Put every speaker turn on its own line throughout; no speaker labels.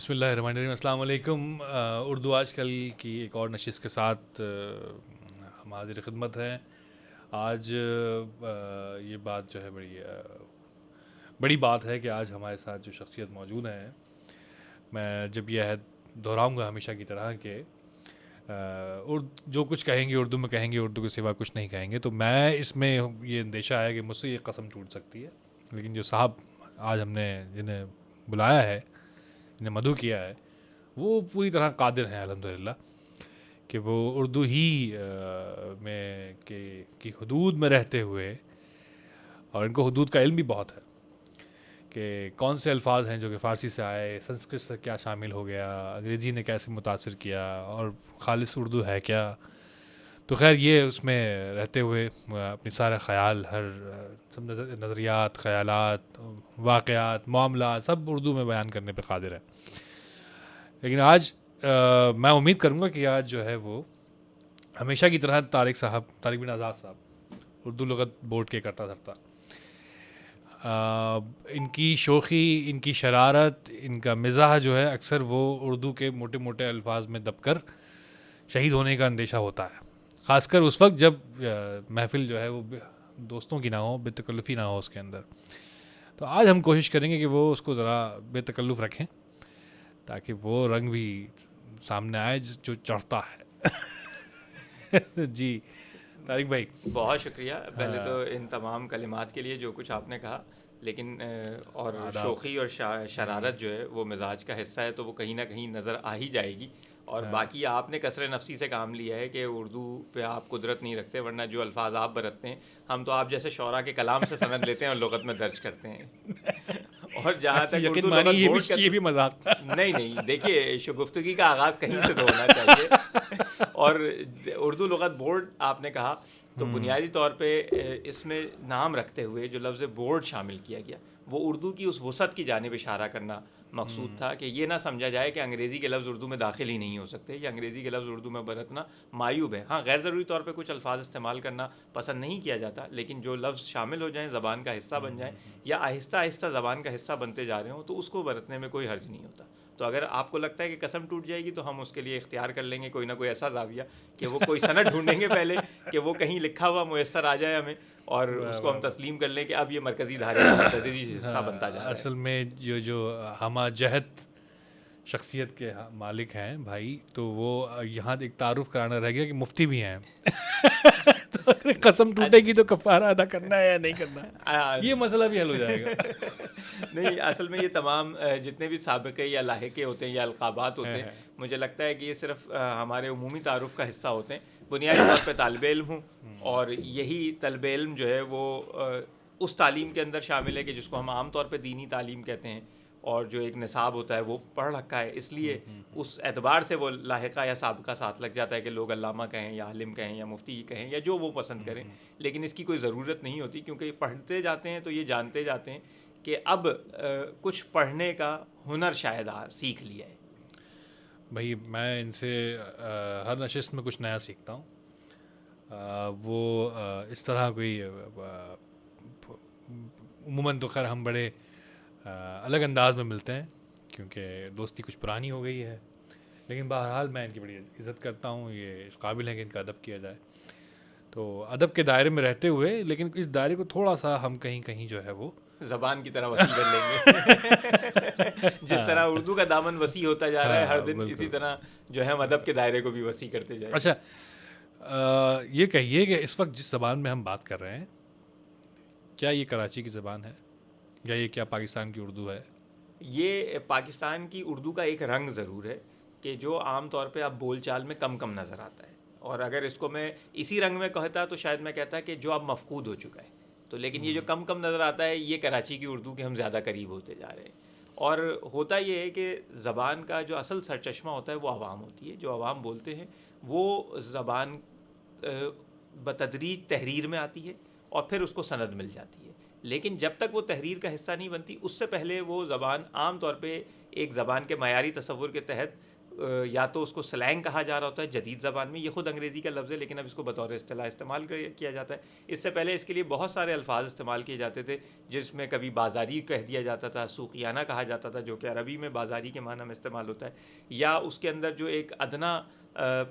بسم اللہ الرحمن الرحیم. السلام علیکم. اردو آج کل کی ایک اور نشست کے ساتھ ہم حاضر خدمت ہیں. آج یہ بات جو ہے بڑی بات ہے کہ آج ہمارے ساتھ جو شخصیت موجود ہیں، میں جب یہ عہد دہراؤں گا ہمیشہ کی طرح کہ جو کچھ کہیں گے اردو میں کہیں گے، اردو کے سوا کچھ نہیں کہیں گے، تو میں اس میں یہ اندیشہ ہے کہ مجھ سے یہ قسم ٹوٹ سکتی ہے. لیکن جو صاحب آج ہم نے جنہیں بلایا ہے، نے مدعو کیا ہے، وہ پوری طرح قادر ہیں الحمدللہ کہ وہ اردو ہی میں کی حدود میں رہتے ہوئے، اور ان کو حدود کا علم بھی بہت ہے کہ کون سے الفاظ ہیں جو کہ فارسی سے آئے، سنسکرت سے کیا شامل ہو گیا، انگریزی نے کیسے متاثر کیا، اور خالص اردو ہے کیا. تو خیر یہ اس میں رہتے ہوئے اپنی سارے خیال، سب نظریات، خیالات، واقعات، معاملات سب اردو میں بیان کرنے پہ قادر ہے. لیکن آج میں امید کروں گا کہ آج جو ہے وہ ہمیشہ کی طرح طارق بن آزاد صاحب، اردو لغت بورڈ کے کرتا دھرتا، ان کی شوخی، ان کی شرارت، ان کا مزاح جو ہے اکثر وہ اردو کے موٹے موٹے الفاظ میں دب کر شہید ہونے کا اندیشہ ہوتا ہے، خاص کر اس وقت جب محفل جو ہے وہ دوستوں کی نہ ہو، بے تکلفی نہ ہو اس کے اندر. تو آج ہم کوشش کریں گے کہ وہ اس کو ذرا بے تکلف رکھیں تاکہ وہ رنگ بھی سامنے آئے جو چڑھتا ہے. جی طارق بھائی،
بہت شکریہ پہلے تو ان تمام کلمات کے لیے جو کچھ آپ نے کہا. لیکن اور
آداب.
شوخی اور شرارت جو ہے وہ مزاج کا حصہ ہے، تو وہ کہیں نہ کہیں نظر آ ہی جائے گی. اور باقی آپ نے کثر نفسی سے کام لیا ہے کہ اردو پہ آپ قدرت نہیں رکھتے، ورنہ جو الفاظ آپ برتتے ہیں ہم تو آپ جیسے شعراء کے کلام سے سند لیتے ہیں اور لغت میں درج کرتے ہیں. اور جہاں تک
یقین
اردو
مانی
لغت بورڈ کا،
یہ بھی مذاق تھا.
نہیں دیکھیے شگفتگی کا آغاز کہیں سے تو ہونا چاہیے. اور اردو لغت بورڈ آپ نے کہا تو بنیادی طور پہ اس میں نام رکھتے ہوئے جو لفظ بورڈ شامل کیا گیا وہ اردو کی اس وسعت کی جانب اشارہ کرنا مقصود تھا کہ یہ نہ سمجھا جائے کہ انگریزی کے لفظ اردو میں داخل ہی نہیں ہو سکتے یا انگریزی کے لفظ اردو میں برتنا معیوب ہے. ہاں غیر ضروری طور پہ کچھ الفاظ استعمال کرنا پسند نہیں کیا جاتا، لیکن جو لفظ شامل ہو جائیں، زبان کا حصہ بن جائیں یا آہستہ آہستہ زبان کا حصہ بنتے جا رہے ہوں، تو اس کو برتنے میں کوئی حرج نہیں ہوتا. تو اگر آپ کو لگتا ہے کہ قسم ٹوٹ جائے گی تو ہم اس کے لیے اختیار کر لیں گے کوئی نہ کوئی ایسا زاویہ کہ وہ کوئی سند ڈھونڈیں گے پہلے کہ وہ کہیں لکھا ہوا میسر آ جائے ہمیں، اور اس کو ہم تسلیم کر لیں کہ اب یہ مرکزی دھارے کا تدریجی حصہ بنتا جا رہا ہے.
اصل میں جو ہمہ جہت شخصیت کے مالک ہیں بھائی، تو وہ یہاں ایک تعارف کرانا رہ گیا کہ مفتی بھی ہیں. تو اگر قسم ٹوٹے گی تو کفارہ ادا کرنا ہے یا نہیں کرنا، یہ مسئلہ بھی حل ہو جائے گا.
نہیں اصل میں یہ تمام جتنے بھی سابقے یا لاحقے ہوتے ہیں یا القابات ہوتے ہیں، مجھے لگتا ہے کہ یہ صرف ہمارے عمومی تعارف کا حصہ ہوتے ہیں. بنیادی طور پہ طالب علم ہوں، اور یہی طالب علم جو ہے وہ اس تعلیم کے اندر شامل ہے کہ جس کو ہم عام طور پہ دینی تعلیم کہتے ہیں، اور جو ایک نصاب ہوتا ہے وہ پڑھ رکھا ہے، اس لیے اس اعتبار سے وہ لاحقہ یا سابقہ ساتھ لگ جاتا ہے کہ لوگ علامہ کہیں یا عالم کہیں یا مفتی کہیں یا جو وہ پسند کریں. لیکن اس کی کوئی ضرورت نہیں ہوتی، کیونکہ پڑھتے جاتے ہیں تو یہ جانتے جاتے ہیں کہ اب کچھ پڑھنے کا ہنر شاید سیکھ لیا ہے.
بھائی میں ان سے ہر نشست میں کچھ نیا سیکھتا ہوں. وہ اس طرح کوئی عموماً تو خیر ہم بڑے الگ انداز میں ملتے ہیں کیونکہ دوستی کچھ پرانی ہو گئی ہے، لیکن بہرحال میں ان کی بڑی عزت کرتا ہوں. یہ اس قابل ہے کہ ان کا ادب کیا جائے، تو ادب کے دائرے میں رہتے ہوئے لیکن اس دائرے کو تھوڑا سا ہم کہیں جو ہے وہ
زبان کی طرح وسیع کر لیں گے. جس طرح اردو کا دامن وسیع ہوتا جا رہا ہے ہر دن، اسی طرح جو ہے ہم ادب کے دائرے کو بھی وسیع کرتے جائیں.
اچھا یہ کہیے کہ اس وقت جس زبان میں ہم بات کر رہے ہیں، کیا یہ کراچی کی زبان ہے یا یہ کیا پاکستان کی اردو ہے؟
یہ پاکستان کی اردو کا ایک رنگ ضرور ہے کہ جو عام طور پہ اب بول چال میں کم نظر آتا ہے، اور اگر اس کو میں اسی رنگ میں کہتا تو شاید میں کہتا کہ جو اب مفقود ہو چکا ہے. تو لیکن یہ جو کم نظر آتا ہے، یہ کراچی کی اردو کے ہم زیادہ قریب ہوتے جا رہے ہیں. اور ہوتا یہ ہے کہ زبان کا جو اصل سرچشمہ ہوتا ہے وہ عوام ہوتی ہے. جو عوام بولتے ہیں وہ زبان بتدریج تحریر میں آتی ہے اور پھر اس کو سند مل جاتی ہے. لیکن جب تک وہ تحریر کا حصہ نہیں بنتی، اس سے پہلے وہ زبان عام طور پہ ایک زبان کے معیاری تصور کے تحت یا تو اس کو سلینگ کہا جا رہا ہوتا ہے جدید زبان میں, یہ خود انگریزی کا لفظ ہے لیکن اب اس کو بطور اصطلاح استعمال کیا جاتا ہے. اس سے پہلے اس کے لیے بہت سارے الفاظ استعمال کیے جاتے تھے, جس میں کبھی بازاری کہہ دیا جاتا تھا, سوقیانہ کہا جاتا تھا جو کہ عربی میں بازاری کے معنی میں استعمال ہوتا ہے, یا اس کے اندر جو ایک ادنا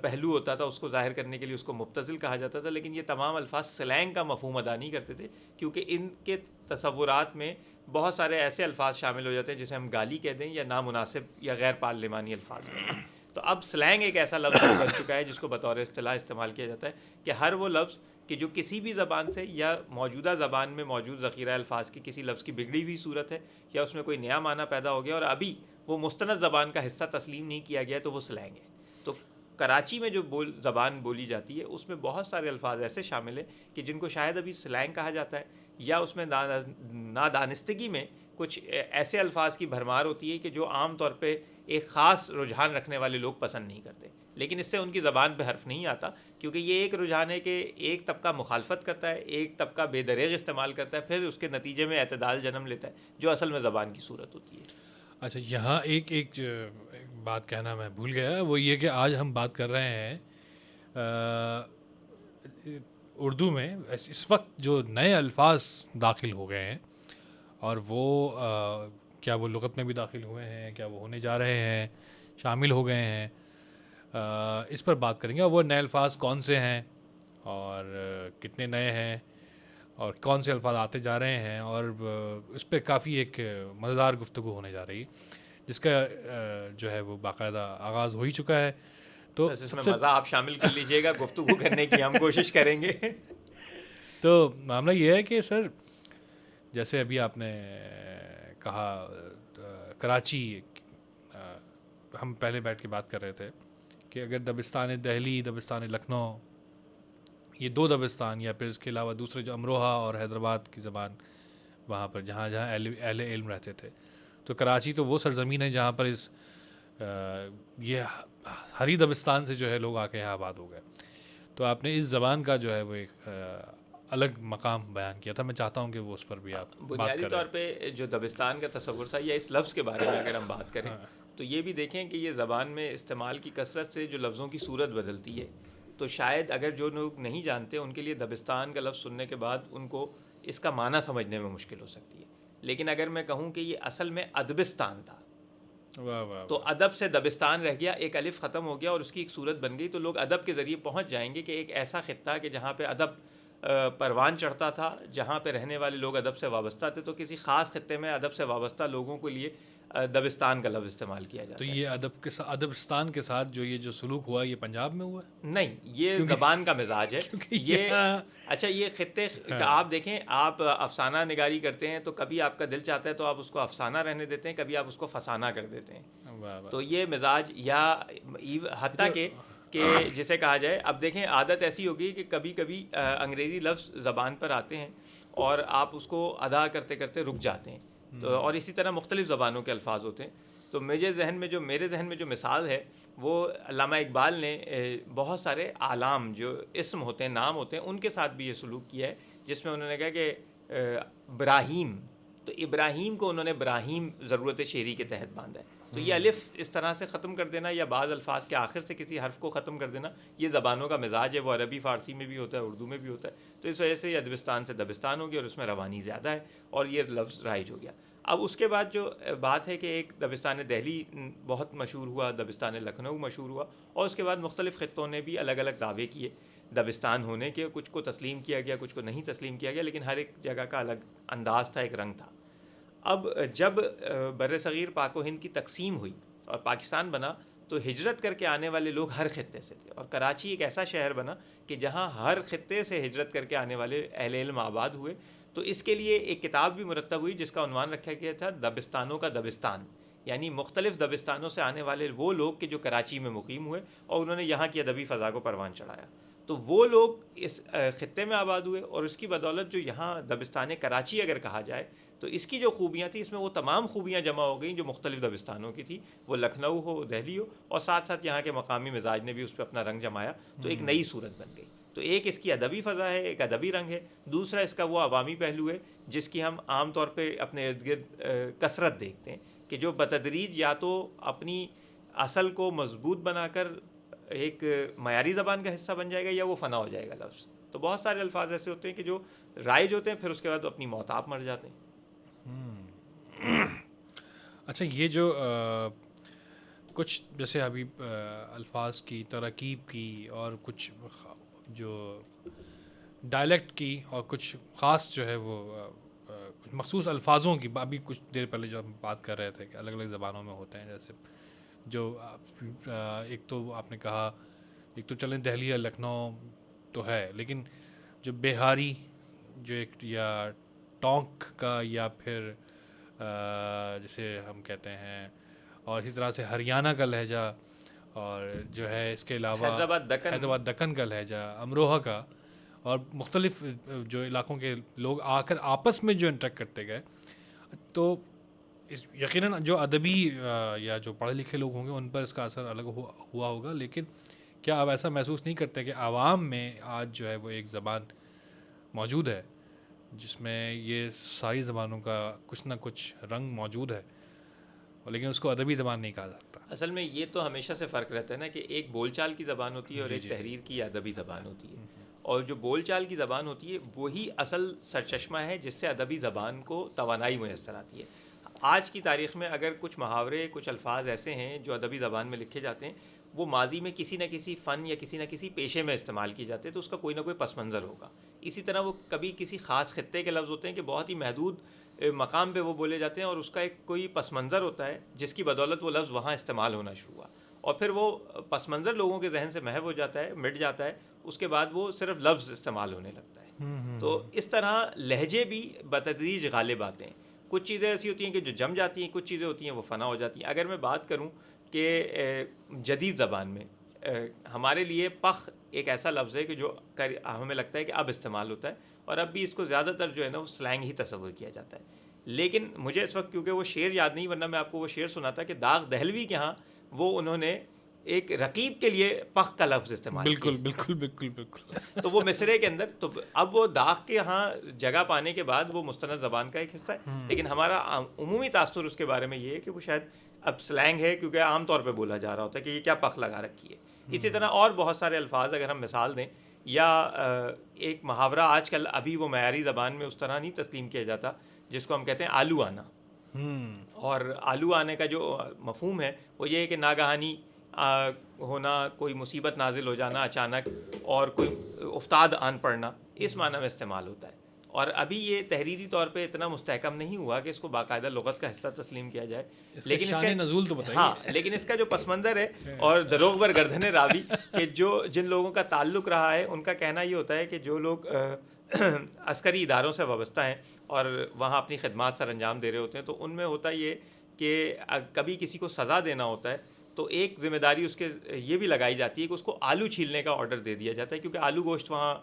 پہلو ہوتا تھا اس کو ظاہر کرنے کے لیے اس کو مبتذل کہا جاتا تھا. لیکن یہ تمام الفاظ سلینگ کا مفہوم ادا نہیں کرتے تھے, کیونکہ ان کے تصورات میں بہت سارے ایسے الفاظ شامل ہو جاتے ہیں جسے ہم گالی کہہ دیں یا نامناسب یا غیر پارلیمانی الفاظ کہہ دیں. تو اب سلینگ ایک ایسا لفظ بن چکا ہے جس کو بطور اصطلاح استعمال کیا جاتا ہے کہ ہر وہ لفظ کہ جو کسی بھی زبان سے یا موجودہ زبان میں موجود ذخیرہ الفاظ کی کسی لفظ کی بگڑی ہوئی صورت ہے, یا اس میں کوئی نیا معنی پیدا ہو گیا اور ابھی وہ مستند زبان کا حصہ تسلیم نہیں کیا گیا, تو وہ سلینگ ہے. تو کراچی میں جو زبان بولی جاتی ہے اس میں بہت سارے الفاظ ایسے شامل ہیں کہ جن کو شاید ابھی سلینگ کہا جاتا ہے, یا اس میں نادانستگی میں کچھ ایسے الفاظ کی بھرمار ہوتی ہے کہ جو عام طور پہ ایک خاص رجحان رکھنے والے لوگ پسند نہیں کرتے. لیکن اس سے ان کی زبان پہ حرف نہیں آتا, کیونکہ یہ ایک رجحان ہے کہ ایک طبقہ مخالفت کرتا ہے, ایک طبقہ بے دریغ استعمال کرتا ہے, پھر اس کے نتیجے میں اعتدال جنم لیتا ہے جو اصل میں زبان کی صورت ہوتی ہے.
اچھا, یہاں ایک بات کہنا میں بھول گیا, وہ یہ کہ آج ہم بات کر رہے ہیں اردو میں اس وقت جو نئے الفاظ داخل ہو گئے ہیں, اور وہ کیا وہ لغت میں بھی داخل ہوئے ہیں, کیا وہ ہونے جا رہے ہیں, شامل ہو گئے ہیں, اس پر بات کریں گے. وہ نئے الفاظ کون سے ہیں اور کتنے نئے ہیں اور کون سے الفاظ آتے جا رہے ہیں, اور اس پہ کافی ایک مزیدار گفتگو ہونے جا رہی ہے جس کا جو ہے وہ باقاعدہ آغاز ہو ہی چکا ہے. تو
اس میں مزہ آپ شامل کر لیجئے گا, گفتگو کرنے کی ہم کوشش کریں گے.
تو معاملہ یہ ہے کہ سر, جیسے ابھی آپ نے کہا کراچی, ہم پہلے بیٹھ کے بات کر رہے تھے کہ اگر دبستان دہلی, دبستان لکھنؤ, یہ دو دبستان, یا پھر اس کے علاوہ دوسرے جو امروہہ اور حیدرآباد کی زبان وہاں پر جہاں جہاں اہل علم رہتے تھے, تو کراچی تو وہ سرزمین ہے جہاں پر اس یہ ہری دبستان سے جو ہے لوگ آ کے یہاں آباد ہو گئے. تو آپ نے اس زبان کا جو ہے وہ ایک الگ مقام بیان کیا تھا, میں چاہتا ہوں کہ وہ اس پر بھی آپ بات
بنیادی
کریں.
طور پہ جو دبستان کا تصور تھا, یا اس لفظ کے بارے میں اگر ہم بات کریں تو یہ بھی دیکھیں کہ یہ زبان میں استعمال کی کثرت سے جو لفظوں کی صورت بدلتی ہے, تو شاید اگر جو لوگ نہیں جانتے ان کے لیے دبستان کا لفظ سننے کے بعد ان کو اس کا معنی سمجھنے میں مشکل ہو سکتی ہے. لیکن اگر میں کہوں کہ یہ اصل میں ادبستان تھا, تو ادب سے دبستان رہ گیا, ایک الف ختم ہو گیا اور اس کی ایک صورت بن گئی, تو لوگ ادب کے ذریعے پہنچ جائیں گے کہ ایک ایسا خطہ کہ جہاں پہ ادب پروان چڑھتا تھا, جہاں پہ رہنے والے لوگ ادب سے وابستہ تھے, تو کسی خاص خطے میں ادب سے وابستہ لوگوں کے لیے دبستان کا لفظ استعمال کیا جاتا ہے.
تو یہ ادبستان کے ساتھ جو سلوک ہوا یہ پنجاب میں ہوا ہے؟
نہیں, یہ زبان کا مزاج ہے. یہ اچھا, یہ خطے آپ دیکھیں, آپ افسانہ نگاری کرتے ہیں تو کبھی آپ کا دل چاہتا ہے تو آپ اس کو افسانہ رہنے دیتے ہیں, کبھی آپ اس کو فسانہ کر دیتے ہیں. تو یہ مزاج, یا حتیٰ کہ جسے کہا جائے, اب دیکھیں عادت ایسی ہوگی کہ کبھی کبھی انگریزی لفظ زبان پر آتے ہیں اور آپ اس کو ادا کرتے کرتے رک جاتے ہیں, تو اور اسی طرح مختلف زبانوں کے الفاظ ہوتے ہیں. تو میرے ذہن میں جو مثال ہے وہ علامہ اقبال نے بہت سارے اعلام جو اسم ہوتے ہیں, نام ہوتے ہیں, ان کے ساتھ بھی یہ سلوک کیا ہے, جس میں انہوں نے کہا کہ ابراہیم, تو ابراہیم کو انہوں نے ابراہیم ضرورت شعری کے تحت باندھا ہے. تو یہ الف اس طرح سے ختم کر دینا, یا بعض الفاظ کے آخر سے کسی حرف کو ختم کر دینا, یہ زبانوں کا مزاج ہے. وہ عربی فارسی میں بھی ہوتا ہے, اردو میں بھی ہوتا ہے. تو اس وجہ سے یہ ادبستان سے دبستان ہو گیا اور اس میں روانی زیادہ ہے اور یہ لفظ رائج ہو گیا. اب اس کے بعد جو بات ہے کہ ایک دبستان دہلی بہت مشہور ہوا, دبستان لکھنؤ مشہور ہوا, اور اس کے بعد مختلف خطوں نے بھی الگ الگ دعوے کیے دبستان ہونے کے. کچھ کو تسلیم کیا گیا, کچھ کو نہیں تسلیم کیا گیا, لیکن ہر ایک جگہ کا الگ انداز تھا, ایک رنگ تھا. اب جب بر صغیر پاک و ہند کی تقسیم ہوئی اور پاکستان بنا, تو ہجرت کر کے آنے والے لوگ ہر خطے سے تھے, اور کراچی ایک ایسا شہر بنا کہ جہاں ہر خطے سے ہجرت کر کے آنے والے اہل علم آباد ہوئے. تو اس کے لیے ایک کتاب بھی مرتب ہوئی جس کا عنوان رکھا گیا تھا دبستانوں کا دبستان, یعنی مختلف دبستانوں سے آنے والے وہ لوگ کہ جو کراچی میں مقیم ہوئے اور انہوں نے یہاں کی ادبی فضا کو پروان چڑھایا. تو وہ لوگ اس خطے میں آباد ہوئے, اور اس کی بدولت جو یہاں دبستان کراچی اگر کہا جائے تو اس کی جو خوبیاں تھیں, اس میں وہ تمام خوبیاں جمع ہو گئیں جو مختلف دبستانوں کی تھی, وہ لکھنؤ ہو, دہلی ہو, اور ساتھ ساتھ یہاں کے مقامی مزاج نے بھی اس پہ اپنا رنگ جمایا. تو ایک نئی صورت بن گئی. تو ایک اس کی ادبی فضا ہے, ایک ادبی رنگ ہے. دوسرا اس کا وہ عوامی پہلو ہے جس کی ہم عام طور پہ اپنے ارد گرد کثرت دیکھتے ہیں, کہ جو بتدریج یا تو اپنی اصل کو مضبوط بنا کر ایک معیاری زبان کا حصہ بن جائے گا یا وہ فنا ہو جائے گا لفظ. تو بہت سارے الفاظ ایسے ہوتے ہیں کہ جو رائج ہوتے ہیں پھر اس کے بعد اپنی موت آپ مر جاتے ہیں.
اچھا یہ جو کچھ جیسے ابھی الفاظ کی ترکیب کی اور کچھ جو ڈائلیکٹ کی اور کچھ خاص جو ہے وہ کچھ مخصوص الفاظوں کی ابھی کچھ دیر پہلے جو ہم بات کر رہے تھے کہ الگ الگ زبانوں میں ہوتے ہیں, جیسے جو ایک تو آپ نے کہا ایک تو چلیں دہلی یا لکھنؤ تو ہے, لیکن جو بہاری جو ایک یا ٹونک کا یا پھر جسے ہم کہتے ہیں, اور اسی طرح سے ہریانہ کا لہجہ, اور جو ہے اس کے علاوہ حیدرآباد دکن کا لہجہ, امروہہ کا, اور مختلف جو علاقوں کے لوگ آ کر آپس میں جو انٹریکٹ کرتے گئے, تو یقیناً جو ادبی یا جو پڑھے لکھے لوگ ہوں گے ان پر اس کا اثر الگ ہوا ہوگا, لیکن کیا آپ ایسا محسوس نہیں کرتے کہ عوام میں آج جو ہے وہ ایک زبان موجود ہے جس میں یہ ساری زبانوں کا کچھ نہ کچھ رنگ موجود ہے, لیکن اس کو ادبی زبان نہیں کہا جاتا؟
اصل میں یہ تو ہمیشہ سے فرق رہتا ہے نا کہ ایک بول چال کی زبان ہوتی ہے اور ایک تحریر کی یا ادبی زبان ہوتی ہے, اور جو بول چال کی زبان ہوتی ہے وہی اصل سرچشمہ ہے جس سے ادبی زبان کو توانائی میسر آتی ہے. آج کی تاریخ میں اگر کچھ محاورے کچھ الفاظ ایسے ہیں جو ادبی زبان میں لکھے جاتے ہیں وہ ماضی میں کسی نہ کسی فن یا کسی نہ کسی پیشے میں استعمال کیے جاتے ہیں تو اس کا کوئی نہ کوئی پس منظر ہوگا. اسی طرح وہ کبھی کسی خاص خطے کے لفظ ہوتے ہیں کہ بہت ہی محدود مقام پہ وہ بولے جاتے ہیں اور اس کا ایک کوئی پس منظر ہوتا ہے جس کی بدولت وہ لفظ وہاں استعمال ہونا شروع ہوا, اور پھر وہ پس منظر لوگوں کے ذہن سے محو ہو جاتا ہے, مٹ جاتا ہے, اس کے بعد وہ صرف لفظ استعمال ہونے لگتا ہے. تو اس طرح لہجے بھی بتدریج غالب آتے ہیں. کچھ چیزیں ایسی ہوتی ہیں کہ جو جم جاتی ہیں, کچھ چیزیں ہوتی ہیں وہ فنا ہو جاتی ہیں. اگر میں بات کروں کہ جدید زبان میں ہمارے لیے پخ ایک ایسا لفظ ہے کہ جو ہمیں لگتا ہے کہ اب استعمال ہوتا ہے, اور اب بھی اس کو زیادہ تر جو ہے نا وہ سلینگ ہی تصور کیا جاتا ہے. لیکن مجھے اس وقت کیونکہ وہ شعر یاد نہیں, ورنہ میں آپ کو وہ شعر سناتا کہ داغ دہلوی کے ہاں وہ انہوں نے ایک رقیب کے لیے پخ کا لفظ استعمال کیا. بالکل. تو وہ مصرے کے اندر, تو اب وہ داغ کے ہاں جگہ پانے کے بعد وہ مستند زبان کا ایک حصہ ہے, لیکن ہمارا عمومی تاثر اس کے بارے میں یہ ہے کہ وہ شاید اب سلینگ ہے کیونکہ عام طور پہ بولا جا رہا ہوتا ہے کہ یہ کیا پخ لگا رکھی ہے. اسی طرح اور بہت سارے الفاظ اگر ہم مثال دیں, یا ایک محاورہ آج کل ابھی وہ معیاری زبان میں اس طرح نہیں تسلیم کیا جاتا جس کو ہم کہتے ہیں آلو آنا. اور آلو آنے کا جو مفہوم ہے وہ یہ ہے کہ ناگہانی ہونا, کوئی مصیبت نازل ہو جانا اچانک, اور کوئی افتاد آن پڑنا, اس معنی میں استعمال ہوتا ہے. اور ابھی یہ تحریری طور پہ اتنا مستحکم نہیں ہوا کہ اس کو باقاعدہ لغت کا حصہ تسلیم کیا جائے, لیکن اس کا نزول تو بتائیے. ہاں, لیکن اس کا جو پس منظر ہے اور دروغ بر گردن راوی کہ جن لوگوں کا تعلق رہا ہے ان کا کہنا یہ ہوتا ہے کہ جو لوگ عسکری اداروں سے وابستہ ہیں اور وہاں اپنی خدمات سر انجام دے رہے ہوتے ہیں, تو ان میں ہوتا یہ کہ کبھی کسی کو سزا دینا ہوتا ہے تو ایک ذمہ داری اس کے یہ بھی لگائی جاتی ہے کہ اس کو آلو چھیلنے کا آرڈر دے دیا جاتا ہے, کیونکہ آلو گوشت وہاں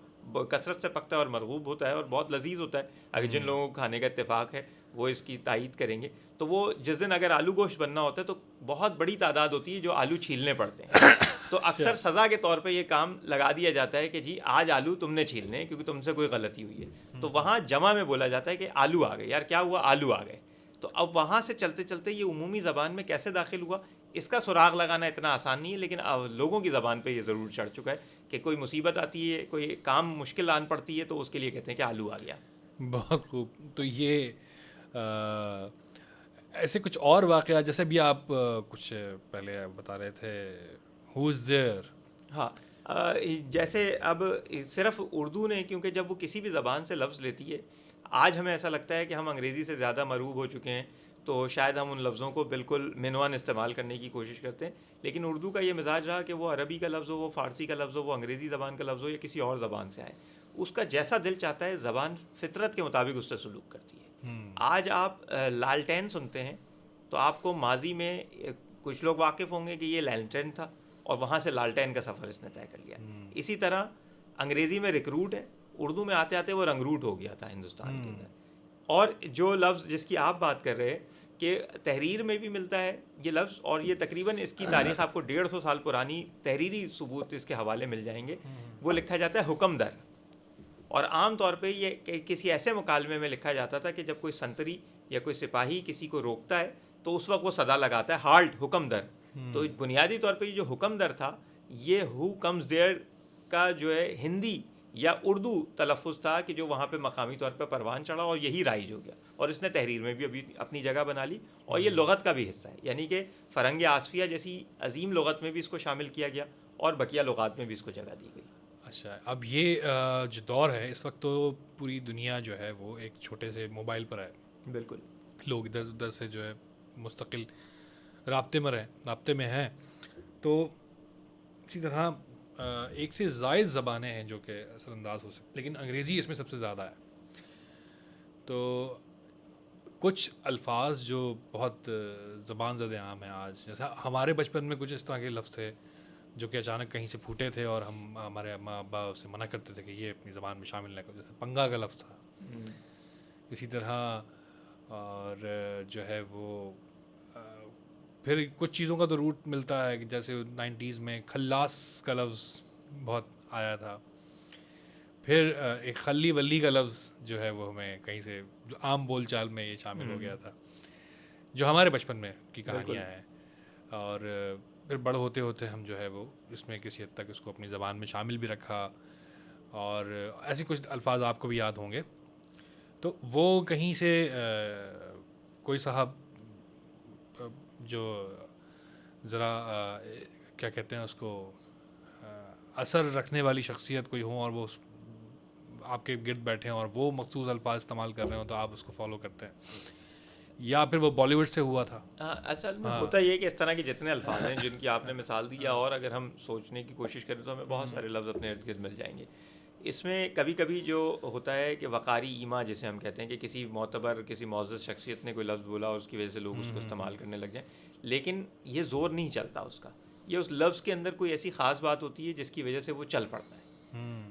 کثرت سے پکتا ہے اور مرغوب ہوتا ہے اور بہت لذیذ ہوتا ہے. اگر جن لوگوں کو کھانے کا اتفاق ہے وہ اس کی تائید کریں گے. تو وہ جس دن اگر آلو گوشت بننا ہوتا ہے تو بہت بڑی تعداد ہوتی ہے جو آلو چھیلنے پڑتے ہیں, تو اکثر سزا کے طور پہ یہ کام لگا دیا جاتا ہے کہ جی آج آلو تم نے چھیلنے ہیں کیونکہ تم سے کوئی غلطی ہوئی ہے. تو وہاں جمع میں بولا جاتا ہے کہ آلو آ گئے, یار کیا ہوا, آلو آ گئے. تو اب وہاں سے چلتے چلتے یہ عمومی زبان میں کیسے داخل ہوا اس کا سراغ لگانا اتنا آسان نہیں ہے, لیکن لوگوں کی زبان پہ یہ ضرور چڑھ چکا ہے کہ کوئی مصیبت آتی ہے, کوئی کام مشکل آن پڑتی ہے تو اس کے لیے کہتے ہیں کہ آلو آ گیا.
بہت خوب. تو یہ ایسے کچھ اور واقعات جیسے بھی آپ کچھ پہلے بتا رہے تھے ہو از دیئر.
ہاں, جیسے اب صرف اردو نے, کیونکہ جب وہ کسی بھی زبان سے لفظ لیتی ہے, آج ہمیں ایسا لگتا ہے کہ ہم انگریزی سے زیادہ مرعوب ہو چکے ہیں تو شاید ہم ان لفظوں کو بالکل منوان استعمال کرنے کی کوشش کرتے ہیں, لیکن اردو کا یہ مزاج رہا کہ وہ عربی کا لفظ ہو, وہ فارسی کا لفظ ہو, وہ انگریزی زبان کا لفظ ہو یا کسی اور زبان سے آئے, اس کا جیسا دل چاہتا ہے زبان فطرت کے مطابق اس سے سلوک کرتی ہے. آج آپ لالٹین سنتے ہیں تو آپ کو ماضی میں کچھ لوگ واقف ہوں گے کہ یہ لالٹین تھا اور وہاں سے لالٹین کا سفر اس نے طے کر لیا. اسی طرح انگریزی میں ریکروٹ ہے, اردو میں آتے آتے وہ رنگروٹ ہو گیا تھا ہندوستان کے اندر. اور جو لفظ جس کی آپ بات کر رہے ہیں کہ تحریر میں بھی ملتا ہے یہ لفظ, اور یہ تقریباً اس کی تاریخ آپ کو 150 سال پرانی تحریری ثبوت اس کے حوالے مل جائیں گے. وہ لکھا جاتا ہے حکم در, اور عام طور پہ یہ کسی ایسے مکالمے میں لکھا جاتا تھا کہ جب کوئی سنتری یا کوئی سپاہی کسی کو روکتا ہے تو اس وقت وہ صدا لگاتا ہے ہالٹ حکم در, تو بنیادی طور پہ یہ جو حکم در تھا یہ ہو کمز دیئر کا جو ہے ہندی یا اردو تلفظ تھا کہ جو وہاں پہ مقامی طور پہ پروان چڑھا اور یہی رائج ہو گیا, اور اس نے تحریر میں بھی ابھی اپنی جگہ بنا لی, اور یہ لغت کا بھی حصہ ہے, یعنی کہ فرنگ آصفیہ جیسی عظیم لغت میں بھی اس کو شامل کیا گیا اور بقیہ لغات میں بھی اس کو جگہ دی گئی.
اچھا, اب یہ جو دور ہے اس وقت تو پوری دنیا جو ہے وہ ایک چھوٹے سے موبائل پر ہے.
بالکل,
لوگ ادھر ادھر سے جو ہے مستقل رابطے میں ہیں. تو اسی طرح ایک سے زائد زبانیں ہیں جو کہ اثر انداز ہو سکتی, لیکن انگریزی اس میں سب سے زیادہ ہے. تو کچھ الفاظ جو بہت زبان زد عام ہیں آج, جیسا ہمارے بچپن میں کچھ اس طرح کے لفظ تھے جو کہ اچانک کہیں سے پھوٹے تھے اور ہمارے اماں ابا اسے منع کرتے تھے کہ یہ اپنی زبان میں شامل نہ کرو, جیسے پنگا کا لفظ تھا. اسی طرح اور جو ہے وہ پھر کچھ چیزوں کا تو روٹ ملتا ہے, جیسے 90s میں خلاص کا لفظ بہت آیا تھا. پھر ایک خلی ولی کا لفظ جو ہے وہ ہمیں کہیں سے جو عام بول چال میں یہ شامل ہو گیا تھا, جو ہمارے بچپن میں کی کہانیاں ہیں. اور پھر بڑے ہوتے ہوتے ہم جو ہے وہ اس میں کسی حد تک اس کو اپنی زبان میں شامل بھی رکھا, اور ایسے کچھ الفاظ آپ کو بھی یاد ہوں گے. تو وہ کہیں سے کوئی صاحب جو ذرا کیا کہتے ہیں اس کو اثر رکھنے والی شخصیت کوئی ہوں اور وہ آپ کے گرد بیٹھے ہیں اور وہ مخصوص الفاظ استعمال کر رہے ہوں تو آپ اس کو فالو کرتے ہیں, یا پھر وہ بالی ووڈ سے ہوا تھا.
اصل میں ہوتا یہ کہ اس طرح کے جتنے الفاظ ہیں جن کی آپ نے مثال دی, اور اگر ہم سوچنے کی کوشش کریں تو ہمیں بہت سارے لفظ اپنے ارد گرد مل جائیں گے. اس میں کبھی کبھی جو ہوتا ہے کہ وقاری ایما جسے ہم کہتے ہیں کہ کسی معتبر کسی معزز شخصیت نے کوئی لفظ بولا اور اس کی وجہ سے لوگ اس کو استعمال کرنے لگ جائیں, لیکن یہ زور نہیں چلتا اس کا, یہ اس لفظ کے اندر کوئی ایسی خاص بات ہوتی ہے جس کی وجہ سے وہ چل پڑتا ہے.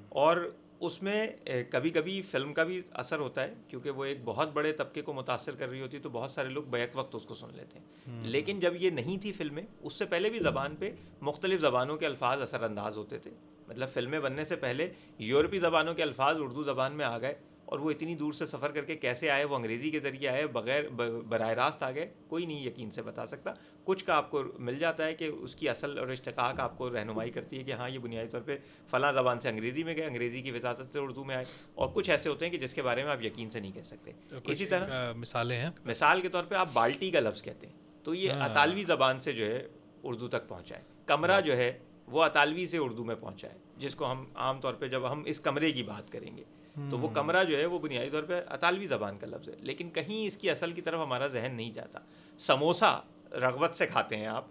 اور اس میں کبھی کبھی فلم کا بھی اثر ہوتا ہے, کیونکہ وہ ایک بہت بڑے طبقے کو متاثر کر رہی ہوتی ہے تو بہت سارے لوگ بیک وقت اس کو سن لیتے ہیں. لیکن جب یہ نہیں تھی فلمیں, اس سے پہلے بھی زبان پہ مختلف زبانوں کے الفاظ اثر انداز ہوتے تھے. مطلب فلمیں بننے سے پہلے یورپی زبانوں کے الفاظ اردو زبان میں آ گئے, اور وہ اتنی دور سے سفر کر کے کیسے آئے, وہ انگریزی کے ذریعے آئے, بغیر براہ راست آ گئے, کوئی نہیں یقین سے بتا سکتا. کچھ کا آپ کو مل جاتا ہے کہ اس کی اصل اور اشتقاق آپ کو رہنمائی کرتی ہے کہ ہاں یہ بنیادی طور پہ فلاں زبان سے انگریزی میں گئے, انگریزی کی وساطت سے اردو میں آئے, اور کچھ ایسے ہوتے ہیں کہ جس کے بارے میں آپ یقین سے نہیں کہہ سکتے. اسی طرح
مثالیں ہیں,
مثال کے طور پہ آپ بالٹی کا لفظ کہتے ہیں تو یہ اطالوی زبان سے جو ہے اردو تک پہنچا ہے. کمرہ جو ہے وہ اطالوی سے اردو میں پہنچا ہے, جس کو ہم عام طور پہ جب ہم اس کمرے کی بات کریں گے تو وہ کمرہ جو ہے وہ بنیادی طور پہ اطالوی زبان کا لفظ ہے, لیکن کہیں اس کی اصل کی طرف ہمارا ذہن نہیں جاتا. سموسا رغبت سے کھاتے ہیں آپ,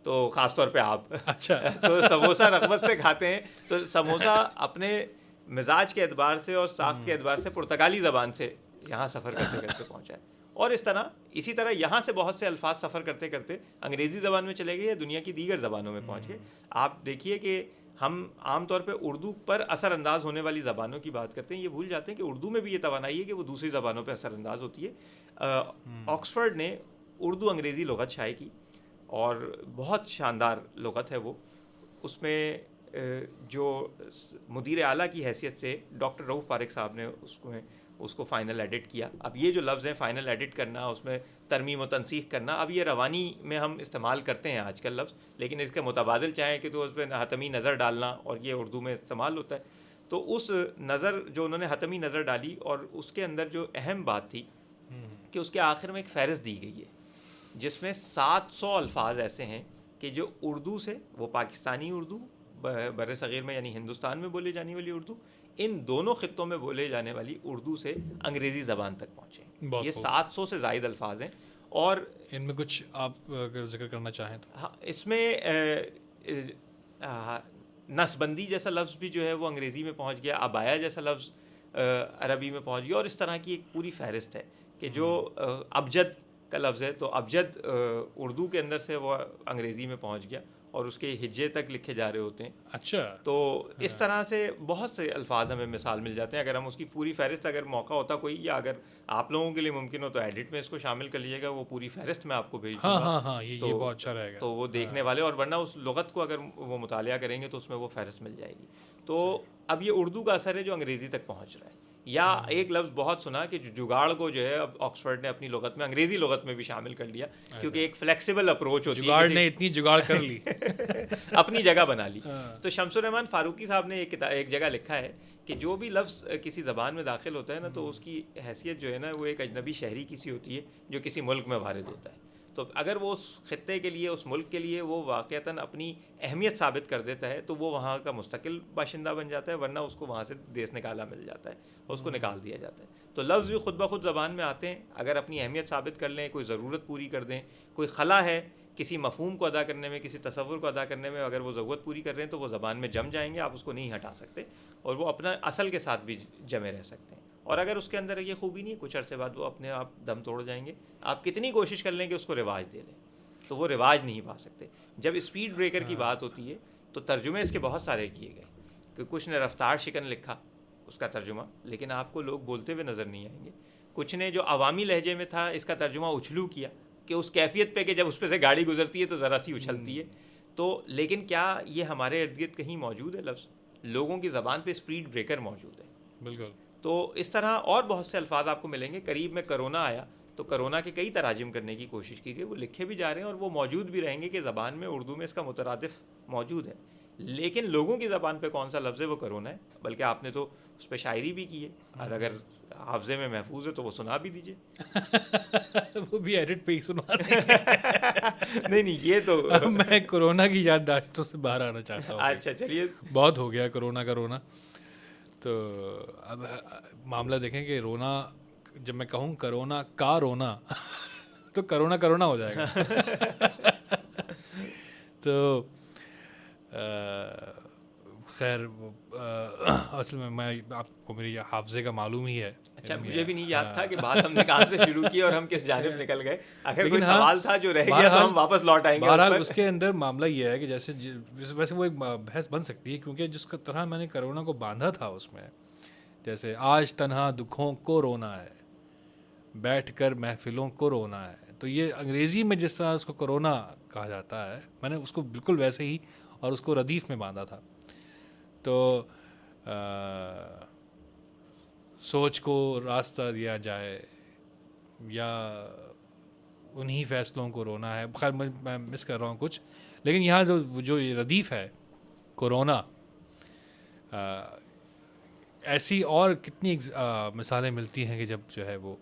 تو خاص طور پہ آپ,
اچھا
تو سموسا رغبت سے کھاتے ہیں, تو سموسا اپنے مزاج کے اعتبار سے اور ساخت کے اعتبار سے پرتگالی زبان سے یہاں سفر کرتے کرتے پہنچا ہے. اور اسی طرح یہاں سے بہت سے الفاظ سفر کرتے کرتے انگریزی زبان میں چلے گئے یا دنیا کی دیگر زبانوں میں پہنچ گئے. آپ دیکھیے کہ ہم عام طور پہ اردو پر اثر انداز ہونے والی زبانوں کی بات کرتے ہیں, یہ بھول جاتے ہیں کہ اردو میں بھی یہ توانائی ہے کہ وہ دوسری زبانوں پہ اثر انداز ہوتی ہے. آکسفورڈ نے اردو انگریزی لغت شائع کی اور بہت شاندار لغت ہے وہ. اس میں جو مدیر اعلیٰ کی حیثیت سے ڈاکٹر رؤف پاریک صاحب نے اس کو فائنل ایڈٹ کیا. اب یہ جو لفظ ہیں فائنل ایڈٹ کرنا, اس میں ترمیم و تنسیخ کرنا, اب یہ روانی میں ہم استعمال کرتے ہیں آج کل لفظ, لیکن اس کے متبادل چاہیں کہ تو اس پہ حتمی نظر ڈالنا, اور یہ اردو میں استعمال ہوتا ہے. تو اس نظر جو انہوں نے حتمی نظر ڈالی, اور اس کے اندر جو اہم بات تھی کہ اس کے آخر میں ایک فہرست دی گئی ہے جس میں 700 الفاظ ایسے ہیں کہ جو اردو سے, وہ پاکستانی اردو بر صغیر میں یعنی ہندوستان میں بولے جانے والی اردو, ان دونوں خطوں میں بولے جانے والی اردو سے انگریزی زبان تک پہنچے. یہ 700 سے زائد الفاظ ہیں, اور
ان میں کچھ آپ اگر ذکر کرنا چاہیں تو
ہاں, اس میں نسبندی جیسا لفظ بھی جو ہے وہ انگریزی میں پہنچ گیا, ابایا جیسا لفظ عربی میں پہنچ گیا, اور اس طرح کی ایک پوری فہرست ہے کہ جو ابجد کا لفظ ہے تو ابجد اردو کے اندر سے وہ انگریزی میں پہنچ گیا اور اس کے ہجے تک لکھے جا رہے ہوتے ہیں.
اچھا,
تو اس طرح سے بہت سے الفاظ ہمیں مثال مل جاتے ہیں. اگر ہم اس کی پوری فہرست, اگر موقع ہوتا کوئی, یا اگر آپ لوگوں کے لیے ممکن ہو تو ایڈٹ میں اس کو شامل کر لیجیے گا, وہ پوری فہرست میں آپ کو بھیج دوں گا.
ہاں یہ بہت اچھا رہے گا,
تو وہ دیکھنے والے, اور ورنہ اس لغت کو اگر وہ مطالعہ کریں گے تو اس میں وہ فہرست مل جائے گی. تو اب یہ اردو کا اثر ہے جو انگریزی تک پہنچ رہا ہے. یا ایک لفظ بہت سنا کہ جگاڑ کو جو ہے اب آکسفورڈ نے اپنی لغت میں انگریزی لغت میں بھی شامل کر لیا, کیونکہ ایک فلیکسیبل اپروچ ہوتی ہے,
جگاڑ نے اتنی جگاڑ کر لی
اپنی جگہ بنا لی. تو شمس الرحمان فاروقی صاحب نے ایک جگہ لکھا ہے کہ جو بھی لفظ کسی زبان میں داخل ہوتا ہے نا, تو اس کی حیثیت جو ہے نا وہ ایک اجنبی شہری کی سی ہوتی ہے جو کسی ملک میں وارد ہوتا ہے. تو اگر وہ اس خطے کے لیے, اس ملک کے لیے وہ واقعتاً اپنی اہمیت ثابت کر دیتا ہے, تو وہ وہاں کا مستقل باشندہ بن جاتا ہے, ورنہ اس کو وہاں سے دیس نکالا مل جاتا ہے, اس کو نکال دیا جاتا ہے. تو لفظ بھی خود بخود زبان میں آتے ہیں, اگر اپنی اہمیت ثابت کر لیں, کوئی ضرورت پوری کر دیں, کوئی خلا ہے کسی مفہوم کو ادا کرنے میں, کسی تصور کو ادا کرنے میں, اگر وہ ضرورت پوری کر رہے ہیں تو وہ زبان میں جم جائیں گے, آپ اس کو نہیں ہٹا سکتے, اور وہ اپنا اصل کے ساتھ بھی جمے رہ سکتے ہیں. اور اگر اس کے اندر یہ خوبی نہیں ہے, کچھ عرصے بعد وہ اپنے آپ دم توڑ جائیں گے. آپ کتنی کوشش کر لیں کہ اس کو رواج دے لیں, تو وہ رواج نہیں پا سکتے. جب اسپیڈ بریکر کی بات ہوتی ہے تو ترجمے اس کے بہت سارے کیے گئے, کہ کچھ نے رفتار شکن لکھا اس کا ترجمہ, لیکن آپ کو لوگ بولتے ہوئے نظر نہیں آئیں گے. کچھ نے جو عوامی لہجے میں تھا اس کا ترجمہ اچھلو کیا, کہ اس کیفیت پہ کہ جب اس پہ سے گاڑی گزرتی ہے تو ذرا سی اچھلتی ہے. تو لیکن کیا یہ ہمارے ارد گرد کہیں موجود ہے لفظ؟ لوگوں کی زبان پہ اسپیڈ بریکر موجود ہے.
بالکل.
تو اس طرح اور بہت سے الفاظ آپ کو ملیں گے. قریب میں کرونا آیا تو کرونا کے کئی تراجم کرنے کی کوشش کی گئی, وہ لکھے بھی جا رہے ہیں اور وہ موجود بھی رہیں گے کہ زبان میں اردو میں اس کا مترادف موجود ہے. لیکن لوگوں کی زبان پہ کون سا لفظ ہے وہ کرونا ہے. بلکہ آپ نے تو اس پہ شاعری بھی کی ہے, اور اگر حافظے میں محفوظ ہے تو وہ سنا بھی دیجیے.
وہ بھی ایڈٹ پہ ہی سنا
نہیں یہ تو
میں کورونا کی یادداشتوں سے باہر آنا چاہتا ہوں.
اچھا چلیے,
بہت ہو گیا کرونا. تو اب معاملہ دیکھیں کہ رونا, جب میں کہوں کرونا کا رونا تو کرونا ہو جائے گا. تو خیر اصل میں آپ کو میری حافظے کا معلوم ہی ہے.
اچھا, مجھے بھی نہیں یاد تھا کہ بات ہم نے کہاں سے شروع کی اور ہم کس جانب نکل گئے. اگر کوئی سوال تھا جو رہ گیا تو ہم واپس لوٹ آئیں گے.
بہرحال اس کے اندر معاملہ یہ ہے کہ جیسے ویسے وہ ایک بحث بن سکتی ہے, کیونکہ جس طرح میں نے کرونا کو باندھا تھا اس میں, جیسے آج تنہا دکھوں کو رونا ہے, بیٹھ کر محفلوں کو رونا ہے, تو یہ انگریزی میں جس طرح اس کو کرونا کہا جاتا ہے, میں نے اس کو بالکل ویسے ہی اور اس کو ردیف میں باندھا تھا. تو سوچ کو راستہ دیا جائے یا انہی فیصلوں کو رونا ہے. خیر میں مس کر رہا ہوں کچھ, لیکن یہاں جو یہ ردیف ہے کورونا, ایسی اور کتنی مثالیں ملتی ہیں کہ جب جو ہے وہ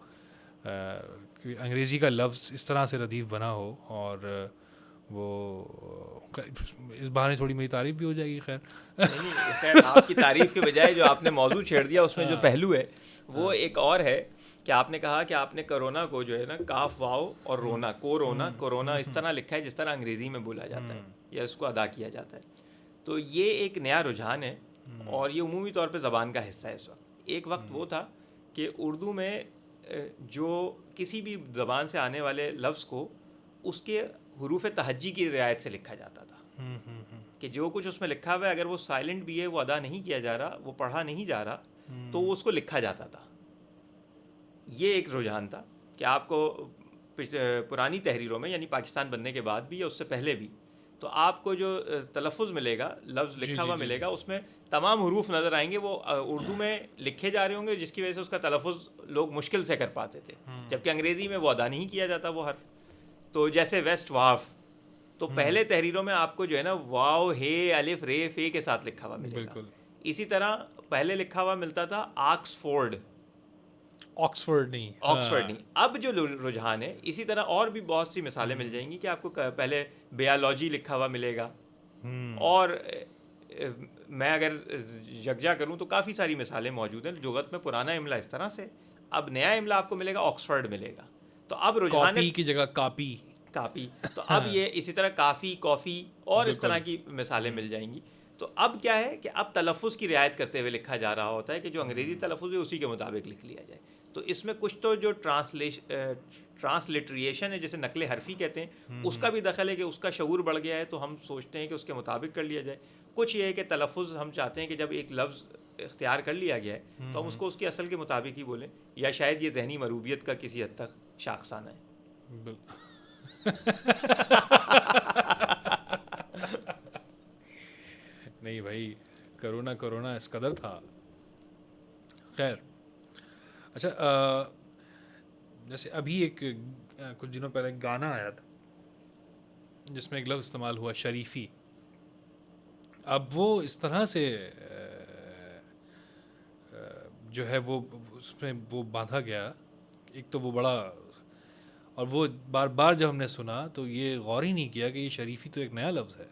انگریزی کا لفظ اس طرح سے ردیف بنا ہو, اور وہ اس بہانے تھوڑی میری تعریف بھی ہو جائے گی.
خیر آپ کی تعریف کے بجائے جو آپ نے موضوع چھیڑ دیا اس میں جو پہلو ہے وہ ایک اور ہے, کہ آپ نے کہا کہ آپ نے کرونا کو جو ہے نا کاف واو اور رونا کورونا اس طرح لکھا ہے جس طرح انگریزی میں بولا جاتا ہے یا اس کو ادا کیا جاتا ہے. تو یہ ایک نیا رجحان ہے, اور یہ عمومی طور پہ زبان کا حصہ ہے اس وقت. ایک وقت وہ تھا کہ اردو میں جو کسی بھی زبان سے آنے والے لفظ کو اس کے حروف تہجی کی رعایت سے لکھا جاتا تھا, کہ جو کچھ اس میں لکھا ہوا ہے اگر وہ سائلنٹ بھی ہے, وہ ادا نہیں کیا جا رہا, وہ پڑھا نہیں جا رہا, تو وہ اس کو لکھا جاتا تھا. یہ ایک رجحان تھا کہ آپ کو پرانی تحریروں میں, یعنی پاکستان بننے کے بعد بھی یا اس سے پہلے بھی, تو آپ کو جو تلفظ ملے گا, لفظ لکھا ہوا ملے گا, اس میں تمام حروف نظر آئیں گے, وہ اردو میں لکھے جا رہے ہوں گے, جس کی وجہ سے اس کا تلفظ لوگ مشکل سے کر پاتے تھے, جبکہ انگریزی میں وہ ادا نہیں کیا جاتا وہ حرف. تو جیسے ویسٹ واف, تو پہلے تحریروں میں آپ کو جو ہے نا واو ہے الف رے فے کے ساتھ لکھا ہوا ملے گا. اسی طرح پہلے لکھا ہوا ملتا تھا آکسفورڈ نہیں. اب جو رجحان ہے, اسی طرح اور بھی بہت سی مثالیں مل جائیں گی کہ آپ کو پہلے بیالوجی لکھا ہوا ملے گا, اور میں اگر یکجا کروں تو کافی ساری مثالیں موجود ہیں. لغت میں پرانا املا اس طرح سے, اب نیا املا آپ کو ملے گا آکسفورڈ ملے گا. تو اب رجحان
کی جگہ کاپی,
تو اب یہ اسی طرح کافی کافی اور اس طرح کی مثالیں مل جائیں گی. تو اب کیا ہے کہ اب تلفظ کی رعایت کرتے ہوئے لکھا جا رہا ہوتا ہے کہ جو انگریزی تلفظ ہے اسی کے مطابق لکھ لیا جائے. تو اس میں کچھ تو جو ٹرانسلیٹریشن ہے, جیسے نقل حرفی کہتے ہیں, اس کا بھی دخل ہے کہ اس کا شعور بڑھ گیا ہے, تو ہم سوچتے ہیں کہ اس کے مطابق کر لیا جائے. کچھ یہ ہے کہ تلفظ ہم چاہتے ہیں کہ جب ایک لفظ اختیار کر لیا گیا ہے تو ہم اس کو اس کے اصل کے مطابق ہی بولیں, یا شاید یہ ذہنی مروبیت کا کسی حد تک شاخسانہ ہے.
نہیں بھائی, کرونا اس قدر تھا. خیر اچھا جیسے ابھی ایک کچھ دنوں پہلے ایک گانا آیا تھا جس میں ایک لفظ استعمال ہوا شریفی. اب وہ اس طرح سے جو ہے وہ اس میں وہ باندھا گیا. ایک تو وہ بڑا، اور وہ بار بار جب ہم نے سنا تو یہ غور ہی نہیں کیا کہ یہ شریفی تو ایک نیا لفظ ہے،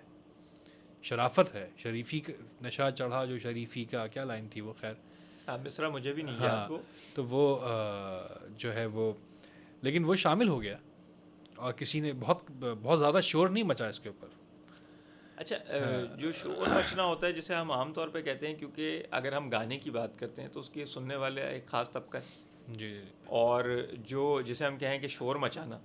شرافت ہے. شریفی نشہ چڑھا جو شریفی کا کیا لائن تھی وہ، خیر
مصرع مجھے بھی نہیں یاد کو.
تو وہ جو ہے وہ لیکن وہ شامل ہو گیا اور کسی نے بہت زیادہ شور نہیں مچا اس کے اوپر.
اچھا جو شور مچنا ہوتا ہے جسے ہم عام طور پہ کہتے ہیں، کیونکہ اگر ہم گانے کی بات کرتے ہیں تو اس کے سننے والے ایک خاص طبقہ ہے
جی،
اور جو جسے ہم کہیں کہ شور مچانا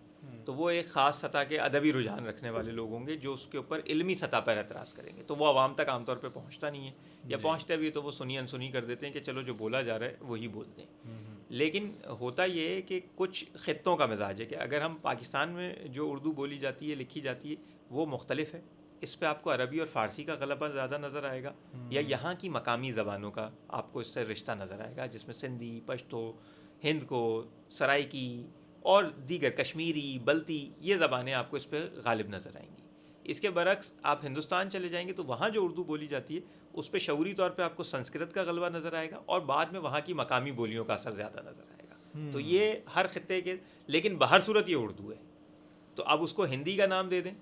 تو وہ ایک خاص سطح کے ادبی رجحان رکھنے والے لوگ ہوں گے جو اس کے اوپر علمی سطح پر اعتراض کریں گے. تو وہ عوام تک عام طور پہ پہنچتا نہیں ہے، یا پہنچتا بھی تو وہ سنی انسنی کر دیتے ہیں کہ چلو جو بولا جا رہا ہے وہی بولتے ہیں. لیکن ہوتا یہ ہے کہ کچھ خطوں کا مزاج ہے کہ اگر ہم پاکستان میں جو اردو بولی جاتی ہے لکھی جاتی ہے وہ مختلف ہے، اس پہ آپ کو عربی اور فارسی کا غلبہ زیادہ نظر آئے گا، یا یہاں کی مقامی زبانوں کا آپ کو اس سے رشتہ نظر آئے گا جس میں سندھی، پشتو، ہند کو، سرائکی اور دیگر کشمیری، بلتی، یہ زبانیں آپ کو اس پہ غالب نظر آئیں گی. اس کے برعکس آپ ہندوستان چلے جائیں گے تو وہاں جو اردو بولی جاتی ہے اس پہ شعوری طور پہ آپ کو سنسکرت کا غلبہ نظر آئے گا اور بعد میں وہاں کی مقامی بولیوں کا اثر زیادہ نظر آئے گا. تو یہ ہر خطے کے، لیکن بہر صورت یہ اردو ہے. تو اب اس کو ہندی کا نام دے دیں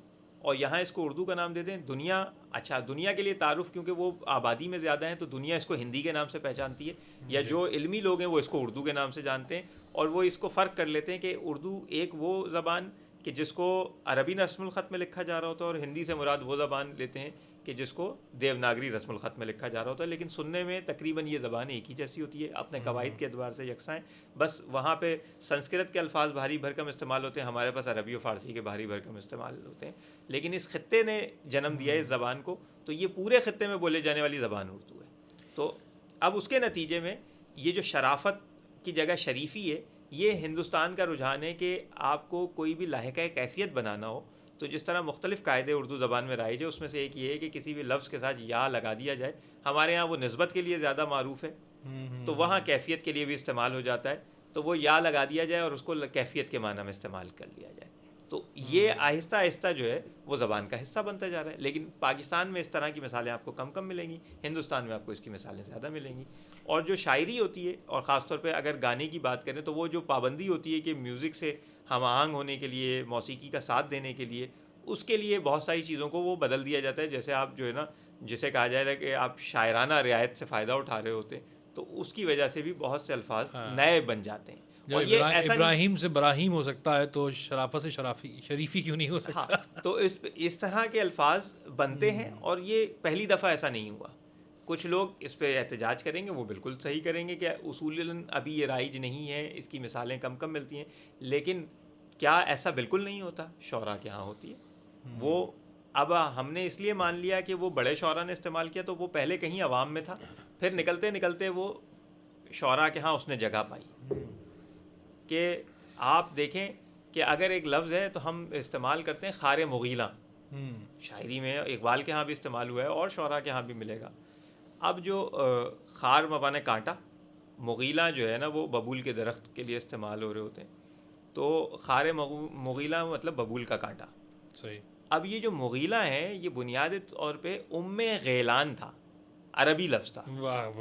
اور یہاں اس کو اردو کا نام دے دیں. دنیا، اچھا دنیا کے لیے تعارف کیونکہ وہ آبادی میں زیادہ ہیں تو دنیا اس کو ہندی کے نام سے پہچانتی ہے، یا جو علمی لوگ ہیں وہ اس کو اردو کے نام سے جانتے ہیں، اور وہ اس کو فرق کر لیتے ہیں کہ اردو ایک وہ زبان کہ جس کو عربی رسم الخط میں لکھا جا رہا ہوتا ہے، اور ہندی سے مراد وہ زبان لیتے ہیں کہ جس کو دیوناگری رسم الخط میں لکھا جا رہا ہوتا ہے. لیکن سننے میں تقریباً یہ زبان ایک ہی جیسی ہوتی ہے، اپنے قواعد کے اعتبار سے یکساں ہیں. بس وہاں پہ سنسکرت کے الفاظ بھاری بھرکم استعمال ہوتے ہیں، ہمارے پاس عربی و فارسی کے بھاری بھرکم استعمال ہوتے ہیں. لیکن اس خطے نے جنم دیا اس زبان کو، تو یہ پورے خطے میں بولے جانے والی زبان اردو ہے. تو اب اس کے نتیجے میں یہ جو شرافت کی جگہ شریفی ہے، یہ ہندوستان کا رجحان ہے کہ آپ کو کوئی بھی لاحقہ کیفیت بنانا ہو تو جس طرح مختلف قاعدے اردو زبان میں رائج ہے، اس میں سے ایک یہ ہے کہ کسی بھی لفظ کے ساتھ یا لگا دیا جائے. ہمارے ہاں وہ نسبت کے لیے زیادہ معروف ہے، تو وہاں کیفیت کے لیے بھی استعمال ہو جاتا ہے، تو وہ یا لگا دیا جائے اور اس کو کیفیت کے معنی میں استعمال کر لیا جائے. تو یہ آہستہ آہستہ جو ہے وہ زبان کا حصہ بنتا جا رہا ہے. لیکن پاکستان میں اس طرح کی مثالیں آپ کو کم ملیں گی، ہندوستان میں آپ کو اس کی مثالیں زیادہ ملیں گی. اور جو شاعری ہوتی ہے، اور خاص طور پہ اگر گانے کی بات کریں تو وہ جو پابندی ہوتی ہے کہ میوزک سے ہم آہنگ ہونے کے لیے، موسیقی کا ساتھ دینے کے لیے، اس کے لیے بہت ساری چیزوں کو وہ بدل دیا جاتا ہے. جیسے آپ جو ہے نا، جسے کہا جائے گا کہ آپ شاعرانہ رعایت سے فائدہ اٹھا رہے ہوتے ہیں، تو اس کی وجہ سے بھی بہت سے الفاظ نئے بن جاتے ہیں.
اور یہ ابراہیم سے براہیم ہو سکتا ہے تو شرافت سے شریفی کیوں نہیں ہو سکتا؟
ہاں، تو اس طرح کے الفاظ بنتے ہیں، اور یہ پہلی دفعہ ایسا نہیں ہوا. کچھ لوگ اس پہ احتجاج کریں گے، وہ بالکل صحیح کریں گے کہ اصولاً ابھی یہ رائج نہیں ہے، اس کی مثالیں کم ملتی ہیں. لیکن کیا ایسا بالکل نہیں ہوتا؟ شعراء کے ہاں ہوتی ہے. وہ اب ہم نے اس لیے مان لیا کہ وہ بڑے شعراء نے استعمال کیا، تو وہ پہلے کہیں عوام میں تھا، پھر نکلتے نکلتے وہ شعراء کے ہاں اس نے جگہ پائی. کہ آپ دیکھیں کہ اگر ایک لفظ ہے تو ہم استعمال کرتے ہیں خار مغیلاں، شاعری میں اقبال کے ہاں بھی استعمال ہوا ہے اور شعراء کے ہاں بھی ملے گا. اب جو خار مبانے کانٹا، مغیلاں جو ہے نا وہ ببول کے درخت کے لیے استعمال ہو رہے ہوتے ہیں، تو خار مغیلاں مطلب ببول کا کانٹا.
صحیح.
اب یہ جو مغیلاں ہیں یہ بنیادی طور پہ غیلان تھا، عربی لفظ تھا.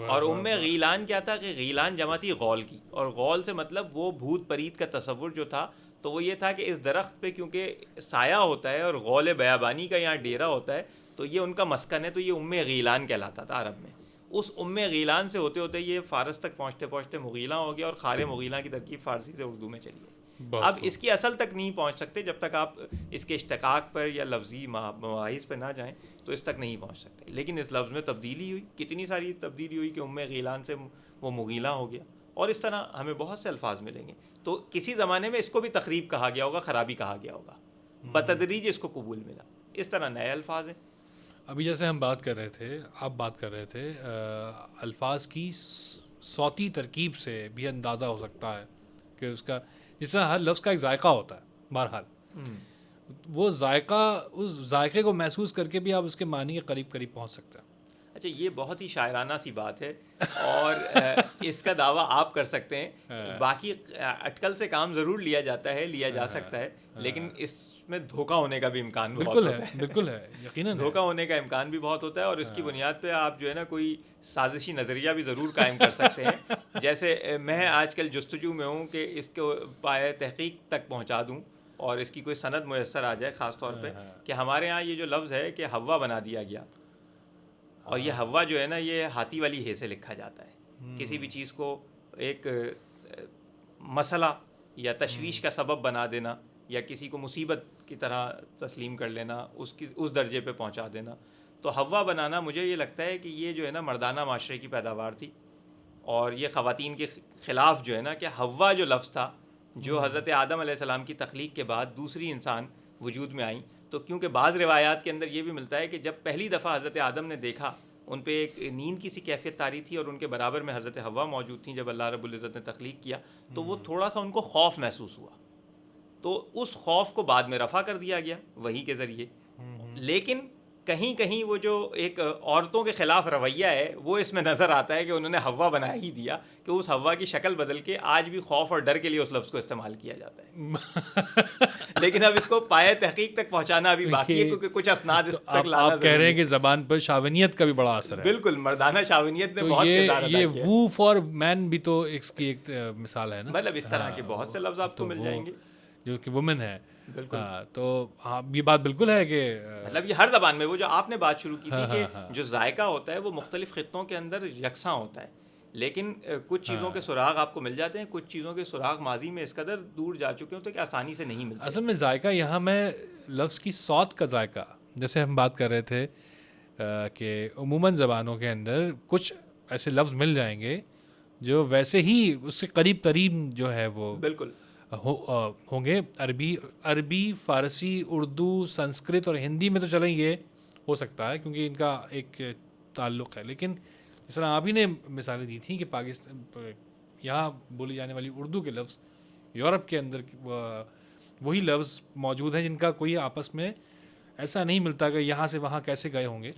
اور غیلان کیا تھا کہ غیلان جمع تھی غول کی، اور غول سے مطلب وہ بھوت پریت کا تصور جو تھا، تو وہ یہ تھا کہ اس درخت پہ کیونکہ سایہ ہوتا ہے اور غول بیابانی کا یہاں ڈیرا ہوتا ہے، تو یہ ان کا مسکن ہے، تو یہ غیلان کہلاتا تھا عرب میں. اس غیلان سے ہوتے ہوتے یہ فارس تک پہنچتے پہنچتے مغیلاں ہو گیا، اور خار مغیلاں کی ترکیب فارسی سے اردو میں چلی ہے. اب اس کی اصل تک نہیں پہنچ سکتے جب تک آپ اس کے اشتقاق پر یا لفظی مواحظ پہ نہ جائیں، تو اس تک نہیں پہنچ سکتے. لیکن اس لفظ میں تبدیلی ہوئی، کتنی ساری تبدیلی ہوئی کہ غیلان سے وہ مغیلاں ہو گیا. اور اس طرح ہمیں بہت سے الفاظ ملیں گے. تو کسی زمانے میں اس کو بھی تخریب کہا گیا ہوگا، خرابی کہا گیا ہوگا، بتدریج اس کو قبول ملا. اس طرح نئے الفاظ ہیں.
ابھی جیسے ہم بات کر رہے تھے، آپ بات کر رہے تھے الفاظ کی صوتی ترکیب سے بھی اندازہ ہو سکتا ہے کہ اس کا، جس طرح ہر لفظ کا ایک ذائقہ ہوتا ہے، بہرحال وہ ذائقہ، اس ذائقے کو محسوس کر کے بھی آپ اس کے معنی کے قریب پہنچ سکتے ہیں.
اچھا یہ بہت ہی شاعرانہ سی بات ہے اور اس کا دعویٰ آپ کر سکتے ہیں. باقی اٹکل سے کام ضرور لیا جاتا ہے, لیا جا سکتا ہے, لیکن اس میں دھوکہ ہونے کا بھی امکان بہت
بالکل
ہوتا
ہے, بالکل ہے, یقیناً
دھوکہ ہونے کا امکان بھی بہت ہوتا ہے, اور اس کی بنیاد پہ آپ جو ہے نا کوئی سازشی نظریہ بھی ضرور قائم کر سکتے ہیں. جیسے میں آج کل جستجو میں ہوں کہ اس کو پائے تحقیق تک پہنچا دوں اور اس کی کوئی سند میسر آ جائے, خاص طور پہ کہ ہمارے ہاں یہ جو لفظ ہے کہ ہوا بنا دیا گیا, اور یہ ہوا جو ہے نا یہ ہاتھی والی ہے سے لکھا جاتا ہے. کسی بھی چیز کو ایک مسئلہ یا تشویش کا سبب بنا دینا, یا کسی کو مصیبت کی طرح تسلیم کر لینا, اس درجے پہ پہنچا دینا. تو ہوا بنانا مجھے یہ لگتا ہے کہ یہ جو ہے نا مردانہ معاشرے کی پیداوار تھی, اور یہ خواتین کے خلاف جو ہے نا کہ ہوا جو لفظ تھا جو حضرت آدم علیہ السلام کی تخلیق کے بعد دوسری انسان وجود میں آئیں, تو کیونکہ بعض روایات کے اندر یہ بھی ملتا ہے کہ جب پہلی دفعہ حضرت آدم نے دیکھا ان پہ ایک نیند کی سی کیفیت طاری تھی, اور ان کے برابر میں حضرت حوا موجود تھیں جب اللہ رب العزت نے تخلیق کیا, تو وہ تھوڑا سا ان کو خوف محسوس ہوا, تو اس خوف کو بعد میں رفع کر دیا گیا وحی کے ذریعے. لیکن کہیں کہیں وہ جو ایک عورتوں کے خلاف رویہ ہے وہ اس میں نظر آتا ہے کہ انہوں نے ہوا بنا ہی دیا کہ اس ہوا کی شکل بدل کے آج بھی خوف اور ڈر کے لیے اس لفظ کو استعمال کیا جاتا ہے. لیکن اب اس کو پائے تحقیق تک پہنچانا ابھی باقی ہے, کیونکہ کچھ اسناد اس تک لانا
آپ کہہ رہے ہیں کہ زبان پر شاونیت کا بھی بڑا اثر ہے.
بالکل, مردانہ شاونیت نے بہت کردار ادا کیا.
یہ وو فار مین بھی تو اس کی ایک مثال ہے نا,
مطلب اس طرح کے بہت سے لفظ آپ کو مل جائیں گے
جو کہ وومن ہے.
بالکل,
تو ہاں یہ بات بالکل ہے کہ
مطلب یہ ہر زبان میں, وہ جو آپ نے بات شروع کی تھی کہ جو ذائقہ ہوتا ہے وہ مختلف خطوں کے اندر یکساں ہوتا ہے, لیکن کچھ چیزوں کے سراغ آپ کو مل جاتے ہیں, کچھ چیزوں کے سراغ ماضی میں اس قدر دور جا چکے ہوتے ہیں کہ آسانی سے نہیں ملتے.
اصل میں ذائقہ یہاں میں لفظ کی صوت کا ذائقہ, جیسے ہم بات کر رہے تھے کہ عموماً زبانوں کے اندر کچھ ایسے لفظ مل جائیں گے جو ویسے ہی اس سے قریب ترین جو ہے وہ
بالکل
ہوں گے. عربی, فارسی, اردو, سنسکرت اور ہندی میں تو چلیں یہ ہو سکتا ہے کیونکہ ان کا ایک تعلق ہے, لیکن جس طرح آپ ہی نے مثالیں دی تھیں کہ پاکستان یہاں بولی جانے والی اردو کے لفظ یورپ کے اندر وہی لفظ موجود ہیں جن کا کوئی آپس میں ایسا نہیں ملتا کہ یہاں سے وہاں کیسے گئے ہوں گے,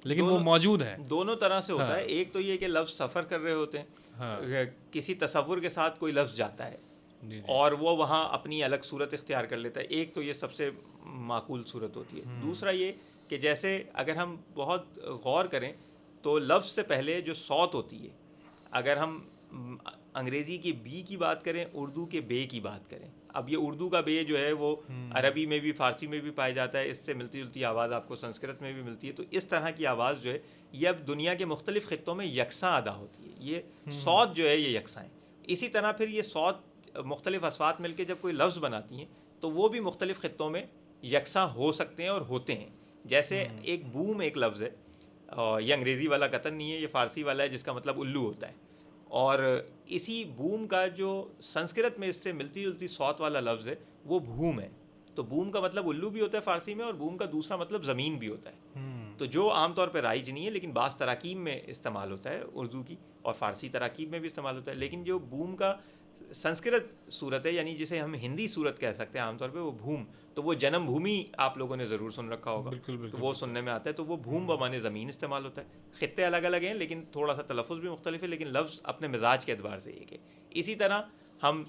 لیکن وہ موجود ہیں.
دونوں طرح سے ہوتا ہے. ایک تو یہ کہ لفظ سفر کر رہے ہوتے ہیں, کسی تصور کے ساتھ کوئی لفظ جاتا ہے اور وہ وہاں اپنی الگ صورت اختیار کر لیتا ہے. ایک تو یہ سب سے معقول صورت ہوتی ہے. دوسرا یہ کہ جیسے اگر ہم بہت غور کریں تو لفظ سے پہلے جو صوت ہوتی ہے, اگر ہم انگریزی کی بی کی بات کریں, اردو کے بے کی بات کریں, اب یہ اردو کا بے جو ہے وہ عربی میں بھی فارسی میں بھی پایا جاتا ہے, اس سے ملتی جلتی آواز آپ کو سنسکرت میں بھی ملتی ہے. تو اس طرح کی آواز جو ہے یہ اب دنیا کے مختلف خطوں میں یکساں ادا ہوتی ہے. یہ صوت جو ہے یہ یکساں ہے. اسی طرح پھر یہ صوت مختلف اصوات مل کے جب کوئی لفظ بناتی ہیں تو وہ بھی مختلف خطوں میں یکساں ہو سکتے ہیں اور ہوتے ہیں. جیسے ایک بوم ایک لفظ ہے, یہ انگریزی والا قطن نہیں ہے, یہ فارسی والا ہے جس کا مطلب الو ہوتا ہے, اور اسی بوم کا جو سنسکرت میں اس سے ملتی جلتی صوت والا لفظ ہے وہ بھوم ہے. تو بوم کا مطلب الو بھی ہوتا ہے فارسی میں, اور بوم کا دوسرا مطلب زمین بھی ہوتا ہے. تو جو عام طور پہ رائج نہیں ہے لیکن بعض تراکیب میں استعمال ہوتا ہے اردو کی, اور فارسی تراکیب میں بھی استعمال ہوتا ہے. لیکن جو بوم کا سنسکرت صورت ہے, یعنی جسے ہم ہندی صورت کہہ سکتے ہیں عام طور پہ, وہ بھوم, تو وہ جنم بھومی آپ لوگوں نے ضرور سن رکھا ہوگا. تو وہ سننے میں آتا ہے. تو وہ بھوم بمانے زمین استعمال ہوتا ہے. خطے الگ الگ ہیں لیکن تھوڑا سا تلفظ بھی مختلف ہے, لیکن لفظ اپنے مزاج کے اعتبار سے ایک ہے. اسی طرح ہم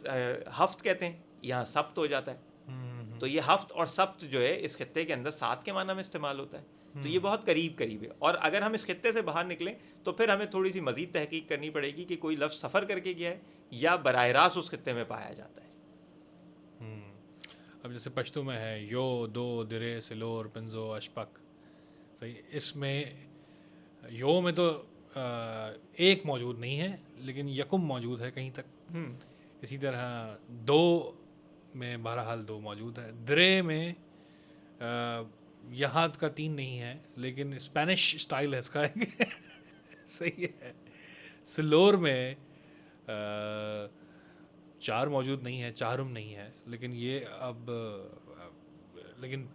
ہفت کہتے ہیں, یہاں سبت ہو جاتا ہے. تو یہ ہفت اور سبت جو ہے اس خطے کے اندر 7 کے معنی میں استعمال ہوتا ہے. تو یہ بہت قریب ہے. اور اگر ہم اس خطے سے باہر نکلیں تو پھر ہمیں تھوڑی سی مزید تحقیق کرنی پڑے گی کہ کوئی لفظ سفر کر کے گیا ہے یا براہ راست اس خطے میں پایا جاتا ہے.
اب جیسے پشتو میں ہے یو, دو, درے, سلور, پنزو, اشپک, صحیح. اس میں یو میں تو ایک موجود نہیں ہے لیکن یکم موجود ہے کہیں تک. اسی طرح دو میں بہرحال 2 موجود ہے. درے میں یہاں کا 3 نہیں ہے لیکن اسپینش اسٹائل ہے اس کا صحیح ہے. سلور میں 4 موجود نہیں ہے, چارم نہیں ہے, لیکن یہ اب لیکن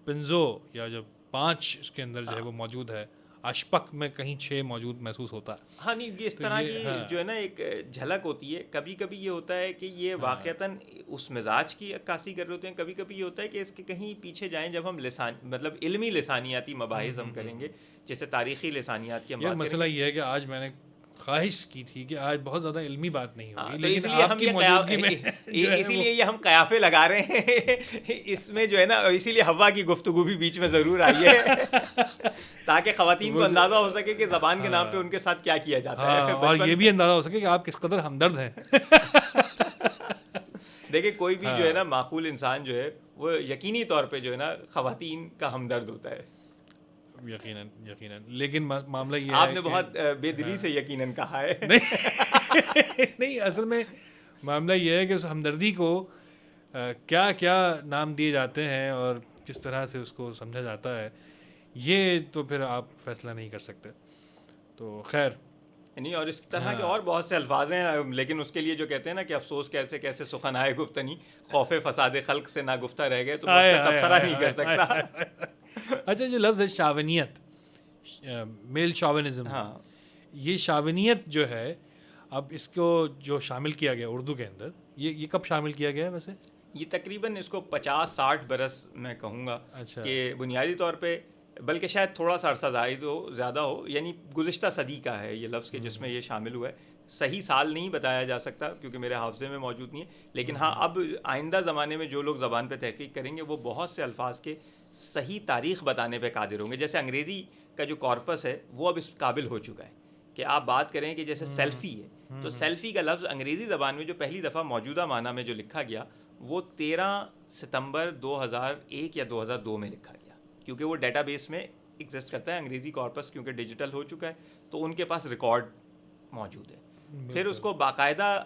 پنزو یا جو 5 اس کے اندر جو ہے وہ موجود ہے. اشپک میں کہیں 6 موجود محسوس ہوتا ہے.
ہاں نہیں یہ اس طرح کی جو ہے نا ایک جھلک ہوتی ہے. کبھی کبھی یہ ہوتا ہے کہ یہ واقعتاً اس مزاج کی عکاسی کر رہے ہوتے ہیں, کبھی کبھی یہ ہوتا ہے کہ اس کے کہیں پیچھے جائیں جب ہم مطلب علمی لسانیاتی مباحث ہم کریں گے, جیسے تاریخی لسانیات کی ہم بات کریں گے.
مسئلہ یہ ہے کہ آج میں نے خواہش کی تھی کہ آج بہت زیادہ علمی بات نہیں ہوگی,
تو
لیکن آپ کی موجودگی میں
اسی لیے یہ ہم قیافے لگا رہے ہیں اس میں جو ہے نا, اسی لیے حوا کی گفتگو بھی بیچ میں ضرور آئی ہے تاکہ خواتین کو اندازہ ہو سکے کہ زبان کے نام پہ ان کے ساتھ کیا کیا جاتا ہے,
اور یہ بھی اندازہ ہو سکے کہ آپ کس قدر ہمدرد ہیں.
دیکھیں کوئی بھی جو ہے نا معقول انسان جو ہے وہ یقینی طور پہ جو ہے نا خواتین کا ہمدرد ہوتا ہے.
یقیناً لیکن معاملہ یہ ہے
آپ نے بہت بے دلی سے یقیناً کہا ہے.
نہیں اصل میں معاملہ یہ ہے کہ اس ہمدردی کو کیا کیا نام دیے جاتے ہیں اور کس طرح سے اس کو سمجھا جاتا ہے, یہ تو پھر آپ فیصلہ نہیں کر سکتے. تو خیر
نہیں, اور اس طرح کے اور بہت سے الفاظ ہیں, لیکن اس کے لیے جو کہتے ہیں نا کہ افسوس کیسے کیسے سخن آئے گفتنی, خوف فساد خلق سے نہ گفتہ رہ گئے, تو میں اس کا تبصرہ نہیں کر سکتا.
اچھا جو لفظ ہے شاونیت, میل شاونزم,
ہاں
یہ شاونیت جو ہے اب اس کو جو شامل کیا گیا اردو کے اندر, یہ کب شامل کیا گیا ہے ویسے؟
یہ تقریباً اس کو 50-60 برس میں کہوں گا کہ بنیادی طور پہ, بلکہ شاید تھوڑا سا عرصہ زیادہ ہو, یعنی گزشتہ صدی کا ہے یہ لفظ کے جس میں یہ شامل ہوا ہے. صحیح سال نہیں بتایا جا سکتا کیونکہ میرے حافظے میں موجود نہیں ہے, لیکن ہاں اب آئندہ زمانے میں جو لوگ زبان پہ تحقیق کریں گے وہ بہت سے الفاظ کے صحیح تاریخ بتانے پہ قادر ہوں گے. جیسے انگریزی کا جو کارپس ہے وہ اب اس قابل ہو چکا ہے کہ آپ بات کریں کہ جیسے سیلفی ہے, تو سیلفی کا لفظ انگریزی زبان میں جو پہلی دفعہ موجودہ معنی میں جو لکھا گیا وہ 13 ستمبر 2001 یا 2002 میں لکھا گیا, کیونکہ وہ ڈیٹا بیس میں ایگزسٹ کرتا ہے. انگریزی کارپس کیونکہ ڈیجیٹل ہو چکا ہے تو ان کے پاس ریکارڈ موجود ہے. پھر اس کو باقاعدہ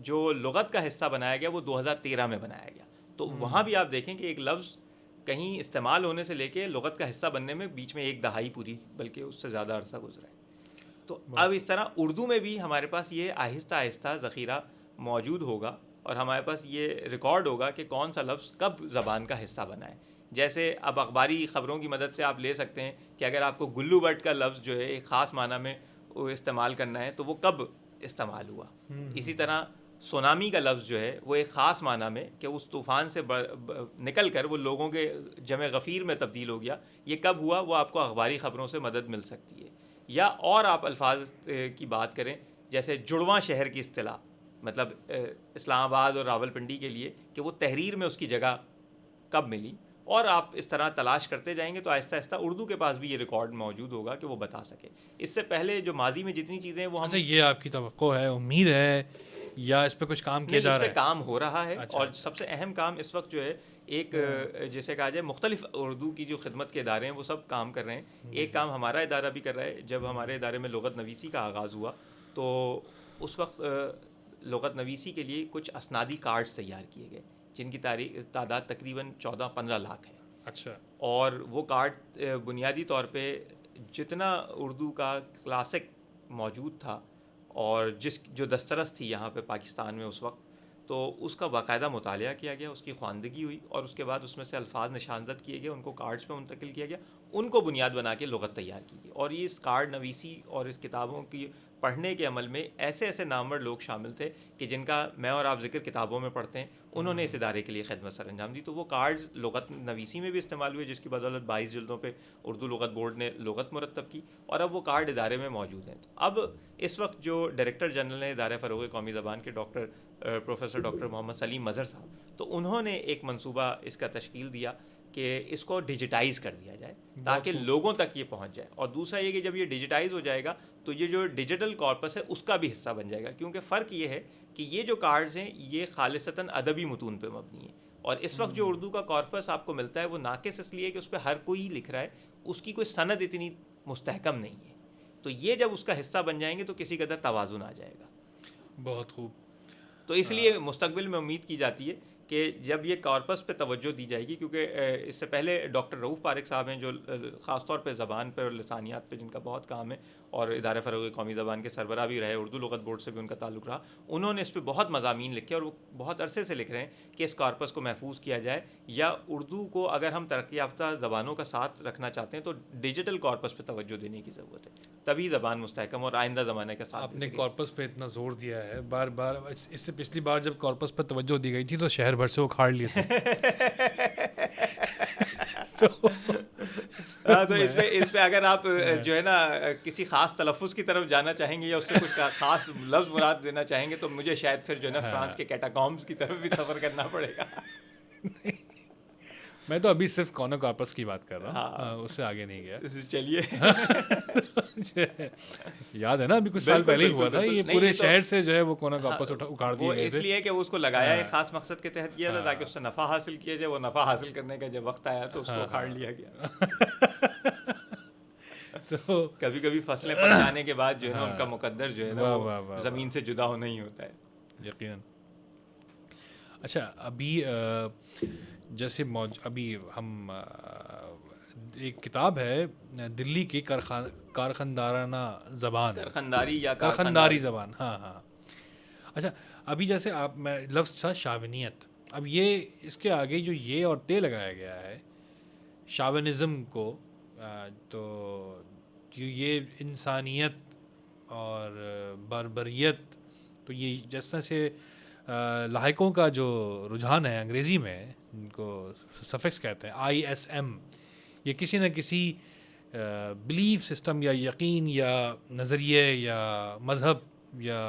جو لغت کا حصہ بنایا گیا وہ 2013 میں بنایا گیا. تو وہاں بھی آپ دیکھیں کہ ایک لفظ کہیں استعمال ہونے سے لے کے لغت کا حصہ بننے میں بیچ میں 1 دہائی پوری, بلکہ اس سے زیادہ عرصہ گزرا ہے. تو اب اس طرح اردو میں بھی ہمارے پاس یہ آہستہ آہستہ ذخیرہ موجود ہوگا اور ہمارے پاس یہ ریکارڈ ہوگا کہ کون سا لفظ کب زبان کا حصہ بنا ہے. جیسے اب اخباری خبروں کی مدد سے آپ لے سکتے ہیں کہ اگر آپ کو گلو بٹ کا لفظ جو ہے ایک خاص معنی میں استعمال کرنا ہے تو وہ کب استعمال ہوا. اسی طرح سونامی کا لفظ جو ہے وہ ایک خاص معنی میں کہ اس طوفان سے نکل کر وہ لوگوں کے جمع غفیر میں تبدیل ہو گیا, یہ کب ہوا وہ آپ کو اخباری خبروں سے مدد مل سکتی ہے. یا اور آپ الفاظ کی بات کریں جیسے جڑواں شہر کی اصطلاح, مطلب اسلام آباد اور راولپنڈی کے لیے کہ وہ تحریر میں اس کی جگہ کب ملی, اور آپ اس طرح تلاش کرتے جائیں گے تو آہستہ آہستہ اردو کے پاس بھی یہ ریکارڈ موجود ہوگا کہ وہ بتا سکے. اس سے پہلے جو ماضی میں جتنی چیزیں وہ
اچھا یہ آپ کی توقع ہے, امید ہے, یا اس پہ کچھ کام کیا جا رہا ہے؟
اس پہ کام ہو رہا ہے. اور سب سے اہم کام اس وقت جو ہے ایک جیسے کہا جائے مختلف اردو کی جو خدمت کے ادارے ہیں وہ سب کام کر رہے ہیں. ایک کام ہمارا ادارہ بھی کر رہا ہے. جب ہمارے ادارے میں لغت نویسی کا آغاز ہوا تو اس وقت لغت نویسی کے لیے کچھ اسنادی کارڈز تیار کیے گئے جن کی تعداد تقریباً 14-15 لاکھ ہے.
اچھا. اور
وہ کارڈ بنیادی طور پہ جتنا اردو کا کلاسک موجود تھا اور جو دسترس تھی یہاں پہ پاکستان میں اس وقت, تو اس کا باقاعدہ مطالعہ کیا گیا, اس کی خواندگی ہوئی اور اس کے بعد اس میں سے الفاظ نشاندد کیے گئے, ان کو کارڈز پہ منتقل کیا گیا, ان کو بنیاد بنا کے لغت تیار کی گئی. اور یہ اس کارڈ نویسی اور اس کتابوں کی پڑھنے کے عمل میں ایسے ایسے نامور لوگ شامل تھے کہ جن کا میں اور آپ ذکر کتابوں میں پڑھتے ہیں, انہوں نے اس ادارے کے لیے خدمت سر انجام دی. تو وہ کارڈز لغت نویسی میں بھی استعمال ہوئے جس کی بدولت 22 جلدوں پہ اردو لغت بورڈ نے لغت مرتب کی, اور اب وہ کارڈ ادارے میں موجود ہیں. تو اب اس وقت جو ڈائریکٹر جنرل ہیں ادارہ فروغ قومی زبان کے پروفیسر ڈاکٹر محمد سلیم مظہر صاحب, تو انہوں نے ایک منصوبہ اس کا تشکیل دیا کہ اس کو ڈیجیٹائز کر دیا جائے تاکہ لوگوں تک یہ پہنچ جائے. اور دوسرا یہ کہ جب یہ ڈیجیٹائز ہو جائے گا تو یہ جو ڈیجیٹل کارپس ہے اس کا بھی حصہ بن جائے گا, کیونکہ فرق یہ ہے کہ یہ جو کارڈز ہیں یہ خالصتاً ادبی متون پہ مبنی ہے, اور اس وقت جو اردو کا کارپس آپ کو ملتا ہے وہ ناقص اس لیے کہ اس پہ ہر کوئی لکھ رہا ہے, اس کی کوئی سند اتنی مستحکم نہیں ہے. تو یہ جب اس کا حصہ بن جائیں گے تو کسی قدر توازن آ جائے گا.
بہت خوب.
تو اس لیے مستقبل میں امید کی جاتی ہے کہ جب یہ کارپس پہ توجہ دی جائے گی، کیونکہ اس سے پہلے ڈاکٹر رؤف پاریک صاحب ہیں جو خاص طور پہ زبان پہ اور لسانیات پہ جن کا بہت کام ہے اور ادارہ فروغ قومی زبان کے سربراہ بھی رہے، اردو لغت بورڈ سے بھی ان کا تعلق رہا، انہوں نے اس پہ بہت مضامین لکھے اور وہ بہت عرصے سے لکھ رہے ہیں کہ اس کارپس کو محفوظ کیا جائے، یا اردو کو اگر ہم ترقی یافتہ زبانوں کا ساتھ رکھنا چاہتے ہیں تو ڈیجیٹل کارپس پہ توجہ دینے کی ضرورت ہے، تبھی زبان مستحکم اور آئندہ زمانے کا ساتھ.
آپ نے کارپس پہ اتنا زور دیا ہے بار بار، اس سے پچھلی بار جب کارپس پہ توجہ دی گئی تھی تو شہر بھر سے اکھاڑ لیے تھے.
تو اس پہ اگر آپ جو ہے نا کسی خاص تلفظ کی طرف جانا چاہیں گے یا اس سے کچھ خاص لفظ مراد دینا چاہیں گے تو مجھے شاید پھر جو ہے نا فرانس کے کیٹاکامبس کی طرف بھی سفر کرنا پڑے گا.
میں تو ابھی صرف کونو کارپس کی بات کر رہا ہوں، اس سے آگے نہیں گیا.
چلیے
یاد ہے نا ابھی کچھ سال پہلے ہی ہوا تھا، یہ پورے شہر سے جو ہے وہ کونو کارپس اکھاڑ دیے گئے
تھے. اس لیے کہ وہ اس کو لگایا ایک خاص مقصد کے تحت کیا تھا تاکہ اس سے نفع حاصل کیا جائے. وہ نفع حاصل کرنے کا جب وقت آیا تو اس کو اکھاڑ لیا گیا. تو کبھی کبھی فصلیں پک جانے کے بعد جو ہے نا ان کا مقدر جو ہے نا وہ زمین سے جدا ہونا ہی ہوتا ہے.
یقیناً. اچھا ابھی جیسے ابھی ہم ایک کتاب ہے دلی کی کارخاندارانہ زبان، کارخانداری زبان. ہاں ہاں. اچھا ابھی جیسے آپ میں لفظ تھا شاونیت، اب یہ اس کے آگے جو یہ اور تے لگایا گیا ہے شاونزم کو، تو یہ انسانیت اور بربریت، تو یہ جس طرح سے لاحقوں کا جو رجحان ہے انگریزی میں ان کو سفکس کہتے ہیں ISM، یہ کسی نہ کسی بلیف سسٹم یا یقین یا نظریے یا مذہب یا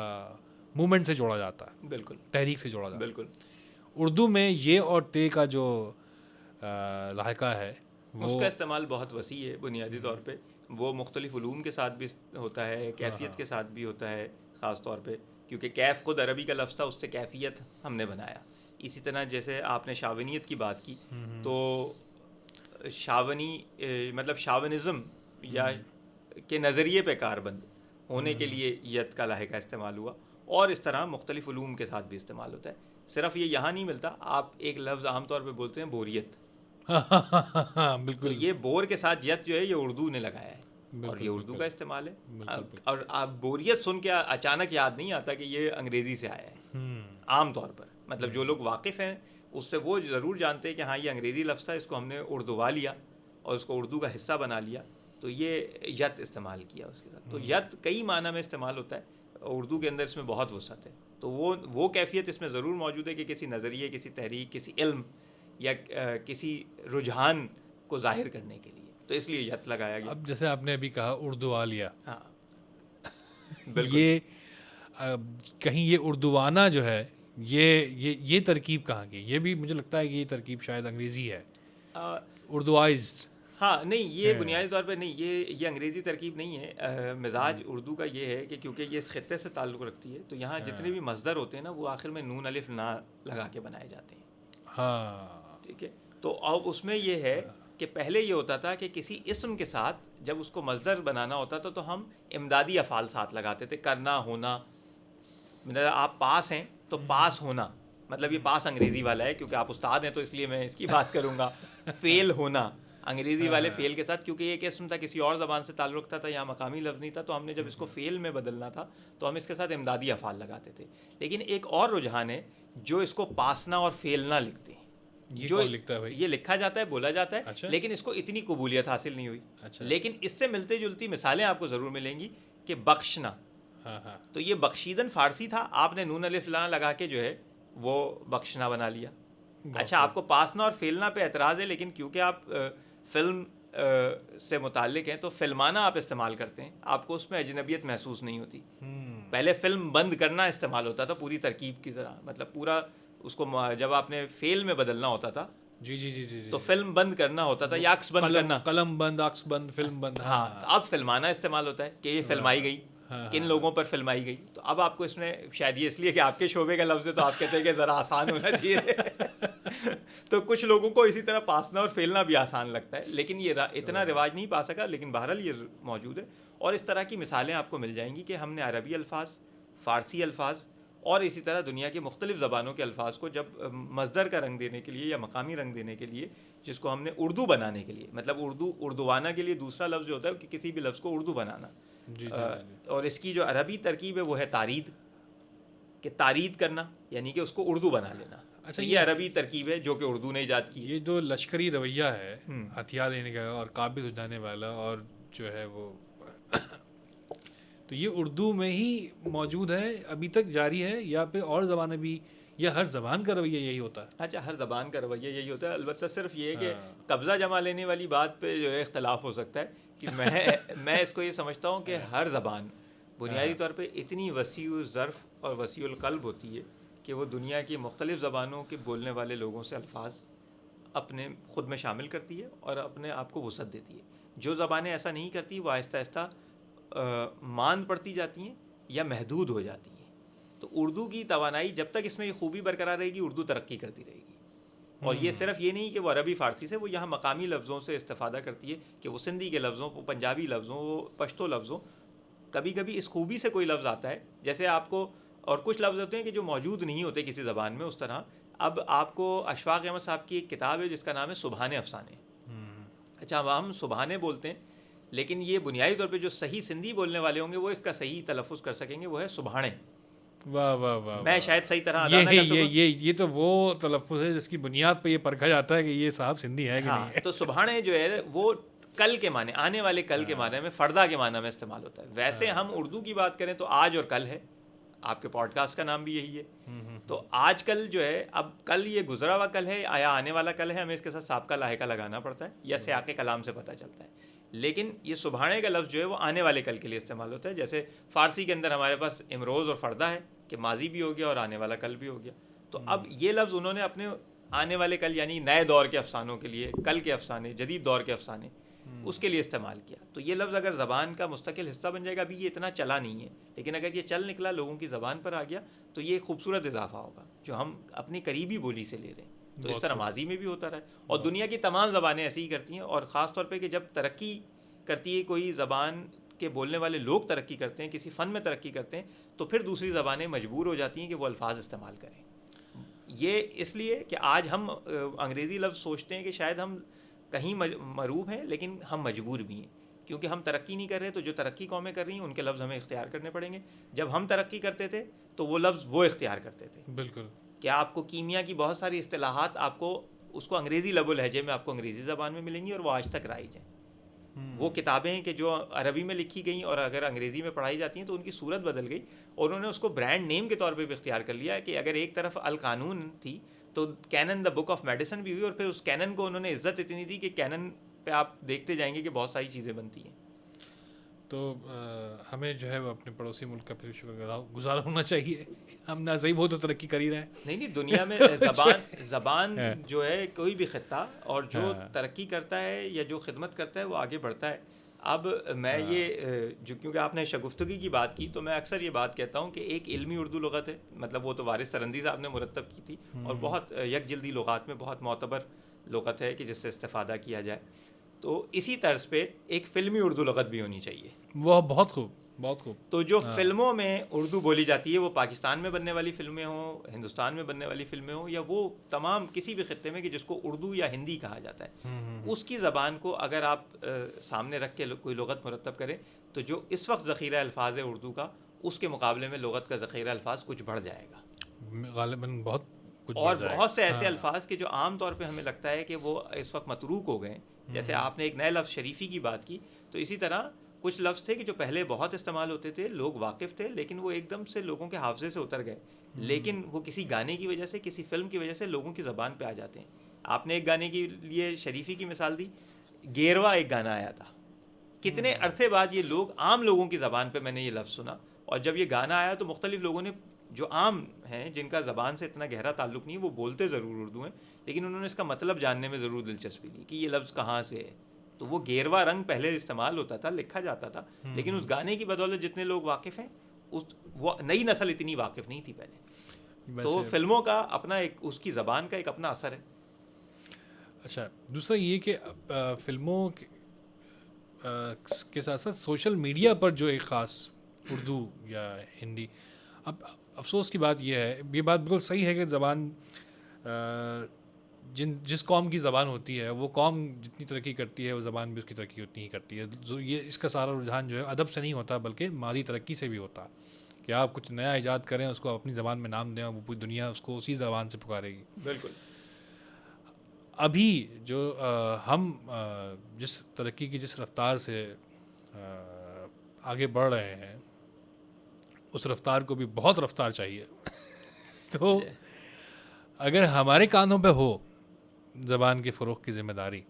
مومنٹ سے جوڑا جاتا ہے.
بالکل.
تحریک سے جوڑا جاتا ہے.
بالکل.
اردو میں یہ اور تے کا جو لاحقہ ہے
اس کا استعمال بہت وسیع ہے. بنیادی طور پہ وہ مختلف علوم کے ساتھ بھی ہوتا ہے، کیفیت کے ساتھ بھی ہوتا ہے، خاص طور پہ کیونکہ کیف خود عربی کا لفظ تھا، اس سے کیفیت ہم نے بنایا. اسی طرح جیسے آپ نے شاونیت کی بات کی تو شاونی مطلب شاونزم یا کے نظریے پہ کاربند ہونے کے لیے یت کا لاحقہ استعمال ہوا، اور اس طرح مختلف علوم کے ساتھ بھی استعمال ہوتا ہے. صرف یہ یہاں نہیں ملتا. آپ ایک لفظ عام طور پہ بولتے ہیں بوریت، بالکل، یہ بور کے ساتھ یت جو ہے یہ اردو نے لگایا ہے اور یہ اردو کا استعمال ہے. اور آپ بوریت سن کے اچانک یاد نہیں آتا کہ یہ انگریزی سے آیا ہے. عام طور پر مطلب جو لوگ واقف ہیں اس سے وہ ضرور جانتے ہیں کہ ہاں یہ انگریزی لفظ تھا، اس کو ہم نے اردوا لیا اور اس کو اردو کا حصہ بنا لیا، تو یہ یت استعمال کیا اس کے ساتھ. تو یت کئی معنی میں استعمال ہوتا ہے، اردو کے اندر اس میں بہت وسعت ہے. تو وہ کیفیت اس میں ضرور موجود ہے کہ کسی نظریے، کسی تحریک، کسی علم یا کسی رجحان کو ظاہر کرنے کے لیے، تو اس لیے یت لگایا گیا.
اب جیسے آپ نے ابھی کہا اردوا لیا،
ہاں
یہ کہیں یہ اردوانہ جو ہے یہ ترکیب کہاں کی؟ یہ بھی مجھے لگتا ہے کہ یہ ترکیب شاید انگریزی ہے، اردوائزڈ.
ہاں نہیں، یہ بنیادی طور پہ نہیں، یہ انگریزی ترکیب نہیں ہے. مزاج اردو کا یہ ہے کہ کیونکہ یہ اس خطے سے تعلق رکھتی ہے تو یہاں جتنے بھی مصدر ہوتے ہیں نا وہ آخر میں نون الف نا لگا کے بنائے جاتے ہیں.
ہاں
ٹھیک ہے. تو اب اس میں یہ ہے کہ پہلے یہ ہوتا تھا کہ کسی اسم کے ساتھ جب اس کو مصدر بنانا ہوتا تھا تو ہم امدادی افعال ساتھ لگاتے تھے. کرنا، ہونا، مطلب آپ پاس ہیں تو پاس ہونا، مطلب یہ پاس انگریزی والا ہے کیونکہ آپ استاد ہیں تو اس لیے میں اس کی بات کروں گا. فیل ہونا انگریزی والے فیل کے ساتھ، کیونکہ یہ ایک اسم تھا کسی اور زبان سے تعلق رکھتا تھا، یہاں مقامی لفظ نہیں تھا، تو ہم نے جب اس کو فیل میں بدلنا تھا تو ہم اس کے ساتھ امدادی افعال لگاتے تھے. لیکن ایک اور رجحان ہے جو اس کو پاسنا اور فیلنا لکھتے ہیں. جو
لکھتا ہے بھائی؟
یہ لکھا جاتا ہے، بولا جاتا ہے، لیکن اس کو اتنی قبولیت حاصل نہیں ہوئی. لیکن اس سے ملتے جلتی مثالیں آپ کو ضرور ملیں گی کہ بخشنا، تو یہ بخشیدن فارسی تھا، آپ نے نون الف لا لگا کے جو ہے وہ بخشنا بنا لیا. اچھا آپ کو پاسنا اور فیلنا پہ اعتراض ہے، لیکن کیونکہ آپ فلم سے متعلق ہیں تو فلمانہ آپ استعمال کرتے ہیں، آپ کو اس میں اجنبیت محسوس نہیں ہوتی. پہلے فلم بند کرنا استعمال ہوتا تھا پوری ترکیب کی طرح، مطلب پورا اس کو جب آپ نے فیل میں بدلنا ہوتا تھا
جی
تو فلم بند کرنا ہوتا تھا یا عکس بند کرنا،
قلم بند، عکس بند، فلم بند.
ہاں اب فلمانہ استعمال ہوتا ہے کہ یہ فلمائی گئی، کن لوگوں پر فلمائی گئی. تو اب آپ کو اس میں شاید یہ اس لیے کہ آپ کے شعبے کا لفظ ہے تو آپ کہتے ہیں کہ ذرا آسان ہونا چاہیے تو کچھ لوگوں کو اسی طرح پاسنا اور فیلنا بھی آسان لگتا ہے، لیکن یہ اتنا رواج نہیں پا سکا. لیکن بہرحال یہ موجود ہے. اور اس طرح کی مثالیں آپ کو مل جائیں گی کہ ہم نے عربی الفاظ، فارسی الفاظ اور اسی طرح دنیا کی مختلف زبانوں کے الفاظ کو جب مصدر کا رنگ دینے کے لیے یا مقامی رنگ دینے کے لیے، جس کو ہم نے اردو بنانے کے لیے، مطلب اردوانہ کے لیے دوسرا لفظ جو ہوتا ہے کہ کسی بھی لفظ کو اردو بنانا، اور اس کی جو عربی ترکیب ہے وہ ہے تارید، کہ تارید کرنا یعنی کہ اس کو اردو بنا لینا.
اچھا،
یہ عربی ترکیب ہے جو کہ اردو نے ایجاد کی ہے.
یہ جو لشکری رویہ ہے ہتھیار لینے کا اور قابض ہو جانے والا اور جو ہے وہ تو یہ اردو میں ہی موجود ہے، ابھی تک جاری ہے، یا پھر اور زبانیں بھی، یا ہر زبان کا رویہ یہی ہوتا ہے؟
اچھا، ہر زبان کا رویہ یہی ہوتا ہے. البتہ صرف یہ ہے کہ قبضہ جمع لینے والی بات پہ جو ہے اختلاف ہو سکتا ہے کہ میں اس کو یہ سمجھتا ہوں کہ ہر زبان بنیادی طور پہ اتنی وسیع الظرف اور وسیع القلب ہوتی ہے کہ وہ دنیا کی مختلف زبانوں کے بولنے والے لوگوں سے الفاظ اپنے خود میں شامل کرتی ہے اور اپنے آپ کو وسعت دیتی ہے. جو زبانیں ایسا نہیں کرتی وہ آہستہ آہستہ ماند پڑتی جاتی ہیں یا محدود ہو جاتی ہیں. تو اردو کی توانائی جب تک اس میں یہ خوبی برقرار رہے گی، اردو ترقی کرتی رہے گی. اور یہ صرف یہ نہیں کہ وہ عربی فارسی سے، وہ یہاں مقامی لفظوں سے استفادہ کرتی ہے کہ وہ سندھی کے لفظوں، وہ پنجابی لفظوں، وہ پشتو لفظوں. کبھی کبھی اس خوبی سے کوئی لفظ آتا ہے، جیسے آپ کو، اور کچھ لفظ ہوتے ہیں کہ جو موجود نہیں ہوتے کسی زبان میں اس طرح. اب آپ کو اشفاق احمد صاحب کی ایک کتاب ہے جس کا نام ہے سبحان افسانے. اچھا، ہم سبحانے بولتے ہیں، لیکن یہ بنیادی طور پہ جو صحیح سندھی بولنے والے ہوں گے وہ اس کا صحیح تلفظ کر سکیں گے، وہ ہے سبحانے.
واہ واہ واہ،
میں شاید صحیح طرح ادا نہ کر سکوں.
یہ تو وہ تلفظ ہے جس کی بنیاد پہ یہ پرکھا جاتا ہے کہ یہ صاحب سندھی ہے کہ نہیں.
تو سبحانے جو ہے وہ کل کے معنی، آنے والے کل کے معنی میں، فردہ کے معنی میں استعمال ہوتا ہے. ویسے ہم اردو کی بات کریں تو آج اور کل ہے. آپ کے پوڈ کاسٹ کا نام بھی یہی ہے. تو آج کل جو ہے، اب کل یہ گزرا ہوا کل ہے یا آنے والا کل ہے، ہمیں اس کے ساتھ سابقہ لاحقہ لگانا پڑتا ہے یا سیاق کلام سے پتہ چلتا ہے. لیکن یہ سبحانے کا لفظ جو ہے وہ آنے والے کل کے لیے استعمال ہوتا ہے. جیسے فارسی کے اندر ہمارے پاس امروز اور فردہ ہے کہ ماضی بھی ہو گیا اور آنے والا کل بھی ہو گیا. تو اب یہ لفظ انہوں نے اپنے آنے والے کل یعنی نئے دور کے افسانوں کے لیے، کل کے افسانے، جدید دور کے افسانے، اس کے لیے استعمال کیا. تو یہ لفظ اگر زبان کا مستقل حصہ بن جائے گا، ابھی یہ اتنا چلا نہیں ہے، لیکن اگر یہ چل نکلا، لوگوں کی زبان پر آ گیا، تو یہ خوبصورت اضافہ ہوگا جو ہم اپنی قریبی بولی سے لے رہے ہیں. تو اس طرح ماضی میں بھی ہوتا رہا ہے. اور دنیا کی تمام زبانیں ایسی ہی کرتی ہیں. اور خاص طور پہ کہ جب ترقی کرتی ہے کوئی زبان کے بولنے والے لوگ، ترقی کرتے ہیں، کسی فن میں ترقی کرتے ہیں، تو پھر دوسری زبانیں مجبور ہو جاتی ہیں کہ وہ الفاظ استعمال کریں. یہ اس لیے کہ آج ہم انگریزی لفظ سوچتے ہیں کہ شاید ہم کہیں مروب ہیں، لیکن ہم مجبور بھی ہیں کیونکہ ہم ترقی نہیں کر رہے. تو جو ترقی قومیں کر رہی ہیں ان کے لفظ ہمیں اختیار کرنے پڑیں گے. جب ہم ترقی کرتے تھے تو وہ لفظ وہ اختیار کرتے تھے.
بالکل.
کہ آپ کو کیمیا کی بہت ساری اصطلاحات آپ کو اس کو انگریزی لب و لہجے میں آپ کو انگریزی زبان میں ملیں گی، اور وہ آج تک رائج ہیں. وہ کتابیں ہیں کہ جو عربی میں لکھی گئیں اور اگر انگریزی میں پڑھائی جاتی ہیں تو ان کی صورت بدل گئی، اور انہوں نے اس کو برانڈ نیم کے طور پہ بھی اختیار کر لیا. کہ اگر ایک طرف القانون تھی تو canon the book of medicine بھی ہوئی، اور پھر اس کینن کو انہوں نے عزت اتنی دی کہ کینن پہ آپ دیکھتے جائیں گے کہ بہت ساری چیزیں بنتی ہیں.
تو ہمیں جو ہے وہ اپنے پڑوسی ملک کا پھر شکر گزار ہونا چاہیے. ہم نہ صحیح بہت تو ترقی کر ہی رہے ہیں.
نہیں، دنیا میں زبان جو ہے کوئی بھی خطہ، اور جو ترقی کرتا ہے یا جو خدمت کرتا ہے وہ آگے بڑھتا ہے. اب میں یہ جو، کیونکہ آپ نے شگفتگی کی بات کی، تو میں اکثر یہ بات کہتا ہوں کہ ایک علمی اردو لغت ہے، مطلب وہ تو وارث سرندی صاحب نے مرتب کی تھی، اور بہت یک جلدی لغات میں بہت معتبر لغت ہے کہ جس سے استفادہ کیا جائے. تو اسی طرز پہ ایک فلمی اردو لغت بھی ہونی چاہیے.
وہ بہت خوب، بہت خوب.
تو جو فلموں میں اردو بولی جاتی ہے، وہ پاکستان میں بننے والی فلمیں ہوں، ہندوستان میں بننے والی فلمیں ہوں، یا وہ تمام کسی بھی خطے میں کہ جس کو اردو یا ہندی کہا جاتا ہے، اس کی زبان کو اگر آپ سامنے رکھ کے کوئی لغت مرتب کریں تو جو اس وقت ذخیرہ الفاظ ہے اردو کا، اس کے مقابلے میں لغت کا ذخیرہ الفاظ کچھ بڑھ جائے گا
غالباً. بہت کچھ
اور بہت سے ایسے الفاظ کہ جو عام طور پہ ہمیں لگتا ہے کہ وہ اس وقت متروک ہو گئے. جیسے آپ نے ایک نئے لفظ شریفی کی بات کی، تو اسی طرح کچھ لفظ تھے کہ جو پہلے بہت استعمال ہوتے تھے، لوگ واقف تھے، لیکن وہ ایک دم سے لوگوں کے حافظے سے اتر گئے. لیکن وہ کسی گانے کی وجہ سے، کسی فلم کی وجہ سے لوگوں کی زبان پہ آ جاتے ہیں. آپ نے ایک گانے کے لیے شریفی کی مثال دی، گیروا ایک گانا آیا تھا، کتنے عرصے بعد یہ لوگ، عام لوگوں کی زبان پہ میں نے یہ لفظ سنا. اور جب یہ گانا آیا تو مختلف لوگوں نے، جو عام ہیں، جن کا زبان سے اتنا گہرا تعلق نہیں، وہ بولتے ضرور اردو ہیں، لیکن انہوں نے اس کا مطلب جاننے میں ضرور دلچسپی لی کہ یہ لفظ کہاں سے ہے. تو وہ گیروا رنگ پہلے استعمال ہوتا تھا، لکھا جاتا تھا، لیکن اس گانے کی بدولت جتنے لوگ واقف ہیں، وہ نئی نسل اتنی واقف نہیں تھی پہلے. تو فلموں کا اپنا ایک، اس کی زبان کا ایک اپنا اثر ہے.
اچھا، دوسرا یہ کہ فلموں کے ساتھ ساتھ سوشل میڈیا پر جو ایک خاص اردو یا ہندی، اب افسوس کی بات یہ ہے، یہ بات بالکل صحیح ہے کہ زبان جس قوم کی زبان ہوتی ہے وہ قوم جتنی ترقی کرتی ہے وہ زبان بھی اس کی ترقی اتنی ہی کرتی ہے. یہ اس کا سارا رجحان جو ہے ادب سے نہیں ہوتا بلکہ مادی ترقی سے بھی ہوتا کہ آپ کچھ نیا ایجاد کریں، اس کو اپنی زبان میں نام دیں اور وہ پوری دنیا اس کو اسی زبان سے پکارے گی.
بالکل.
ابھی جو ہم جس ترقی کی جس رفتار سے آگے بڑھ رہے ہیں اس رفتار کو بھی بہت رفتار چاہیے. تو اگر ہمارے کانوں پہ ہو زبان کے فروغ کی ذمہ داری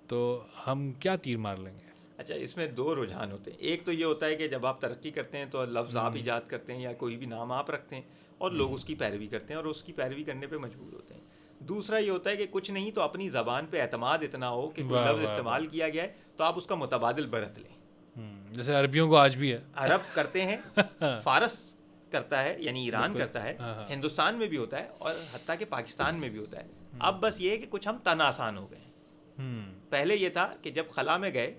تو ہم کیا تیر مار لیں گے.
اچھا، اس میں دو رجحان ہوتے ہیں. ایک تو یہ ہوتا ہے کہ جب آپ ترقی کرتے ہیں تو لفظ آپ ایجاد کرتے ہیں یا کوئی بھی نام آپ رکھتے ہیں اور لوگ اس کی پیروی کرتے ہیں اور اس کی پیروی کرنے پہ مجبور ہوتے ہیں. دوسرا یہ ہوتا ہے کہ کچھ نہیں تو اپنی زبان پہ اعتماد اتنا ہو کہ کوئی لفظ استعمال کیا گیا ہے تو آپ اس کا متبادل برت لیں.
جیسے عربیوں کو آج بھی ہے،
عرب کرتے ہیں، فارس کرتا ہے یعنی ایران کرتا ہے، ہندوستان میں بھی ہوتا ہے اور حتیٰ کہ پاکستان میں بھی ہوتا ہے. اب بس یہ ہے کہ کچھ ہم تن آسان ہو گئے ہیں. پہلے یہ تھا کہ جب خلا میں گئے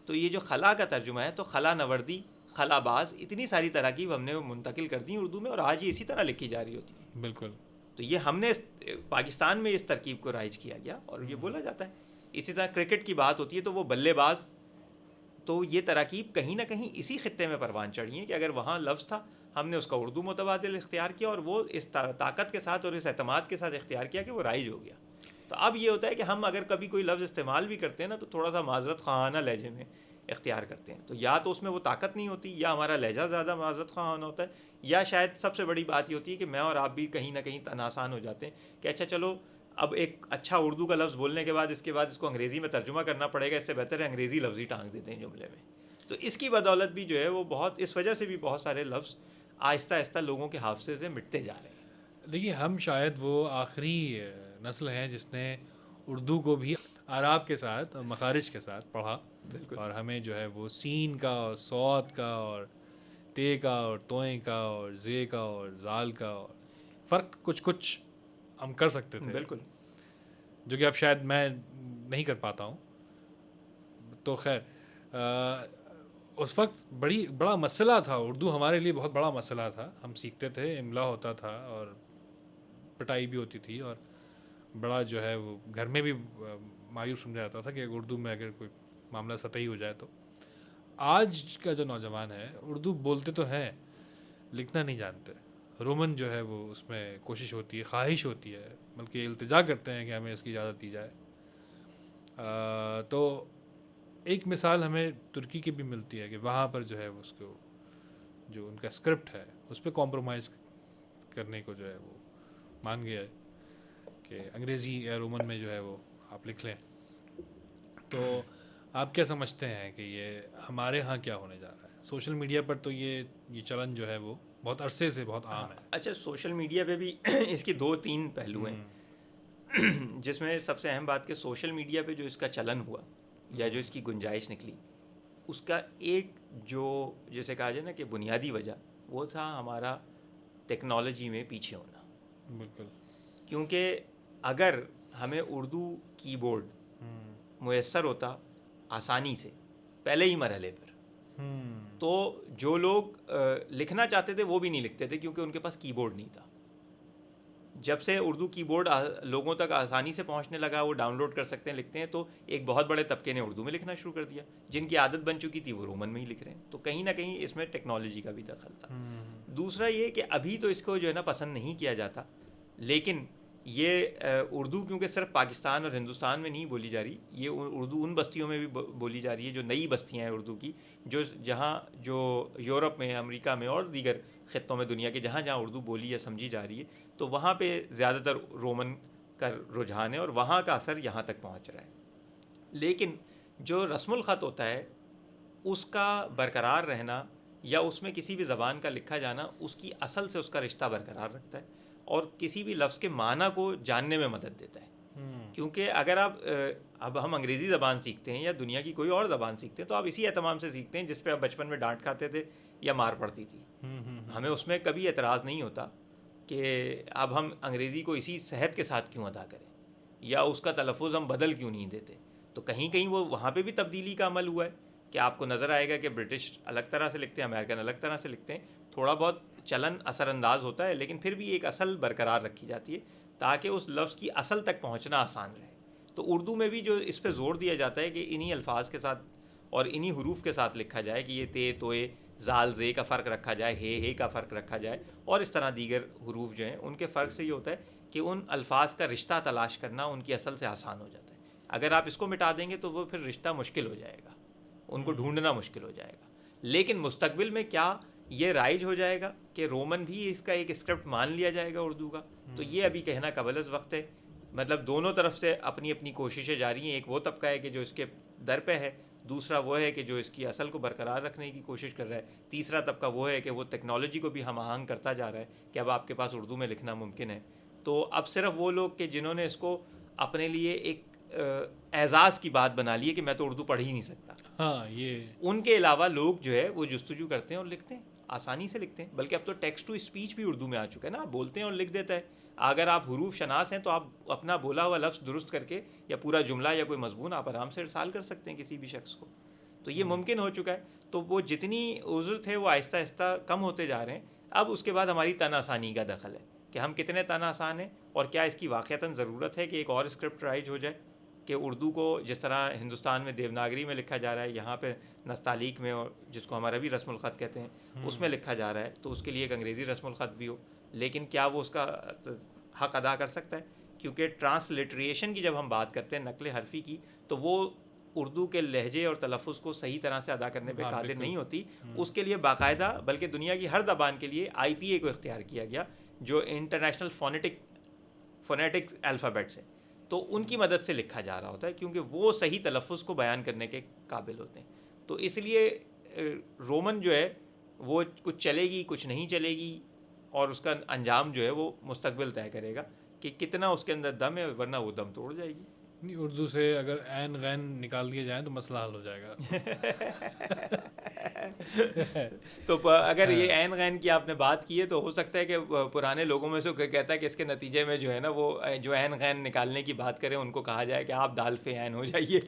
تو یہ جو خلا کا ترجمہ ہے تو خلا نوردی، خلا باز، اتنی ساری تراکیب ہم نے منتقل کر دی اردو میں اور آج یہ اسی طرح لکھی جا رہی ہوتی ہے.
بالکل.
تو یہ ہم نے پاکستان میں اس ترکیب کو رائج کیا گیا اور یہ بولا جاتا ہے. اسی طرح کرکٹ کی بات ہوتی ہے تو وہ بلے باز، تو یہ تراکیب کہیں نہ کہیں اسی خطے میں پروان چڑھی ہیں کہ اگر وہاں لفظ تھا ہم نے اس کا اردو متبادل اختیار کیا اور وہ اس طاقت کے ساتھ اور اس اعتماد کے ساتھ اختیار کیا کہ وہ رائج ہو گیا. تو اب یہ ہوتا ہے کہ ہم اگر کبھی کوئی لفظ استعمال بھی کرتے ہیں نا تو تھوڑا سا معذرت خواہانہ لہجے میں اختیار کرتے ہیں. تو یا تو اس میں وہ طاقت نہیں ہوتی یا ہمارا لہجہ زیادہ معذرت خواہانہ ہوتا ہے، یا شاید سب سے بڑی بات یہ ہوتی ہے کہ میں اور آپ بھی کہیں نہ کہیں تناسان ہو جاتے ہیں کہ اچھا چلو اب ایک اچھا اردو کا لفظ بولنے کے بعد اس کو انگریزی میں ترجمہ کرنا پڑے گا، اس سے بہتر ہے انگریزی لفظ ہی ٹانگ دیتے ہیں جملے میں. تو اس کی بدولت بھی جو ہے وہ بہت، اس وجہ سے بھی بہت سارے لفظ آہستہ آہستہ لوگوں کے حافظے سے مٹتے جا رہے ہیں.
دیکھیے ہم شاید وہ آخری نسل ہیں جس نے اردو کو بھی اعراب کے ساتھ اور مخارج کے ساتھ پڑھا.
بالکل.
اور ہمیں جو ہے وہ سین کا اور صاد کا اور تے کا اور توئیں کا اور زے کا اور زال کا اور فرق کچھ ہم کر سکتے تھے.
بالکل.
جو کہ اب شاید میں نہیں کر پاتا ہوں. تو خیر اس وقت بڑا مسئلہ تھا، اردو ہمارے لیے بہت بڑا مسئلہ تھا. ہم سیکھتے تھے، املا ہوتا تھا اور پٹائی بھی ہوتی تھی اور بڑا جو ہے وہ گھر میں بھی مایوس سمجھا جاتا تھا کہ اردو میں اگر کوئی معاملہ سطحی ہو جائے تو. آج کا جو نوجوان ہے اردو بولتے تو ہیں لکھنا نہیں جانتے. رومن جو ہے وہ اس میں کوشش ہوتی ہے، خواہش ہوتی ہے، بلکہ التجا کرتے ہیں کہ ہمیں اس کی اجازت دی جائے. تو ایک مثال ہمیں ترکی کی بھی ملتی ہے کہ وہاں پر جو ہے اس کو جو ان کا اسکرپٹ ہے اس پہ کمپرومائز کرنے کو جو ہے وہ مان گیا ہے کہ انگریزی یا رومن میں جو ہے وہ آپ لکھ لیں. تو آپ کیا سمجھتے ہیں کہ یہ ہمارے ہاں کیا ہونے جا رہا ہے؟ سوشل میڈیا پر تو یہ چلن جو ہے وہ بہت عرصے سے بہت عام ہے.
اچھا، سوشل میڈیا پہ بھی اس کی 2-3 پہلو ہیں جس میں سب سے اہم بات کہ سوشل میڈیا پہ جو اس کا چلن ہوا یا جو اس کی گنجائش نکلی، اس کا ایک جو جیسے کہا جائے نا کہ بنیادی وجہ وہ تھا ہمارا ٹیکنالوجی میں پیچھے ہونا.
بالکل.
کیونکہ اگر ہمیں اردو کی بورڈ میسر ہوتا آسانی سے پہلے ہی مرحلے پر تو جو لوگ لکھنا چاہتے تھے وہ بھی نہیں لکھتے تھے کیونکہ ان کے پاس کی بورڈ نہیں تھا. جب سے اردو کی بورڈ لوگوں تک آسانی سے پہنچنے لگا، وہ ڈاؤن لوڈ کر سکتے ہیں، لکھتے ہیں، تو ایک بہت بڑے طبقے نے اردو میں لکھنا شروع کر دیا. جن کی عادت بن چکی تھی وہ رومن میں ہی لکھ رہے ہیں. تو کہیں نہ کہیں اس میں ٹیکنالوجی کا بھی دخل تھا. دوسرا یہ کہ ابھی تو اس کو جو ہے نا پسند نہیں کیا جاتا، لیکن یہ اردو کیونکہ صرف پاکستان اور ہندوستان میں نہیں بولی جا رہی، یہ اردو ان بستیوں میں بھی بولی جا رہی ہے جو نئی بستیاں ہیں اردو کی، جہاں جو یورپ میں، امریکہ میں اور دیگر خطوں میں دنیا کے جہاں اردو بولی یا سمجھی جا رہی ہے، تو وہاں پہ زیادہ تر رومن کا رجحان ہے اور وہاں کا اثر یہاں تک پہنچ رہا ہے. لیکن جو رسم الخط ہوتا ہے اس کا برقرار رہنا یا اس میں کسی بھی زبان کا لکھا جانا اس کی اصل سے اس کا رشتہ برقرار رکھتا ہے اور کسی بھی لفظ کے معنی کو جاننے میں مدد دیتا ہے. کیونکہ اگر اب ہم انگریزی زبان سیکھتے ہیں یا دنیا کی کوئی اور زبان سیکھتے ہیں تو آپ اسی اہتمام سے سیکھتے ہیں جس پہ آپ بچپن میں ڈانٹ کھاتے تھے یا مار پڑتی تھی. ہمیں اس میں کبھی اعتراض نہیں ہوتا کہ اب ہم انگریزی کو اسی صحت کے ساتھ کیوں ادا کریں یا اس کا تلفظ ہم بدل کیوں نہیں دیتے. تو کہیں وہ وہاں پہ بھی تبدیلی کا عمل ہوا ہے کہ آپ کو نظر آئے گا کہ برٹش الگ طرح سے لکھتے ہیں، امریکن الگ طرح سے لکھتے ہیں. تھوڑا بہت چلن اثر انداز ہوتا ہے، لیکن پھر بھی ایک اصل برقرار رکھی جاتی ہے تاکہ اس لفظ کی اصل تک پہنچنا آسان رہے. تو اردو میں بھی جو اس پہ زور دیا جاتا ہے کہ انہی الفاظ کے ساتھ اور انہی حروف کے ساتھ لکھا جائے، کہ یہ تے توئے زال زے کا فرق رکھا جائے، ہے کا فرق رکھا جائے، اور اس طرح دیگر حروف جو ہیں ان کے فرق سے یہ ہوتا ہے کہ ان الفاظ کا رشتہ تلاش کرنا ان کی اصل سے آسان ہو جاتا ہے. اگر آپ اس کو مٹا دیں گے تو وہ پھر رشتہ مشکل ہو جائے گا، ان کو ڈھونڈنا مشکل ہو جائے گا. لیکن مستقبل میں کیا یہ رائج ہو جائے گا کہ رومن بھی اس کا ایک اسکرپٹ مان لیا جائے گا اردو کا؟ تو یہ ابھی کہنا قبل از وقت ہے. مطلب دونوں طرف سے اپنی اپنی کوششیں جاری ہیں. ایک وہ طبقہ ہے کہ جو اس کے در پہ ہے، دوسرا وہ ہے کہ جو اس کی اصل کو برقرار رکھنے کی کوشش کر رہا ہے، تیسرا طبقہ وہ ہے کہ وہ ٹیکنالوجی کو بھی ہم آہنگ کرتا جا رہا ہے کہ اب آپ کے پاس اردو میں لکھنا ممکن ہے. تو اب صرف وہ لوگ کہ جنہوں نے اس کو اپنے لیے ایک اعزاز کی بات بنا لی ہے کہ میں تو اردو پڑھ ہی نہیں سکتا،
ہاں یہ
ان کے علاوہ لوگ جو ہے وہ جستجو کرتے ہیں اور لکھتے ہیں، آسانی سے لکھتے ہیں. بلکہ اب تو ٹیکسٹ ٹو اسپیچ بھی اردو میں آ چکا ہے نا، آپ بولتے ہیں اور لکھ دیتا ہے. اگر آپ حروف شناس ہیں تو آپ اپنا بولا ہوا لفظ درست کر کے یا پورا جملہ یا کوئی مضمون آپ آرام سے ارسال کر سکتے ہیں کسی بھی شخص کو. تو یہ ممکن ہو چکا ہے. تو وہ جتنی عذر تھے وہ آہستہ آہستہ کم ہوتے جا رہے ہیں. اب اس کے بعد ہماری تن آسانی کا دخل ہے کہ ہم کتنے تن آسان ہیں، اور کیا اس کی واقعتاً ضرورت ہے کہ ایک اور اسکرپٹ رائج ہو جائے کہ اردو کو جس طرح ہندوستان میں دیوناگری میں لکھا جا رہا ہے، یہاں پہ نستعلیق میں، اور جس کو ہمارا بھی رسم الخط کہتے ہیں، اس میں لکھا جا رہا ہے، تو اس کے لیے ایک انگریزی رسم الخط بھی ہو. لیکن کیا وہ اس کا حق ادا کر سکتا ہے؟ کیونکہ ٹرانسلیٹریشن کی جب ہم بات کرتے ہیں، نقل حرفی کی، تو وہ اردو کے لہجے اور تلفظ کو صحیح طرح سے ادا کرنے پہ قادر نہیں ہوتی. اس کے لیے باقاعدہ، بلکہ دنیا کی ہر زبان کے لیے IPA کو اختیار کیا گیا، جو انٹرنیشنل فونیٹک الفابیٹس ہے. تو ان کی مدد سے لکھا جا رہا ہوتا ہے کیونکہ وہ صحیح تلفظ کو بیان کرنے کے قابل ہوتے ہیں. تو اس لیے رومن جو ہے وہ کچھ چلے گی، کچھ نہیں چلے گی، اور اس کا انجام جو ہے وہ مستقبل طے کرے گا کہ کتنا اس کے اندر دم ہے، ورنہ وہ دم توڑ جائے گی.
نہیں، اردو سے اگر عین غین نکال دیے جائیں تو مسئلہ حل ہو جائے گا.
تو اگر یہ عین غین کی آپ نے بات کی ہے تو ہو سکتا ہے کہ پرانے لوگوں میں سے کوئی کہتا ہے کہ اس کے نتیجے میں جو ہے نا، وہ جو عین غین نکالنے کی بات کریں ان کو کہا جائے کہ آپ دال فے عین ہو جائیے.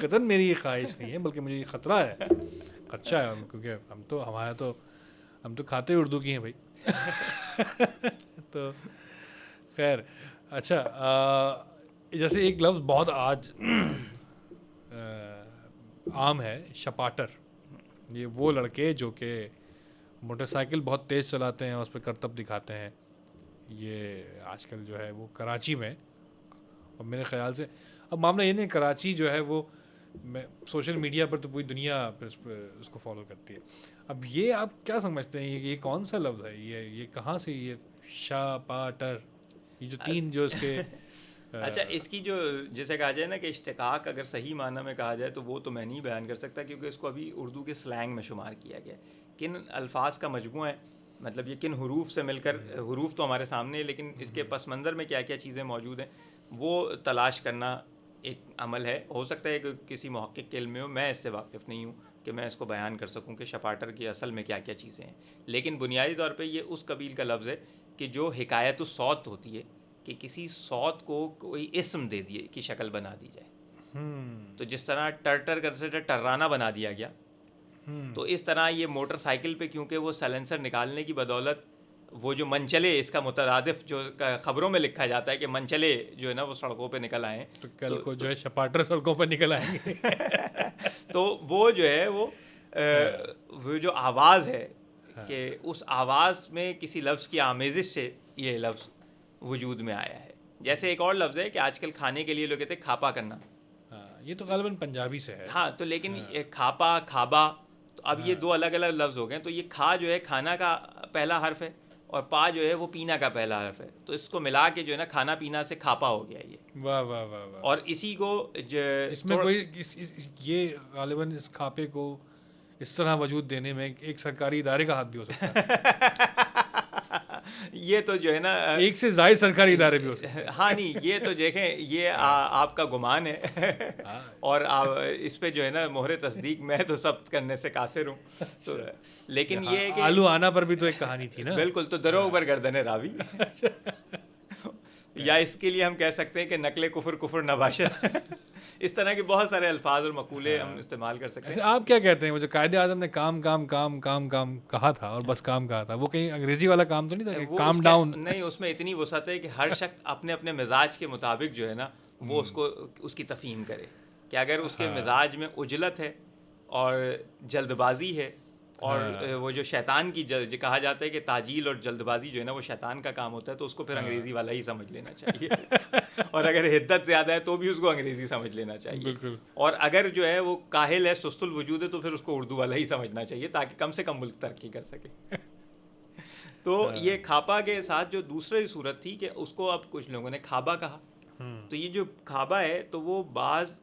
قطعاً میری یہ خواہش نہیں ہے، بلکہ مجھے یہ خطرہ ہے، خدشہ ہے، کیونکہ ہم تو کھاتے اردو کی ہیں بھائی. تو خیر، اچھا، جیسے ایک لفظ بہت آج عام ہے، شپاٹر. یہ وہ لڑکے جو کہ موٹر سائیکل بہت تیز چلاتے ہیں اور اس پہ کرتب دکھاتے ہیں. یہ آج کل جو ہے وہ کراچی میں، اور میرے خیال سے اب معاملہ یہ نہیں، کراچی جو ہے وہ سوشل میڈیا پر تو پوری دنیا اس کو فالو کرتی ہے. اب یہ آپ کیا سمجھتے ہیں، یہ کون سا لفظ ہے، یہ کہاں سے، یہ شپاٹر، یہ جو تین جو اس کے
اچھا، اس کی جو جیسے کہا جائے نا کہ اشتقاق اگر صحیح معنی میں کہا جائے تو وہ تو میں نہیں بیان کر سکتا، کیونکہ اس کو ابھی اردو کے سلینگ میں شمار کیا گیا. کن الفاظ کا مجموعہ ہے، مطلب یہ کن حروف سے مل کر، حروف تو ہمارے سامنے ہے لیکن اس کے پس منظر میں کیا کیا چیزیں موجود ہیں وہ تلاش کرنا ایک عمل ہے. ہو سکتا ہے کہ کسی محقق کے علم میں ہو، میں اس سے واقف نہیں ہوں کہ میں اس کو بیان کر سکوں کہ شپاٹر کی اصل میں کیا کیا چیزیں ہیں. لیکن بنیادی طور پہ یہ اس قبیل کا لفظ ہے کہ جو حکایت الصوت ہوتی ہے، کہ کسی صوت کو کوئی اسم دے دیے کی شکل بنا دی جائے. تو جس طرح ٹر کر سے ٹرانا بنا دیا گیا، تو اس طرح یہ موٹر سائیکل پہ کیونکہ وہ سائلنسر نکالنے کی بدولت وہ جو منچلے، اس کا مترادف جو خبروں میں لکھا جاتا ہے کہ منچلے جو ہے نا وہ سڑکوں پہ نکل آئے ہیں،
تو کل کو جو ہے شپاٹر سڑکوں پہ نکل آئیں گے.
تو وہ جو ہے وہ جو آواز ہے کہ اس آواز میں کسی لفظ کی آمیزش سے یہ لفظ وجود میں آیا ہے. جیسے ایک اور لفظ ہے کہ آج کل کھانے کے لیے لوگ کہتے ہیں کھاپا کرنا.
یہ تو غالباً پنجابی سے ہے.
ہاں، تو لیکن کھاپا، کھابا، تو اب یہ دو الگ الگ لفظ ہو گئے. تو یہ کھا جو ہے کھانا کا پہلا حرف ہے، اور پا جو ہے وہ پینا کا پہلا حرف ہے. تو اس کو ملا کے جو ہے نا کھانا پینا سے کھاپا ہو گیا یہ.
واہ واہ واہ واہ.
اور اسی کو
اس میں کوئی یہ غالباً اس کھاپے کو اس طرح وجود دینے میں ایک سرکاری ادارے کا ہاتھ بھی ہو سکتا ہے.
یہ تو جو ہے نا
ایک سے زائد سرکاری ادارے بھی ہو سکتے ہیں.
ہاں نہیں، یہ تو دیکھیں یہ آپ کا گمان ہے، اور اس پہ جو ہے نا مہر تصدیق میں تو ثبت کرنے سے قاصر ہوں. تو لیکن یہ کہ
آلو آنا پر بھی تو ایک کہانی تھی نا.
بالکل، تو درو اوپر گردن راوی. یا اس کے لیے ہم کہہ سکتے ہیں کہ نقل کفر کفر نباشت. اس طرح کے بہت سارے الفاظ اور مقولے ہم استعمال کر سکتے ہیں.
آپ کیا کہتے ہیں وہ جو قائد اعظم نے کام کام کام کام کام کہا تھا اور بس کام کہا تھا, وہ کہیں انگریزی والا کام تو نہیں تھا کہ کام ڈاؤن؟
نہیں, اس میں اتنی وسعت ہے کہ ہر شخص اپنے اپنے مزاج کے مطابق جو ہے نا وہ اس کی تفہیم کرے کہ اگر اس کے مزاج میں عجلت ہے اور جلد بازی ہے اور وہ جو شیطان کی کہا جاتا ہے کہ تاجیل اور جلد بازی جو ہے نا وہ شیطان کا کام ہوتا ہے, تو اس کو پھر انگریزی والا ہی سمجھ لینا چاہیے. اور اگر حدت زیادہ ہے تو بھی اس کو انگریزی سمجھ لینا چاہیے.
بالکل. اور
اگر جو ہے وہ کاہل ہے, سست الوجود ہے, تو پھر اس کو اردو والا ہی سمجھنا چاہیے تاکہ کم سے کم ملک ترقی کر سکے. تو یہ کھاپا کے ساتھ جو دوسری صورت تھی کہ اس کو اب کچھ لوگوں نے کھابا کہا. تو یہ جو کھابا ہے تو وہ بعض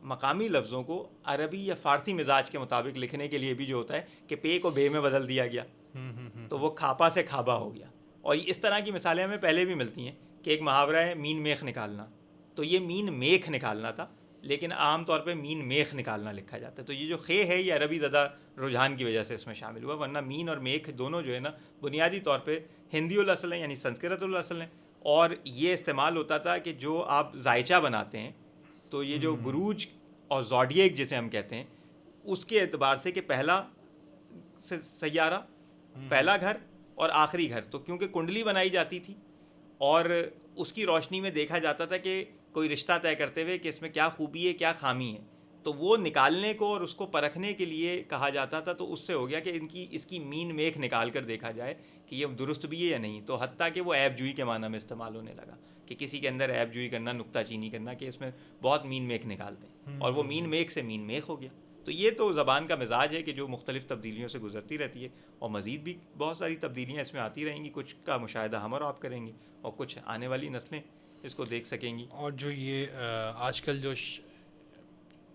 مقامی لفظوں کو عربی یا فارسی مزاج کے مطابق لکھنے کے لیے بھی جو ہوتا ہے کہ پے کو بے میں بدل دیا گیا, تو وہ کھاپا سے کھابا ہو گیا. اور اس طرح کی مثالیں ہمیں پہلے بھی ملتی ہیں کہ ایک محاورہ ہے مین میخ نکالنا, تو یہ مین میخ نکالنا تھا, لیکن عام طور پہ مین میخ نکالنا لکھا جاتا ہے. تو یہ جو خے ہے یہ عربی زدہ رجحان کی وجہ سے اس میں شامل ہوا, ورنہ مین اور میخ دونوں جو ہے نا بنیادی طور پہ ہندی الاصل ہیں, یعنی سنسکرت الاصل ہیں. اور یہ استعمال ہوتا تھا کہ جو آپ ذائچہ بناتے ہیں تو یہ جو بروج اور زوڈیک جسے ہم کہتے ہیں اس کے اعتبار سے کہ پہلا سیارہ, پہلا گھر اور آخری گھر, تو کیونکہ کنڈلی بنائی جاتی تھی اور اس کی روشنی میں دیکھا جاتا تھا کہ کوئی رشتہ طے کرتے ہوئے کہ اس میں کیا خوبی ہے کیا خامی ہے, تو وہ نکالنے کو اور اس کو پرکھنے کے لیے کہا جاتا تھا. تو اس سے ہو گیا کہ اس کی مین میخ نکال کر دیکھا جائے کہ یہ درست بھی ہے یا نہیں. تو حتیٰ کہ وہ عیب جوئی کے معنی میں استعمال ہونے لگا کہ کسی کے اندر عیب جوئی کرنا, نکتہ چینی کرنا کہ اس میں بہت مین میخ نکالتے ہیں, اور وہ مین میخ سے مین میخ ہو گیا. تو یہ تو زبان کا مزاج ہے کہ جو مختلف تبدیلیوں سے گزرتی رہتی ہے, اور مزید بھی بہت ساری تبدیلیاں اس میں آتی رہیں گی. کچھ کا مشاہدہ ہم اور آپ کریں گے اور کچھ آنے والی نسلیں اس کو دیکھ سکیں گی.
اور جو یہ آج کل جو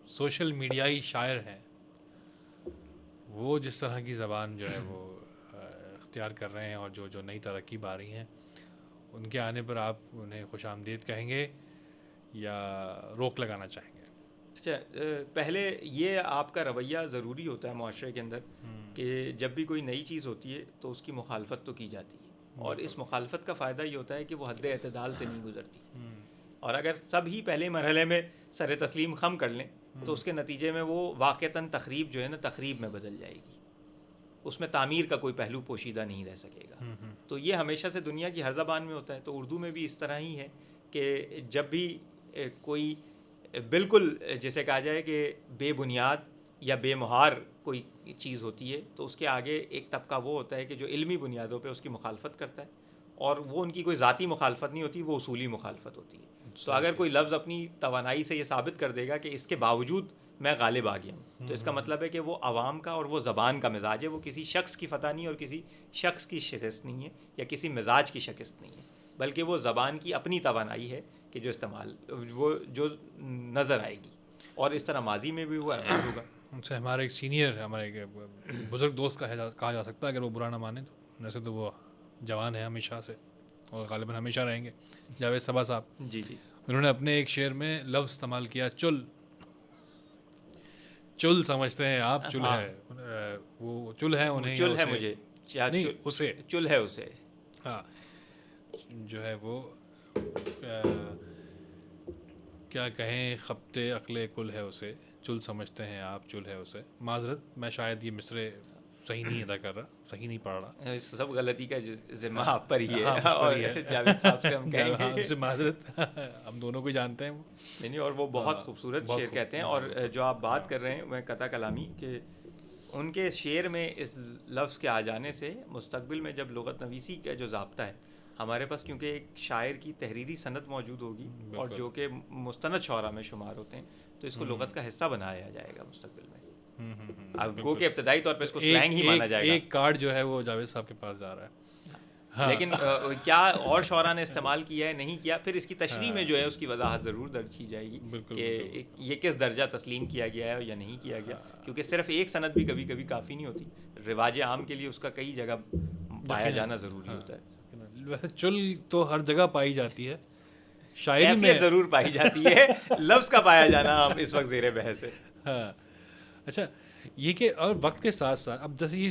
سوشل میڈیائی شاعر ہیں وہ جس طرح کی زبان جو ہے وہ اختیار کر رہے ہیں, اور جو نئی ترقی آ رہی ہیں, ان کے آنے پر آپ انہیں خوش آمدید کہیں گے یا روک لگانا چاہیں گے؟
اچھا, پہلے یہ آپ کا رویہ ضروری ہوتا ہے معاشرے کے اندر کہ جب بھی کوئی نئی چیز ہوتی ہے تو اس کی مخالفت تو کی جاتی ہے, اور اس مخالفت کا فائدہ یہ ہوتا ہے کہ وہ حد اعتدال سے نہیں گزرتی. اور اگر سب ہی پہلے مرحلے میں سر تسلیم خم کر لیں تو اس کے نتیجے میں وہ واقعتاً تخریب جو ہے نا تخریب میں بدل جائے گی, اس میں تعمیر کا کوئی پہلو پوشیدہ نہیں رہ سکے گا. تو یہ ہمیشہ سے دنیا کی ہر زبان میں ہوتا ہے. تو اردو میں بھی اس طرح ہی ہے کہ جب بھی کوئی بالکل جیسے کہا جائے کہ بے بنیاد یا بے مہار کوئی چیز ہوتی ہے تو اس کے آگے ایک طبقہ وہ ہوتا ہے کہ جو علمی بنیادوں پہ اس کی مخالفت کرتا ہے, اور وہ ان کی کوئی ذاتی مخالفت نہیں ہوتی, وہ اصولی مخالفت ہوتی ہے. تو اگر کوئی لفظ اپنی توانائی سے یہ ثابت کر دے گا کہ اس کے باوجود میں غالب آ گیا ہوں, تو اس کا مطلب ہے کہ وہ عوام کا اور وہ زبان کا مزاج ہے, وہ کسی شخص کی فتح نہیں اور کسی شخص کی شکست نہیں ہے یا کسی مزاج کی شکست نہیں ہے, بلکہ وہ زبان کی اپنی توانائی ہے کہ جو استعمال وہ جو نظر آئے گی. اور اس طرح ماضی میں بھی ہوا ہوگا.
ان سے ہمارے ایک سینئر, ہمارے ایک بزرگ دوست کہا جا سکتا ہے اگر وہ برا نہ مانے تو, ویسے تو وہ جوان ہیں ہمیشہ سے اور غالباً ہمیشہ رہیں گے, جاوید صبا صاحب.
جی جی,
انہوں نے اپنے ایک شعر میں لفظ استعمال کیا چل. چل سمجھتے ہیں آپ؟ چل ہے وہ, چل ہے انہیں,
چل ہے مجھے
نہیں اسے,
چل ہے اسے,
ہاں جو ہے وہ کیا کہیں خبتے عقل کل ہے اسے, چل سمجھتے ہیں آپ چل ہے اسے. معذرت میں شاید یہ مصرے صحیح نہیں ادا کر رہا, صحیح نہیں پڑھ رہا,
سب غلطی کا ذمہ آپ پر ہی ہے. اور جاوید صاحب سے ہم کہیں گے
سے معذرت, ہم دونوں کو جانتے ہیں وہ
نہیں. اور وہ بہت خوبصورت شعر کہتے ہیں. اور جو آپ بات کر رہے ہیں وہ قطع کلامی کہ ان کے شعر میں اس لفظ کے آ جانے سے مستقبل میں جب لغت نویسی کا جو ضابطہ ہے ہمارے پاس, کیونکہ ایک شاعر کی تحریری صنعت موجود ہوگی اور جو کہ مستند شعراء میں شمار ہوتے ہیں, تو اس کو لغت کا حصہ بنایا جائے گا مستقبل میں. اب گو کہ ابتدائی طور پہ اس کو سلینگ ہی مانا جائے گا.
ایک کارڈ جو ہے وہ جاوید صاحب کے پاس جا رہا ہے,
لیکن کیا اور شعراء نے استعمال کیا ہے نہیں کیا, پھر اس کی تشریح میں جو ہے اس کی وضاحت ضرور درج کی جائے گی کہ یہ کس درجہ تسلیم کیا گیا ہے یا نہیں کیا گیا, کیونکہ صرف ایک سند بھی کبھی کبھی کافی نہیں ہوتی. رواج عام کے لیے اس کا کئی جگہ پایا جانا ضروری ہوتا ہے.
ویسے چل تو ہر جگہ پائی جاتی ہے, شاعری میں
ضرور پائی جاتی ہے, لفظ کا پایا جانا اب اس وقت زیر بحث ہے.
ہاں اچھا, یہ کہ اور وقت کے ساتھ ساتھ اب جیسے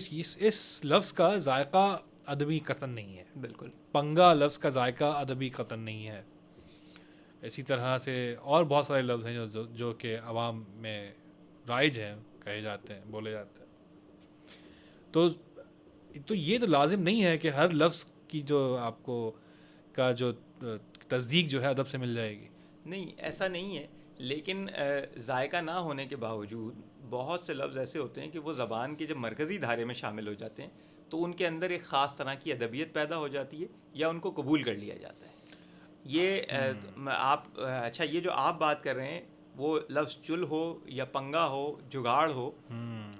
اس لفظ کا ذائقہ ادبی قطن نہیں ہے.
بالکل.
پنگا لفظ کا ذائقہ ادبی قطن نہیں ہے. اسی طرح سے اور بہت سارے لفظ ہیں جو کہ عوام میں رائج ہیں, کہے جاتے ہیں, بولے جاتے ہیں. تو یہ تو لازم نہیں ہے کہ ہر لفظ کی جو آپ کو کا جو تصدیق جو ہے ادب سے مل جائے گی.
نہیں, ایسا نہیں ہے, لیکن ذائقہ نہ ہونے کے باوجود بہت سے لفظ ایسے ہوتے ہیں کہ وہ زبان کے جب مرکزی دھارے میں شامل ہو جاتے ہیں تو ان کے اندر ایک خاص طرح کی ادبیت پیدا ہو جاتی ہے یا ان کو قبول کر لیا جاتا ہے. یہ آپ اچھا, یہ جو آپ بات کر رہے ہیں وہ لفظ چل ہو یا پنگا ہو, جگاڑ ہو,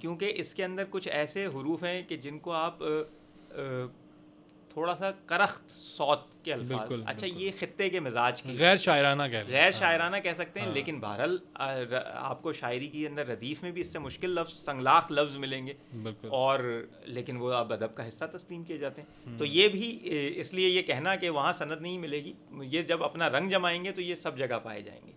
کیونکہ اس کے اندر کچھ ایسے حروف ہیں کہ جن کو آپ تھوڑا سا کرخت صوت کے الفاظ, اچھا یہ خطے کے مزاج کی
غیر شاعرانہ
غیر شاعرانہ کہہ سکتے ہیں, لیکن بہرحال آپ کو شاعری کے اندر ردیف میں بھی اس سے مشکل لفظ, سنگلاخ لفظ ملیں گے, اور لیکن وہ اب ادب کا حصہ تسلیم کیے جاتے ہیں. تو یہ بھی اس لیے یہ کہنا کہ وہاں سند نہیں ملے گی, یہ جب اپنا رنگ جمائیں گے تو یہ سب جگہ پائے جائیں گے.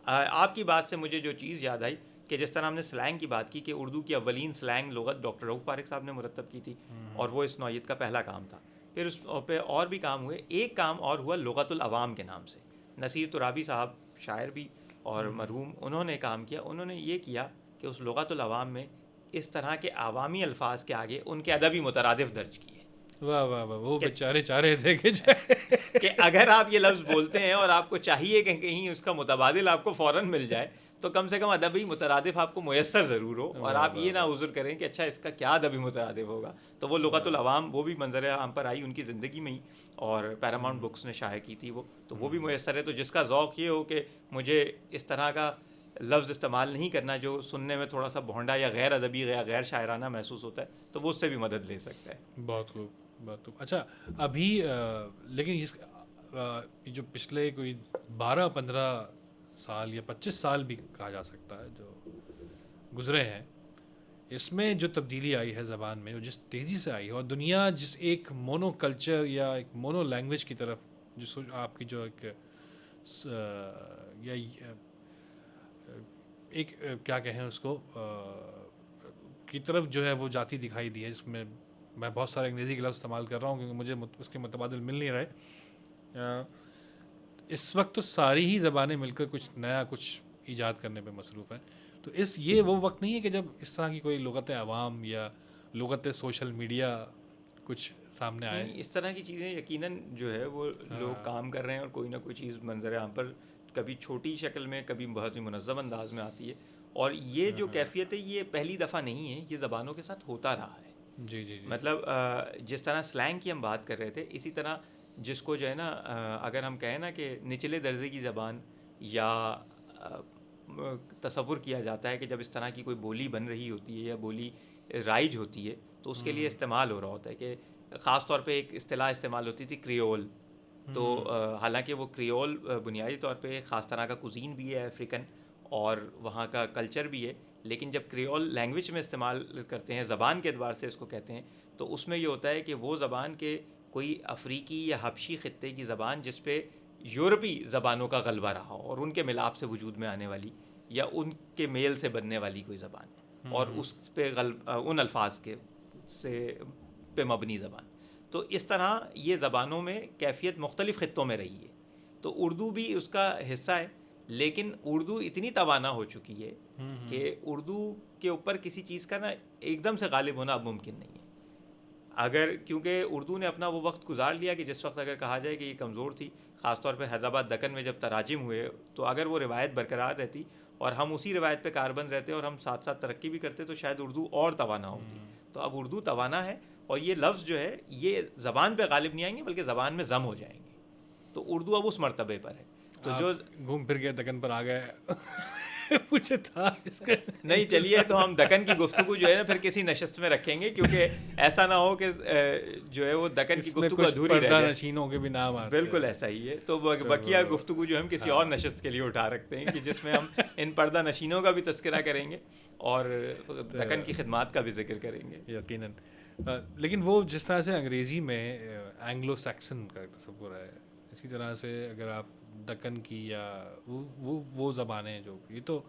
آپ کی بات سے مجھے جو چیز یاد آئی کہ جس طرح ہم نے سلینگ کی بات کی کہ اردو کی اولین سلینگ لغت ڈاکٹر رؤف پاریک صاحب نے مرتب کی تھی, اور وہ اس نوعیت کا پہلا کام تھا. پھر اس پہ اور بھی کام ہوئے. ایک کام اور ہوا لغت العوام کے نام سے. نصیر ترابی صاحب شاعر بھی اور مرحوم, انہوں نے کام کیا. انہوں نے یہ کیا کہ اس لغت العوام میں اس طرح کے عوامی الفاظ کے آگے ان کے ادبی مترادف درج کیے.
واہ واہ واہ, وہ بیچارے چارے تھے کہ
اگر آپ یہ لفظ بولتے ہیں اور آپ کو چاہیے کہ کہیں اس کا متبادل آپ کو فوراً مل جائے تو کم سے کم ادبی مترادف آپ کو میسر ضرور ہو, اور آپ یہ نہ عذر کریں کہ اچھا اس کا کیا ادبی مترادف ہوگا. تو وہ لغت العوام وہ بھی منظر عام پر آئی ان کی زندگی میں ہی, اور پیراماؤنٹ بکس نے شائع کی تھی وہ, تو وہ بھی میسر ہے. تو جس کا ذوق یہ ہو کہ مجھے اس طرح کا لفظ استعمال نہیں کرنا جو سننے میں تھوڑا سا بھونڈا یا غیر ادبی یا غیر شاعرانہ محسوس ہوتا ہے, تو وہ اس سے بھی مدد لے سکتا ہے.
بہت خوب, بہت خوب. اچھا ابھی لیکن جو پچھلے کوئی 12-15 سال یا 25 سال بھی کہا جا سکتا ہے جو گزرے ہیں, اس میں جو تبدیلی آئی ہے زبان میں, جس تیزی سے آئی ہے, اور دنیا جس ایک مونو کلچر یا ایک مونو لینگویج کی طرف جس آپ کی جو ایک کیا کہیں اس کو کی طرف جو ہے وہ جاتی دکھائی دی ہے, جس میں میں بہت سارے انگریزی کے لفظ استعمال کر رہا ہوں کیونکہ مجھے اس کے متبادل مل نہیں رہے. اس وقت تو ساری ہی زبانیں مل کر کچھ نیا کچھ ایجاد کرنے پہ مصروف ہیں. تو یہ وہ وقت نہیں ہے کہ جب اس طرح کی کوئی لغت عوام یا لغت سوشل میڈیا کچھ سامنے آئے.
اس طرح کی چیزیں یقیناً جو ہے وہ لوگ کام کر رہے ہیں, اور کوئی نہ کوئی چیز منظر عام پر کبھی چھوٹی شکل میں کبھی بہت ہی منظم انداز میں آتی ہے. اور یہ جو کیفیت ہے یہ پہلی دفعہ نہیں ہے, یہ زبانوں کے ساتھ ہوتا رہا ہے.
جی جی,
مطلب جس طرح سلینگ کی ہم بات کر رہے تھے, اسی طرح جس کو جو ہے نا اگر ہم کہیں نا کہ نچلے درجے کی زبان یا تصور کیا جاتا ہے کہ جب اس طرح کی کوئی بولی بن رہی ہوتی ہے یا بولی رائج ہوتی ہے تو اس کے لیے استعمال ہو رہا ہوتا ہے, کہ خاص طور پہ ایک اصطلاح استعمال ہوتی تھی کریول. تو حالانکہ وہ کریول بنیادی طور پہ خاص طرح کا کوزین بھی ہے افریقن, اور وہاں کا کلچر بھی ہے, لیکن جب کریول لینگویج میں استعمال کرتے ہیں, زبان کے اعتبار سے اس کو کہتے ہیں, تو اس میں یہ ہوتا ہے کہ وہ زبان کے کوئی افریقی یا حبشی خطے کی زبان جس پہ یورپی زبانوں کا غلبہ رہا ہو, اور ان کے ملاپ سے وجود میں آنے والی یا ان کے میل سے بننے والی کوئی زبان, اور اس پہ ان الفاظ کے پہ مبنی زبان. تو اس طرح یہ زبانوں میں کیفیت مختلف خطوں میں رہی ہے. تو اردو بھی اس کا حصہ ہے, لیکن اردو اتنی توانا ہو چکی ہے کہ اردو کے اوپر کسی چیز کا نا ایک دم سے غالب ہونا اب ممکن نہیں ہے. اگر کیونکہ اردو نے اپنا وہ وقت گزار لیا کہ جس وقت اگر کہا جائے کہ یہ کمزور تھی, خاص طور پہ حیدرآباد دکن میں جب تراجم ہوئے, تو اگر وہ روایت برقرار رہتی اور ہم اسی روایت پہ کاربند رہتے اور ہم ساتھ ساتھ ترقی بھی کرتے تو شاید اردو اور توانا ہوتی. تو اب اردو توانا ہے, اور یہ لفظ جو ہے یہ زبان پہ غالب نہیں آئیں گے بلکہ زبان میں ضم ہو جائیں گے. تو اردو اب اس مرتبے پر ہے. تو جو
گھوم پھر کے دکن پر آ گئے پوچھے تھا اس کا
نہیں, چلیے تو ہم دکن کی گفتگو جو ہے نا پھر کسی نشست میں رکھیں گے, کیونکہ ایسا نہ ہو کہ جو ہے وہ دکن کی گفتگو ادھوری رہ جائے.
نشینوں کے بھی نام آتے ہیں.
بالکل ایسا ہی ہے. تو بقیہ گفتگو جو ہم کسی اور نشست کے لیے اٹھا رکھتے ہیں کہ جس میں ہم ان پردہ نشینوں کا بھی تذکرہ کریں گے اور دکن کی خدمات کا بھی ذکر کریں گے.
یقیناً. لیکن وہ جس طرح سے انگریزی میں اینگلو سیکسن کا تصور ہے, اسی طرح سے اگر آپ دکن کی یا وہ زبانیں جو, یہ تو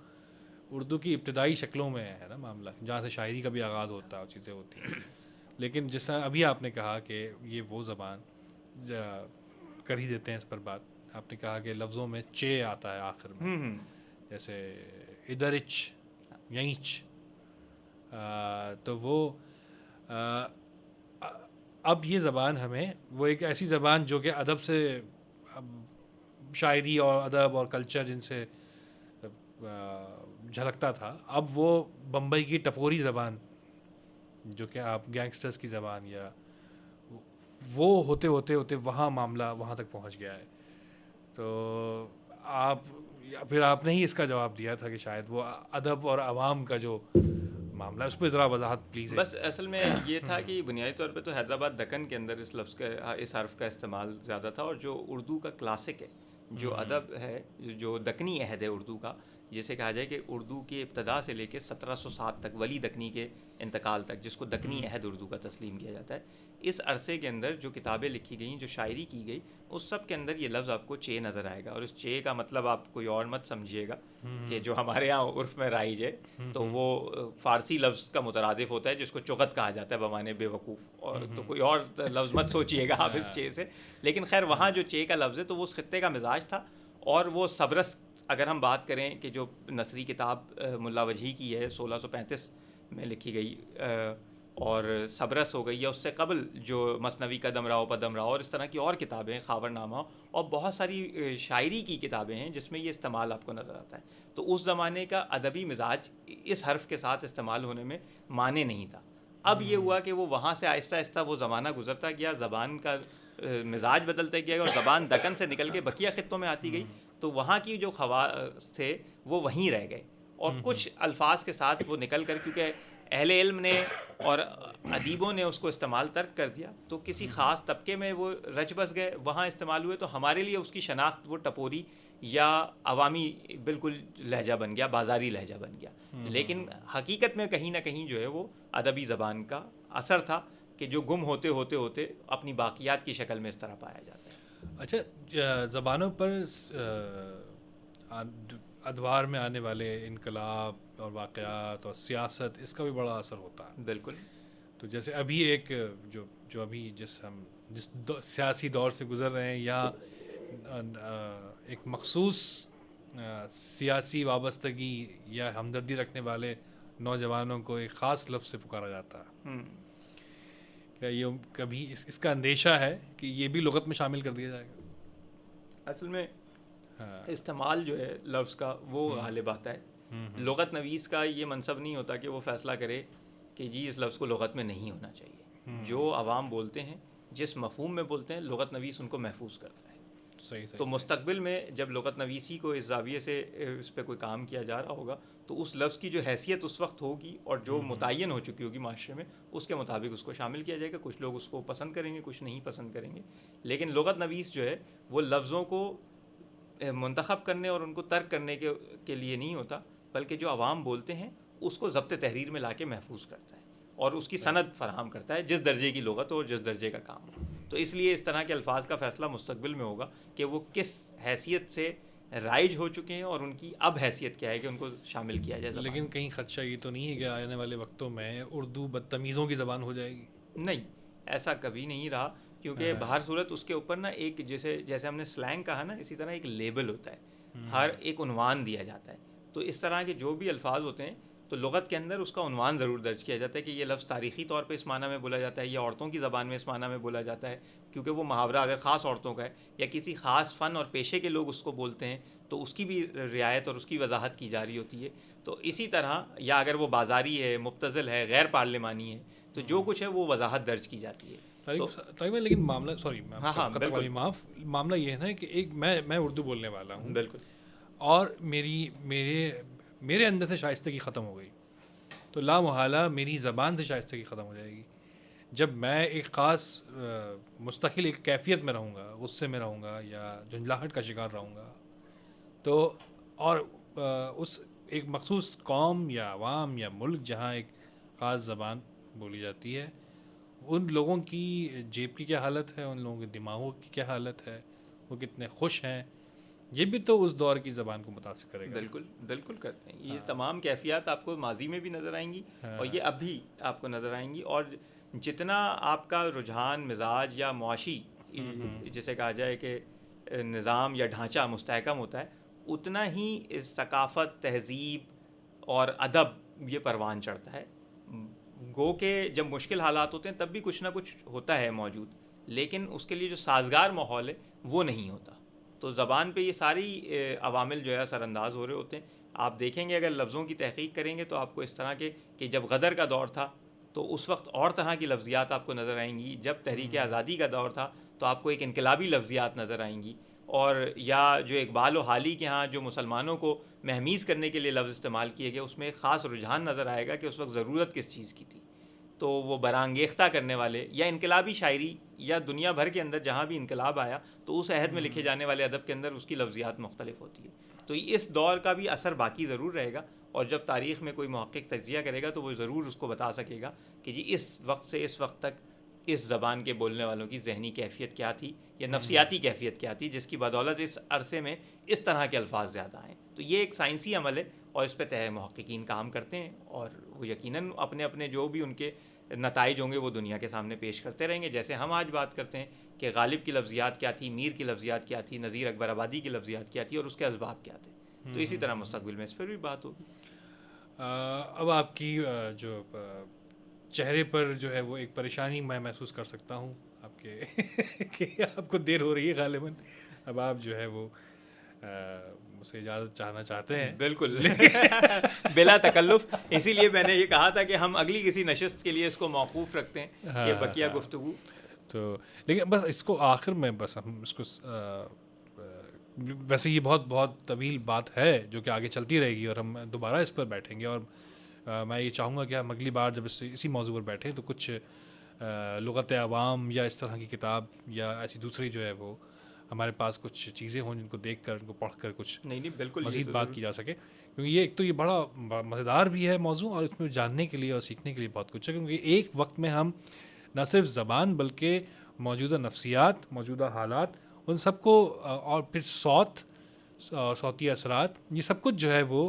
اردو کی ابتدائی شکلوں میں ہے نا معاملہ, جہاں سے شاعری کا بھی آغاز ہوتا ہے اور چیزیں ہوتی ہیں. لیکن جس طرح ابھی آپ نے کہا کہ یہ وہ زبان کر ہی دیتے ہیں اس پر بات. آپ نے کہا کہ لفظوں میں چے آتا ہے آخر میں, جیسے ادھرچ یئیچ, تو وہ اب یہ زبان ہمیں وہ ایک ایسی زبان جو کہ ادب سے شاعری اور ادب اور کلچر جن سے جھلکتا تھا, اب وہ بمبئی کی ٹپوری زبان جو کہ آپ گینگسٹرز کی زبان یا وہ ہوتے ہوتے ہوتے وہاں معاملہ وہاں تک پہنچ گیا ہے. تو پھر آپ نے ہی اس کا جواب دیا تھا کہ شاید وہ ادب اور عوام کا جو معاملہ, اس پہ ذرا وضاحت پلیز.
بس اصل میں یہ تھا کہ بنیادی طور پہ تو حیدرآباد دکن کے اندر اس لفظ کا اس حرف کا استعمال زیادہ تھا, اور جو اردو کا کلاسک ہے, جو ادب ہے, جو دکنی عہد ہے اردو کا, جسے کہا جائے کہ اردو کی ابتدا سے لے کے 1707 تک, ولی دکنی کے انتقال تک, جس کو دکنی عہد اردو کا تسلیم کیا جاتا ہے, اس عرصے کے اندر جو کتابیں لکھی گئیں, جو شاعری کی گئی, اس سب کے اندر یہ لفظ آپ کو چے نظر آئے گا. اور اس چے کا مطلب آپ کوئی اور مت سمجھیے گا کہ جو ہمارے یہاں عرف میں رائج ہے, تو وہ فارسی لفظ کا مترادف ہوتا ہے جس کو چغت کہا جاتا ہے بمانے بے وقوف, اور تو کوئی اور لفظ مت سوچیے گا آپ اس چے سے. لیکن خیر وہاں جو چے کا لفظ ہے تو وہ اس خطے کا مزاج تھا, اور وہ صبرس, اگر ہم بات کریں کہ جو نثری کتاب ملا وجہی کی ہے 1635 میں لکھی گئی, اور صبرس ہو گئی, یا اس سے قبل جو مثنوی قدم راؤ پدم راؤ اور اس طرح کی اور کتابیں, خاور نامہ, اور بہت ساری شاعری کی کتابیں ہیں جس میں یہ استعمال آپ کو نظر آتا ہے. تو اس زمانے کا ادبی مزاج اس حرف کے ساتھ استعمال ہونے میں مانے نہیں تھا. اب یہ ہوا کہ وہ وہاں سے آہستہ آہستہ وہ زمانہ گزرتا گیا, زبان کا مزاج بدلتے گیا, اور زبان دکن سے نکل کے بقیہ خطوں میں آتی گئی, تو وہاں کی جو خواص تھے وہ وہیں رہ گئے, اور کچھ الفاظ کے ساتھ وہ نکل کر, کیونکہ اہل علم نے اور ادیبوں نے اس کو استعمال ترک کر دیا, تو کسی خاص طبقے میں وہ رچ بس گئے, وہاں استعمال ہوئے, تو ہمارے لیے اس کی شناخت وہ ٹپوری یا عوامی بالکل لہجہ بن گیا, بازاری لہجہ بن گیا. لیکن حقیقت میں کہیں نہ کہیں جو ہے وہ ادبی زبان کا اثر تھا کہ جو گم ہوتے ہوتے ہوتے اپنی باقیات کی شکل میں اس طرح پایا جاتا ہے.
اچھا, زبانوں پر ادوار میں آنے والے انقلاب اور واقعات اور سیاست, اس کا بھی بڑا اثر ہوتا ہے.
بالکل.
تو جیسے ابھی ایک جو ابھی جس سیاسی دور سے گزر رہے ہیں, یا ایک مخصوص سیاسی وابستگی یا ہمدردی رکھنے والے نوجوانوں کو ایک خاص لفظ سے پکارا جاتا ہے. کیا یہ کبھی اس کا اندیشہ ہے کہ یہ بھی لغت میں شامل کر دیا جائے گا؟
اصل میں استعمال جو ہے لفظ کا وہ غالب آتا ہے. لغت نویس کا یہ منصب نہیں ہوتا کہ وہ فیصلہ کرے کہ جی اس لفظ کو لغت میں نہیں ہونا چاہیے. جو عوام بولتے ہیں, جس مفہوم میں بولتے ہیں, لغت نویس ان کو محفوظ کرتا ہے.
صحیح.
تو مستقبل میں جب لغت نویسی کو اس زاویے سے اس پہ کوئی کام کیا جا رہا ہوگا, تو اس لفظ کی جو حیثیت اس وقت ہوگی اور جو متعین ہو چکی ہوگی معاشرے میں, اس کے مطابق اس کو شامل کیا جائے گا. کچھ لوگ اس کو پسند کریں گے, کچھ نہیں پسند کریں گے. لیکن لغت نویس جو ہے وہ لفظوں کو منتخب کرنے اور ان کو ترک کرنے کے لیے نہیں ہوتا, بلکہ جو عوام بولتے ہیں اس کو ضبط تحریر میں لا کے محفوظ کرتا ہے اور اس کی سند فراہم کرتا ہے, جس درجے کی لغت ہو اور جس درجے کا کام ہو. تو اس لیے اس طرح کے الفاظ کا فیصلہ مستقبل میں ہوگا کہ وہ کس حیثیت سے رائج ہو چکے ہیں اور ان کی اب حیثیت کیا ہے کہ ان کو شامل کیا جائے.
لیکن کہیں خدشہ یہ تو نہیں ہے کہ آنے والے وقتوں میں اردو بدتمیزوں کی زبان ہو جائے گی؟
نہیں, ایسا کبھی نہیں رہا, کیونکہ بہر صورت اس کے اوپر نا ایک جیسے ہم نے سلینگ کہا نا, اسی طرح ایک لیبل ہوتا ہے, ہر ایک عنوان دیا جاتا ہے. تو اس طرح کے جو بھی الفاظ ہوتے ہیں تو لغت کے اندر اس کا عنوان ضرور درج کیا جاتا ہے کہ یہ لفظ تاریخی طور پہ اس معنی میں بولا جاتا ہے, یا عورتوں کی زبان میں اس معنی میں بولا جاتا ہے, کیونکہ وہ محاورہ اگر خاص عورتوں کا ہے یا کسی خاص فن اور پیشے کے لوگ اس کو بولتے ہیں تو اس کی بھی رعایت اور اس کی وضاحت کی جا رہی ہوتی ہے. تو اسی طرح, یا اگر وہ بازاری ہے, مبتذل ہے, غیر پارلیمانی ہے, تو جو کچھ ہے وہ وضاحت درج کی جاتی ہے.
لیکن معاملہ معاملہ یہ ہے نا کہ ایک میں اردو بولنے والا ہوں,
بالکل,
اور میرے اندر سے شائستگی ختم ہو گئی, تو لا محالہ میری زبان سے شائستگی ختم ہو جائے گی. جب میں ایک خاص مستقل ایک کیفیت میں رہوں گا, غصے میں رہوں گا یا جھنجھلاہٹ کا شکار رہوں گا, تو اور اس ایک مخصوص قوم یا عوام یا ملک جہاں ایک خاص زبان بولی جاتی ہے, ان لوگوں کی جیب کی کیا حالت ہے, ان لوگوں کے دماغوں کی کیا حالت ہے, وہ کتنے خوش ہیں, یہ بھی تو اس دور کی زبان کو متاثر کرے گا.
بالکل بالکل کرتے ہیں. یہ تمام کیفیات آپ کو ماضی میں بھی نظر آئیں گی اور یہ اب بھی آپ کو نظر آئیں گی. اور جتنا آپ کا رجحان مزاج یا معاشی جسے کہا جائے کہ نظام یا ڈھانچہ مستحکم ہوتا ہے، اتنا ہی ثقافت، تہذیب اور ادب یہ پروان چڑھتا ہے. گو کہ جب مشکل حالات ہوتے ہیں تب بھی کچھ نہ کچھ ہوتا ہے موجود، لیکن اس کے لیے جو سازگار ماحول ہے وہ نہیں ہوتا. تو زبان پہ یہ ساری عوامل جو ہے اثر انداز ہو رہے ہوتے ہیں. آپ دیکھیں گے اگر لفظوں کی تحقیق کریں گے تو آپ کو اس طرح کے کہ جب غدر کا دور تھا تو اس وقت اور طرح کی لفظیات آپ کو نظر آئیں گی، جب تحریک آزادی کا دور تھا تو آپ کو ایک انقلابی لفظیات نظر آئیں گی، اور یا جو اقبال و حالی کے ہاں جو مسلمانوں کو مہمیز کرنے کے لیے لفظ استعمال کیے گئے اس میں ایک خاص رجحان نظر آئے گا کہ اس وقت ضرورت کس چیز کی تھی. تو وہ برانگیختہ کرنے والے یا انقلابی شاعری یا دنیا بھر کے اندر جہاں بھی انقلاب آیا تو اس عہد میں لکھے جانے والے ادب کے اندر اس کی لفظیات مختلف ہوتی ہے. تو اس دور کا بھی اثر باقی ضرور رہے گا، اور جب تاریخ میں کوئی محقق تجزیہ کرے گا تو وہ ضرور اس کو بتا سکے گا کہ جی اس وقت سے اس وقت تک اس زبان کے بولنے والوں کی ذہنی کیفیت کیا تھی یا نفسیاتی کیفیت کیا تھی جس کی بدولت اس عرصے میں اس طرح کے الفاظ زیادہ آئیں. تو یہ ایک سائنسی عمل ہے اور اس پہ محققین کام کرتے ہیں، اور وہ یقیناً اپنے اپنے جو بھی ان کے نتائج ہوں گے وہ دنیا کے سامنے پیش کرتے رہیں گے. جیسے ہم آج بات کرتے ہیں کہ غالب کی لفظیات کیا تھی، میر کی لفظیات کیا تھی، نذیر اکبر آبادی کی لفظیات کیا تھی اور اس کے اسباب کیا تھے. تو اسی طرح مستقبل میں اس پر بھی بات ہوگی.
اب آپ کی جو چہرے پر جو ہے وہ ایک پریشانی میں محسوس کر سکتا ہوں آپ کے کہ آپ کو دیر ہو رہی ہے غالباً. اب آپ جو ہے وہ مجھ سے اجازت چاہنا چاہتے ہیں.
بالکل بلا تکلف. اسی لیے میں نے یہ کہا تھا کہ ہم اگلی کسی نشست کے لیے اس کو موقوف رکھتے ہیں کہ بقیہ گفتگو.
تو لیکن بس اس کو آخر میں بس ہم اس کو ویسے یہ بہت بہت طویل بات ہے جو کہ آگے چلتی رہے گی اور ہم دوبارہ اس پر بیٹھیں گے، اور میں یہ چاہوں گا کہ ہم اگلی بار جب اسی موضوع پر بیٹھیں تو کچھ لغت عوام یا اس طرح کی کتاب یا ایسی دوسری جو ہے وہ ہمارے پاس کچھ چیزیں ہوں جن کو دیکھ کر ان کو پڑھ کر کچھ
نہیں بالکل
مزید بات کی جا سکے، کیونکہ یہ ایک تو یہ بڑا مزیدار بھی ہے موضوع اور اس میں جاننے کے لیے اور سیکھنے کے لیے بہت کچھ ہے. کیونکہ ایک وقت میں ہم نہ صرف زبان بلکہ موجودہ نفسیات، موجودہ حالات، ان سب کو اور پھر صوتی اثرات، یہ سب کچھ جو ہے وہ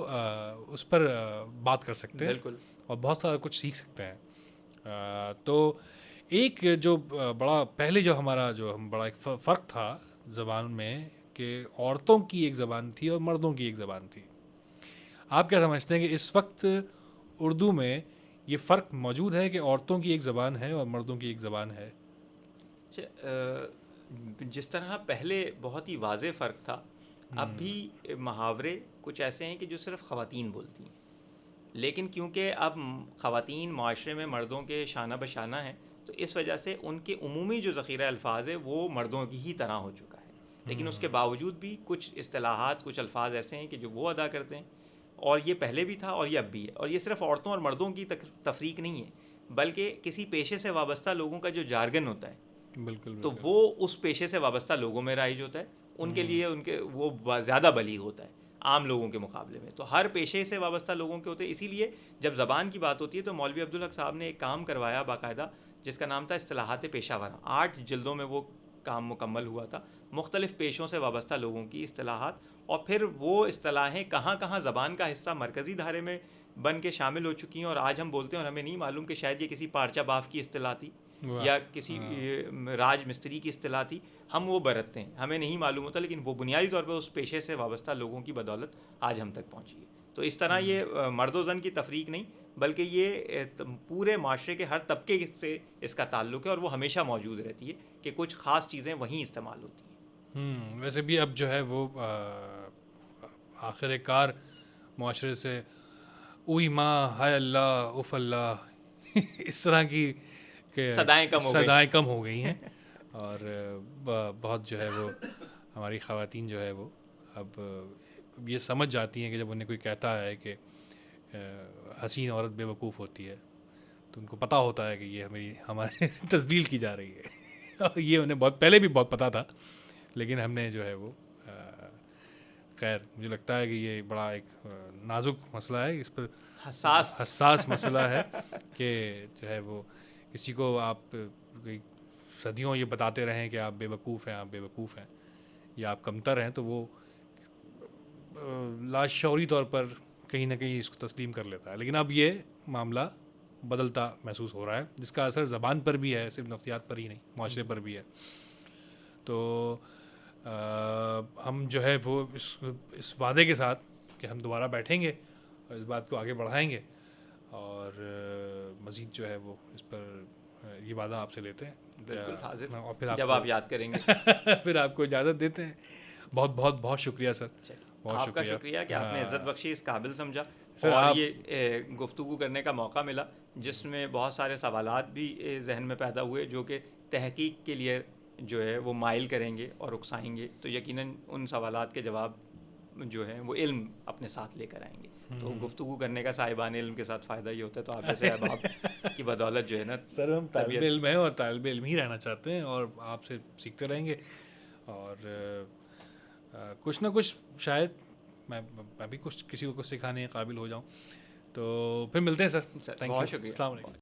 اس پر بات کر سکتے ہیں
بالکل،
اور بہت سارا کچھ سیکھ سکتے ہیں. تو ایک جو بڑا پہلے جو ہمارا جو بڑا ایک فرق تھا زبان میں کہ عورتوں کی ایک زبان تھی اور مردوں کی ایک زبان تھی. آپ کیا سمجھتے ہیں کہ اس وقت اردو میں یہ فرق موجود ہے کہ عورتوں کی ایک زبان ہے اور مردوں کی ایک زبان ہے؟
جس طرح پہلے بہت ہی واضح فرق تھا، اب بھی محاورے کچھ ایسے ہیں کہ جو صرف خواتین بولتی ہیں، لیکن کیونکہ اب خواتین معاشرے میں مردوں کے شانہ بشانہ ہیں تو اس وجہ سے ان کے عمومی جو ذخیرہ الفاظ ہے وہ مردوں کی ہی طرح ہو چکا ہے. لیکن اس کے باوجود بھی کچھ اصطلاحات، کچھ الفاظ ایسے ہیں کہ جو وہ ادا کرتے ہیں، اور یہ پہلے بھی تھا اور یہ اب بھی ہے. اور یہ صرف عورتوں اور مردوں کی تفریق نہیں ہے بلکہ کسی پیشے سے وابستہ لوگوں کا جو جارگن ہوتا ہے
بالکل
تو وہ اس پیشے سے وابستہ لوگوں میں رائج ہوتا ہے، ان کے لیے ان کے وہ زیادہ بلیغ ہوتا ہے عام لوگوں کے مقابلے میں. تو ہر پیشے سے وابستہ لوگوں کے ہوتے ہیں. اسی لیے جب زبان کی بات ہوتی ہے تو مولوی عبدالحق صاحب نے ایک کام کروایا باقاعدہ جس کا نام تھا اصطلاحات پیشہ ورانہ. 8 جلدوں میں وہ کام مکمل ہوا تھا، مختلف پیشوں سے وابستہ لوگوں کی اصطلاحات، اور پھر وہ اصطلاحیں کہاں کہاں زبان کا حصہ مرکزی دھارے میں بن کے شامل ہو چکی ہیں اور آج ہم بولتے ہیں اور ہمیں نہیں معلوم کہ شاید یہ کسی پارچہ باف کی اصطلاح تھی یا کسی راج مستری کی اصطلاح تھی. ہم وہ برتتے ہیں، ہمیں نہیں معلوم ہوتا، لیکن وہ بنیادی طور پر اس پیشے سے وابستہ لوگوں کی بدولت آج ہم تک پہنچی ہے. تو اس طرح یہ مرد و زن کی تفریق نہیں بلکہ یہ پورے معاشرے کے ہر طبقے سے اس کا تعلق ہے، اور وہ ہمیشہ موجود رہتی ہے کہ کچھ خاص چیزیں وہیں استعمال ہوتی ہیں.
ویسے بھی اب جو ہے وہ آخر کار معاشرے سے اوئی ماں، ہائے اللہ، اف اللہ، اس طرح کی صدائیں کم ہو گئی ہیں، اور بہت جو ہے وہ ہماری خواتین جو ہے وہ اب یہ سمجھ جاتی ہیں کہ جب انہیں کوئی کہتا ہے کہ حسین عورت بے وقوف ہوتی ہے تو ان کو پتہ ہوتا ہے کہ یہ ہمارے تذلیل کی جا رہی ہے. اور یہ انہیں بہت پہلے بھی بہت پتہ تھا، لیکن ہم نے جو ہے وہ خیر مجھے لگتا ہے کہ یہ بڑا ایک نازک مسئلہ ہے، اس پر حساس مسئلہ ہے کہ جو ہے وہ کسی کو آپ صدیوں یہ بتاتے رہیں کہ آپ بے وقوف ہیں، آپ بے وقوف ہیں یا آپ کمتر ہیں، تو وہ لاشعوری طور پر کہیں نہ کہیں اس کو تسلیم کر لیتا ہے. لیکن اب یہ معاملہ بدلتا محسوس ہو رہا ہے، جس کا اثر زبان پر بھی ہے، صرف نفسیات پر ہی نہیں، معاشرے پر بھی ہے. تو ہم جو ہے وہ اس وعدے کے ساتھ کہ ہم دوبارہ بیٹھیں گے اور اس بات کو آگے بڑھائیں گے، اور مزید جو ہے وہ اس پر یہ وعدہ آپ سے لیتے ہیں.
بالکل حاضر،
اور پھر
جب آپ یاد کریں گے.
پھر آپ کو اجازت دیتے ہیں. بہت بہت بہت شکریہ سر. بہت
آپ کا شکریہ کہ آپ نے عزت بخشی، اس قابل سمجھا اور یہ گفتگو کرنے کا موقع ملا، جس میں بہت سارے سوالات بھی ذہن میں پیدا ہوئے جو کہ تحقیق کے لیے جو ہے وہ مائل کریں گے اور اکسائیں گے. تو یقیناً ان سوالات کے جواب جو ہے وہ علم اپنے ساتھ لے کر آئیں گے. تو گفتگو کرنے کا صاحبان علم کے ساتھ فائدہ یہ ہوتا ہے. تو آپ جیسے احباب کی بدولت جو ہے نا
سر، ہم طالب علم ہیں اور طالب علم ہی رہنا چاہتے ہیں اور آپ سے سیکھتے رہیں گے، اور کچھ نہ کچھ شاید میں بھی کچھ کسی کو کچھ سکھانے کے قابل ہو جاؤں. تو پھر ملتے ہیں سر.
بہت شکریہ.
السلام علیکم.